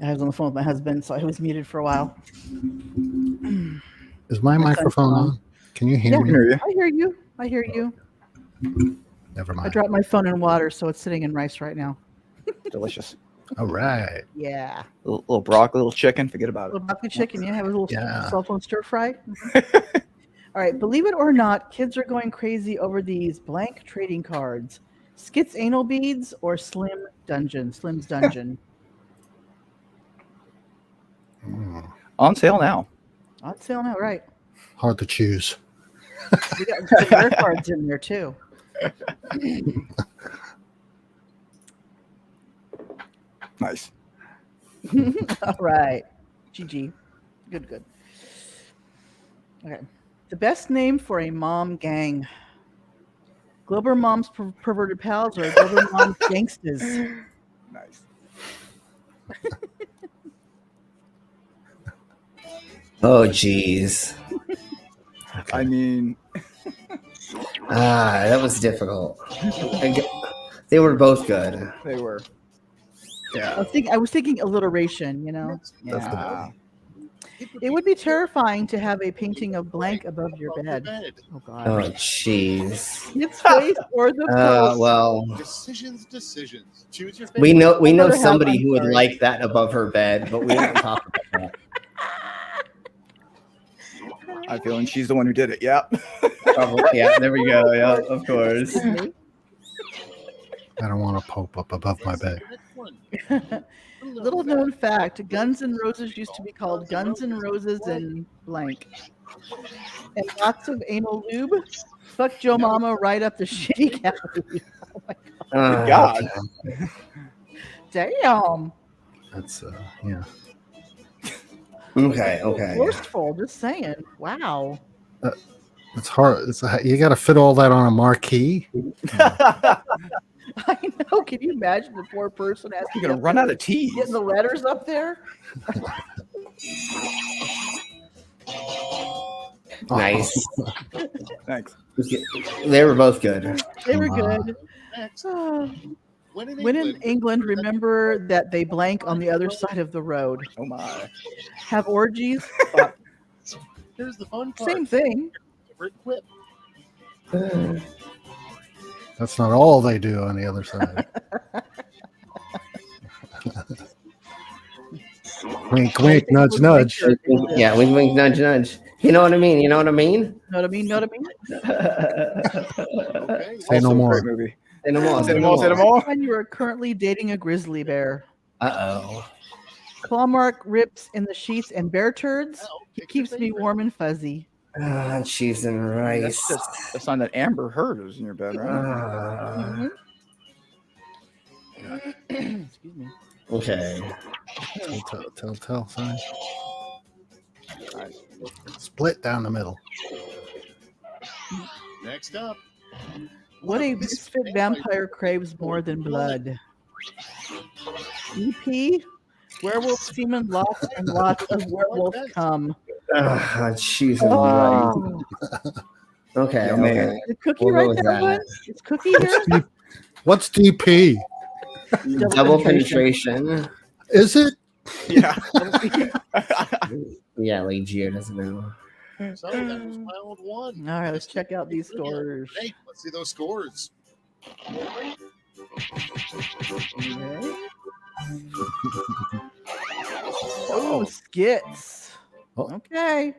I was on the phone with my husband, so I was muted for a while.
Is my microphone on? Can you hear me?
I hear you.
Never mind.
I dropped my phone in water, so it's sitting in rice right now.
Delicious.
All right.
Yeah.
Little broccoli, little chicken. Forget about it.
Little broccoli chicken. Yeah, have a little cell phone stir fry. All right. Believe it or not, kids are going crazy over these blank trading cards. Skits anal beads or Slim's Dungeon.
On sale now.
On sale now, right.
Hard to choose.
We got some rare cards in there too.
Nice.
All right. GG. Good. Okay. The best name for a mom gang. Glober Mom's Perverted Pals or Glober Mom's Gangstas?
Nice.
Oh, jeez.
I mean,
that was difficult. They were both good.
They were.
Yeah. I was thinking alliteration, you know?
Yeah.
It would be terrifying to have a painting of blank above your bed. Oh, God.
Oh, jeez.
Its face or the post.
Well,
Decisions. Choose your
we know somebody who would like that above her bed, but we don't talk about that.
I feel like she's the one who did it. Yeah.
Yeah, there we go. Yeah, of course.
I don't want to pop up above my bed.
Little known fact, Guns N' Roses used to be called Guns N' Roses and blank. And lots of anal lube. Fuck Joe Mama right up the shitty cavity. Oh my God. Damn.
That's yeah.
Okay.
Forceful, just saying. Wow.
It's hard. You got to fit all that on a marquee.
I know. Can you imagine the poor person has
You're gonna run out of tea.
Getting the letters up there.
Nice.
Thanks.
They were both good.
They were good. When in England, remember that they blank on the other side of the road.
Oh my.
Have orgies.
Here's the fun part.
Same thing.
Quip.
That's not all they do on the other side. Wink, wink, nudge, nudge.
Yeah, wink, wink, nudge, nudge. You know what I mean?
Know what I mean?
Okay.
Say no more.
Great movie.
Say no more.
Say no more.
When you are currently dating a grizzly bear.
Uh-oh.
Claw mark rips in the sheets and bear turds. He keeps me warm and fuzzy.
Cheese and rice.
That's just a sign that Amber Heard was in your bed, right?
Excuse me.
Okay.
Tell sign. Split down the middle.
Next up.
What a misfit vampire craves more than blood. EP, werewolf semen, lots and lots of werewolf cum.
Cheese and rice. Okay, okay.
Is Cookie
We'll go
right
with
there,
that.
bud? Is Cookie here?
What's DP?
Double penetration.
Is it?
Yeah.
Yeah, like Gio doesn't know.
So that was round one.
All right, let's check out these scores.
Hey, let's see those scores.
Oh, skits. Okay.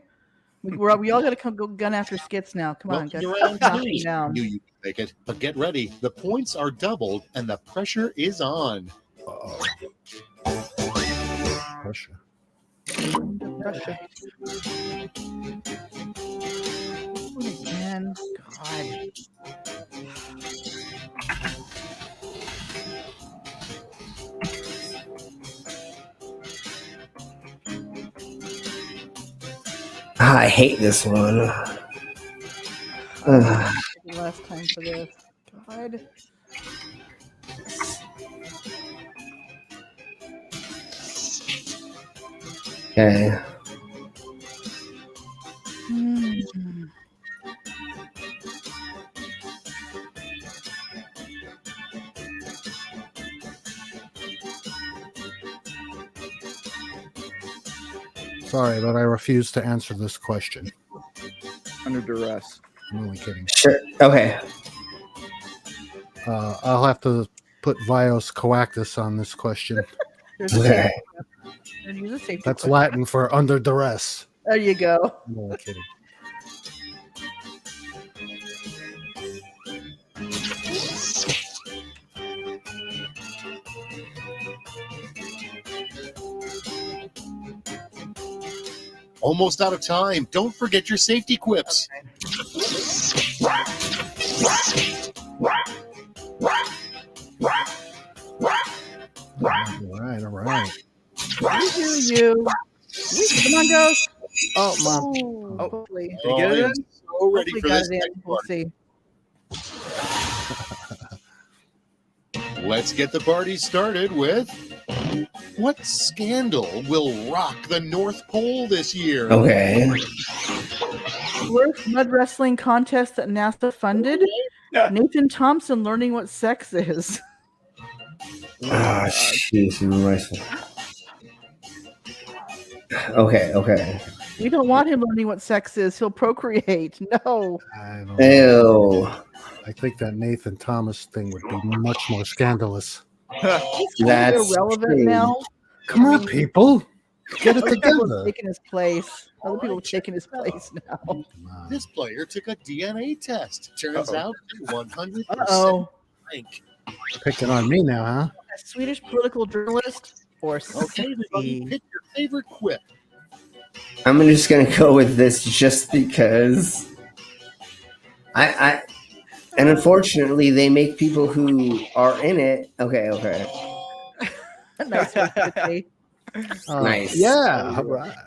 We all got to come go gun after skits now. Come on, guys.
Welcome to round
Knock me
two.
down.
Knew you could make it. But get ready. The points are doubled and the pressure is on.
Pressure.
Again, God.
I hate this one.
Last time for this. God.
Okay.
Sorry, but I refuse to answer this question.
Under duress.
I'm only kidding.
Sure. Okay.
I'll have to put Vios coactus on this question.
Okay.
That's Latin for under duress.
There you go.
I'm only kidding.
Almost out of time. Don't forget your safety quips.
All right.
You. Come on, Ghost. Oh, Mom.
Oh,
Hopefully.
Did you get it in?
So ready
Hopefully
for
got
this
it in.
next
We'll
part.
see.
Let's get the party started with what scandal will rock the North Pole this year?
Okay.
Worst mud wrestling contest that NASA funded. Nathan Thompson learning what sex is.
Cheese and rice. Okay.
We don't want him learning what sex is. He'll procreate. No.
I don't
Ew.
I think that Nathan Thomas thing would be much more scandalous.
That's
irrelevant
true.
now.
Come on, people. Get it
Other people have
together.
taken his place. Other people have taken his place now.
This player took a DNA test. Turns out 100%
Uh-oh.
blank.
Picking on me now, huh?
A Swedish political journalist or
Okay, everybody, pick your favorite quip.
I'm just gonna go with this just because and unfortunately they make people who are in it. Okay.
Nice one, Tiffany.
Nice.
Yeah. All right.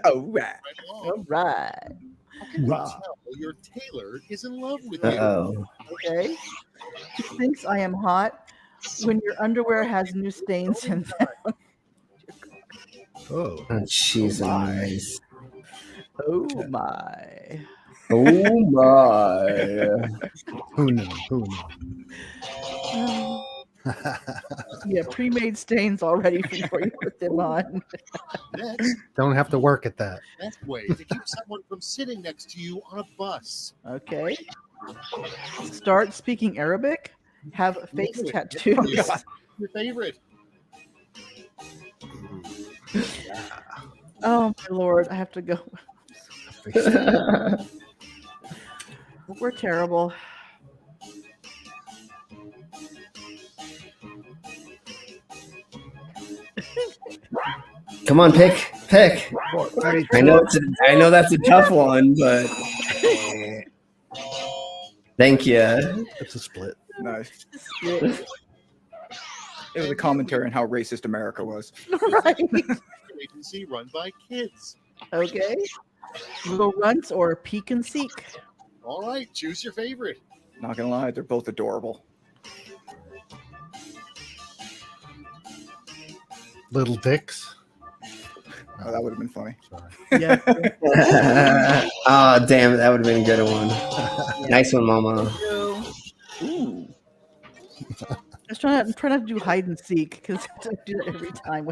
All right.
All right.
How can you tell your tailor is in love with you?
Uh-oh.
Okay. He thinks I am hot when your underwear has new stains in them.
Oh.
Cheese and rice.
Oh my.
Oh my.
Who knew?
Yeah, pre-made stains already before you put them on.
Next,
Don't have to work at that.
best way to keep someone from sitting next to you on a bus.
Okay. Start speaking Arabic. Have face tattoos.
Your favorite.
Oh my lord, I have to go. We're terrible.
Come on, pick. pick. I know that's a tough one, but thank you.
It's a split.
Nice. It was a commentary on how racist America was.
Right.
Agency run by kids.
Okay. Little runts or peek and seek.
All right, choose your favorite.
Not gonna lie, they're both adorable.
Little dicks.
Oh, that would have been funny.
Yeah.
Oh, damn it. That would have been a good one. Nice one, Mama.
Ooh.
Just trying not to do hide and seek because I do that every time.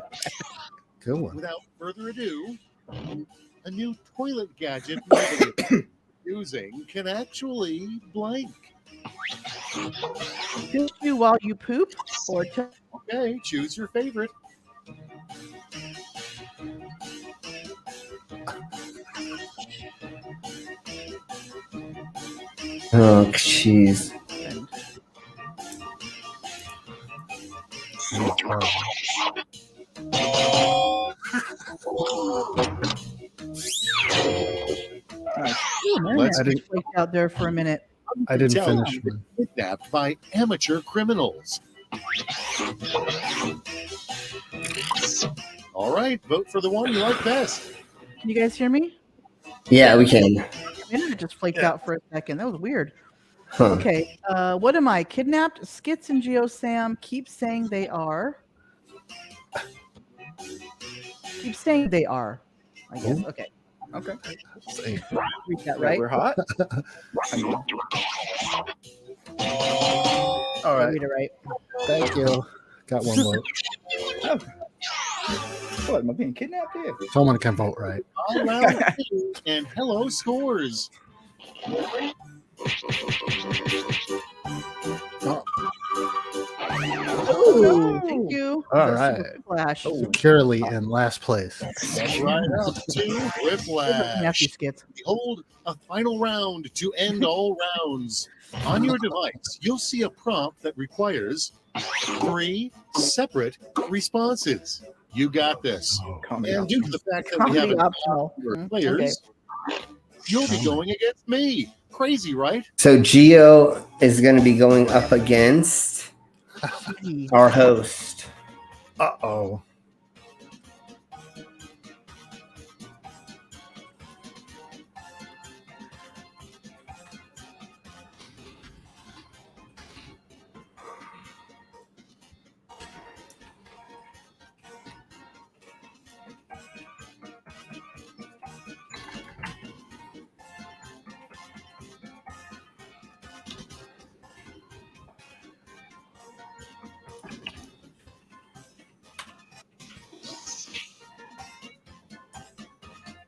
Good one.
Without further ado, a new toilet gadget nobody using can actually blank.
Kiss you while you poop or
Okay, choose your favorite.
Oh, jeez.
I didn't
flaked out there for a minute.
I didn't
Tell
finish.
them they're kidnapped by amateur criminals. All right, vote for the one you like best.
Can you guys hear me?
Yeah, we can.
Internet just flaked out for a second. That was weird.
Huh.
Okay, what am I? Kidnapped? Skits and Geo Sam keep saying they are. Keep saying they are. I guess.
Ooh.
Okay.
Okay.
Read that right.
We're hot. I mean,
All right.
Read it right.
Thank you. Got one vote.
what, am I being kidnapped here?
Someone can vote right.
All round and hello scores.
Ooh, thank you.
All right.
Flash.
Securely in last place.
Right up to Whiplash.
Nasty skits.
Behold, a final round to end all rounds. On your device, you'll see a prompt that requires 3 separate responses. You got this. And due to the fact that we have
Comedy
a
optional.
players, you'll be going against me. Crazy, right?
So Geo is going to be going up against our host.
Uh-oh.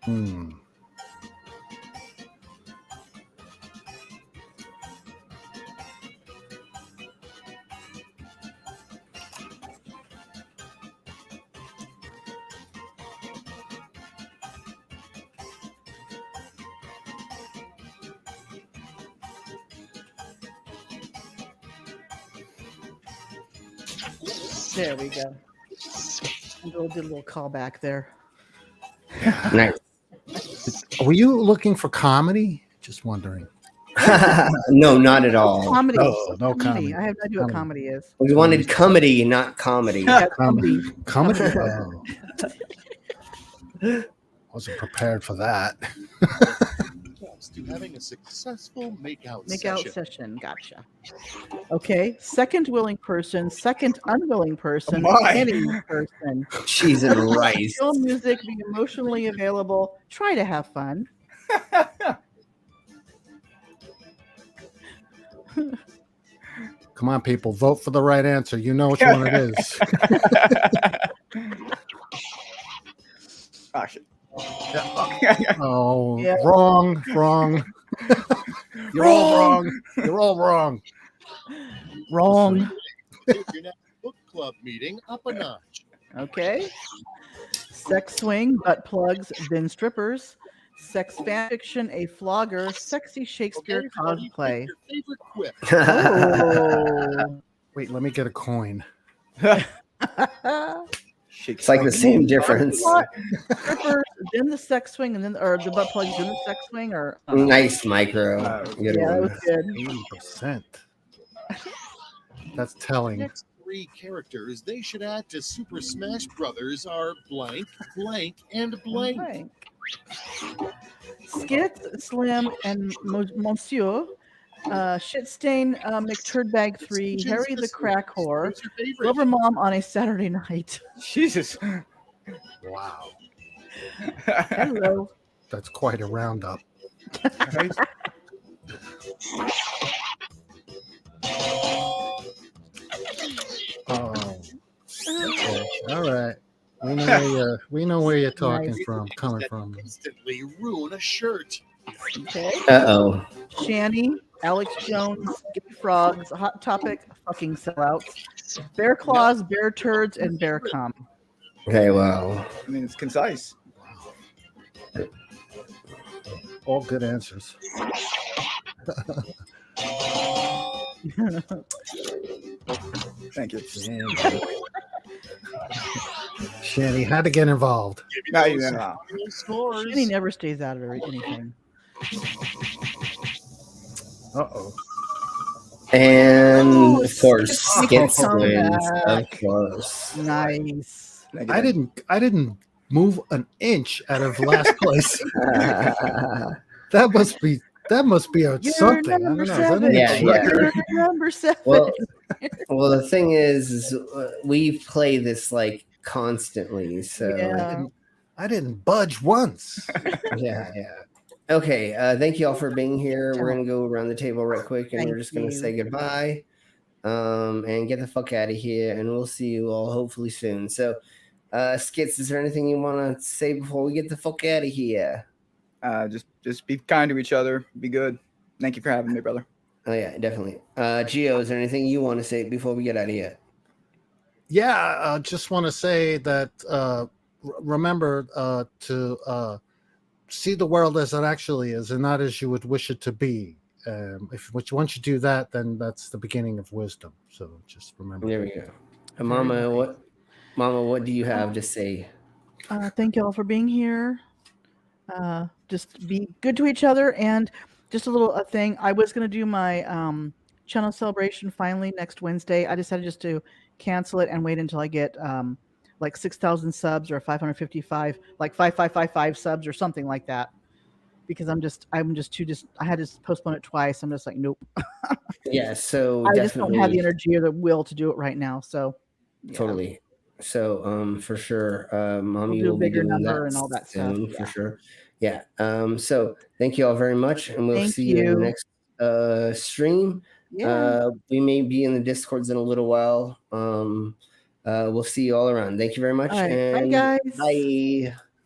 Hmm.
There we go. Did a little callback there.
Nice.
Were you looking for comedy? Just wondering.
No, not at all.
Comedy.
Oh, no comedy.
I have no idea what comedy is.
We wanted comedy, not comedy.
Yeah, comedy.
Comedy? Oh. Wasn't prepared for that.
To having a successful makeout
Makeout session. Gotcha. Okay. Second willing person, second unwilling person, any person.
Cheese and rice.
Film music, be emotionally available. Try to have fun.
Come on, people. Vote for the right answer. You know which one it is.
Ah, shit.
Oh,
Yeah.
wrong. You're all wrong. You're all wrong.
Wrong.
Take your next book club meeting up a notch.
Okay. Sex swing, butt plugs, then strippers. Sex fan fiction, a flogger, sexy Shakespeare cosplay.
Your favorite quip.
Oh.
Wait, let me get a coin.
It's like the same difference.
Strippers, then the sex swing, and then or the butt plugs, then the sex swing, or
nice micro. Good
yeah,
one.
that was good.
80%. That's telling.
Next 3 characters they should add to Super Smash Brothers are blank, blank, and blank.
Skit, Slim, and Monsieur. Shitstain, McTurdbag 3, Harry the Crack Whore, Lover Mom on a Saturday night.
Jesus.
Wow.
Hello.
That's quite a roundup.
Right?
Oh. Okay. All right. We know where you're talking from, coming from.
Instantly ruin a shirt.
Okay.
Uh-oh.
Shanny, Alex Jones, Gay Frogs, Hot Topic, fucking sellouts, Bear Claws, Bear Turds, and Bear Cum.
Okay, wow.
I mean, it's concise.
All good answers.
Thank you.
Shanny had to get involved.
Shanny never stays out of anything.
Uh-oh.
And of course,
Skits
wins. Of
back.
course.
Nice.
I didn't move an inch out of last place. That must be a something. I don't know. Is that
Yeah.
Number 7.
Well, the thing is we play this like constantly, so
I didn't budge once.
yeah. Okay, thank you all for being here. We're gonna go around the table right quick, and we're just gonna say goodbye, and get the fuck out of here, and we'll see you all hopefully soon. So, Skits, is there anything you want to say before we get the fuck out of here?
Just be kind to each other. Be good. Thank you for having me, brother.
Oh yeah, definitely. Gio, is there anything you want to say before we get out of here?
Yeah, I just want to say that remember to see the world as it actually is, and not as you would wish it to be. Once you do that, then that's the beginning of wisdom. So just remember.
There we go. Mama, what do you have to say?
Thank you all for being here. Just be good to each other, and just a thing. I was going to do my channel celebration finally next Wednesday. I decided just to cancel it and wait until I get like 6,000 subs or 555, like 5555 subs or something like that. Because I had to postpone it twice. I'm just like, nope.
Yeah, so
I just don't have the energy or the will to do it right now. So
totally. So for sure, Mommy
we'll do
will
a
be
bigger
doing
number
that
and all that
soon,
stuff.
for sure. Yeah. So thank you all very much, and we'll see you in the next stream.
Yeah.
We may be in the Discords in a little while. We'll see you all around. Thank you very much.
All right.
And
bye, guys.
bye.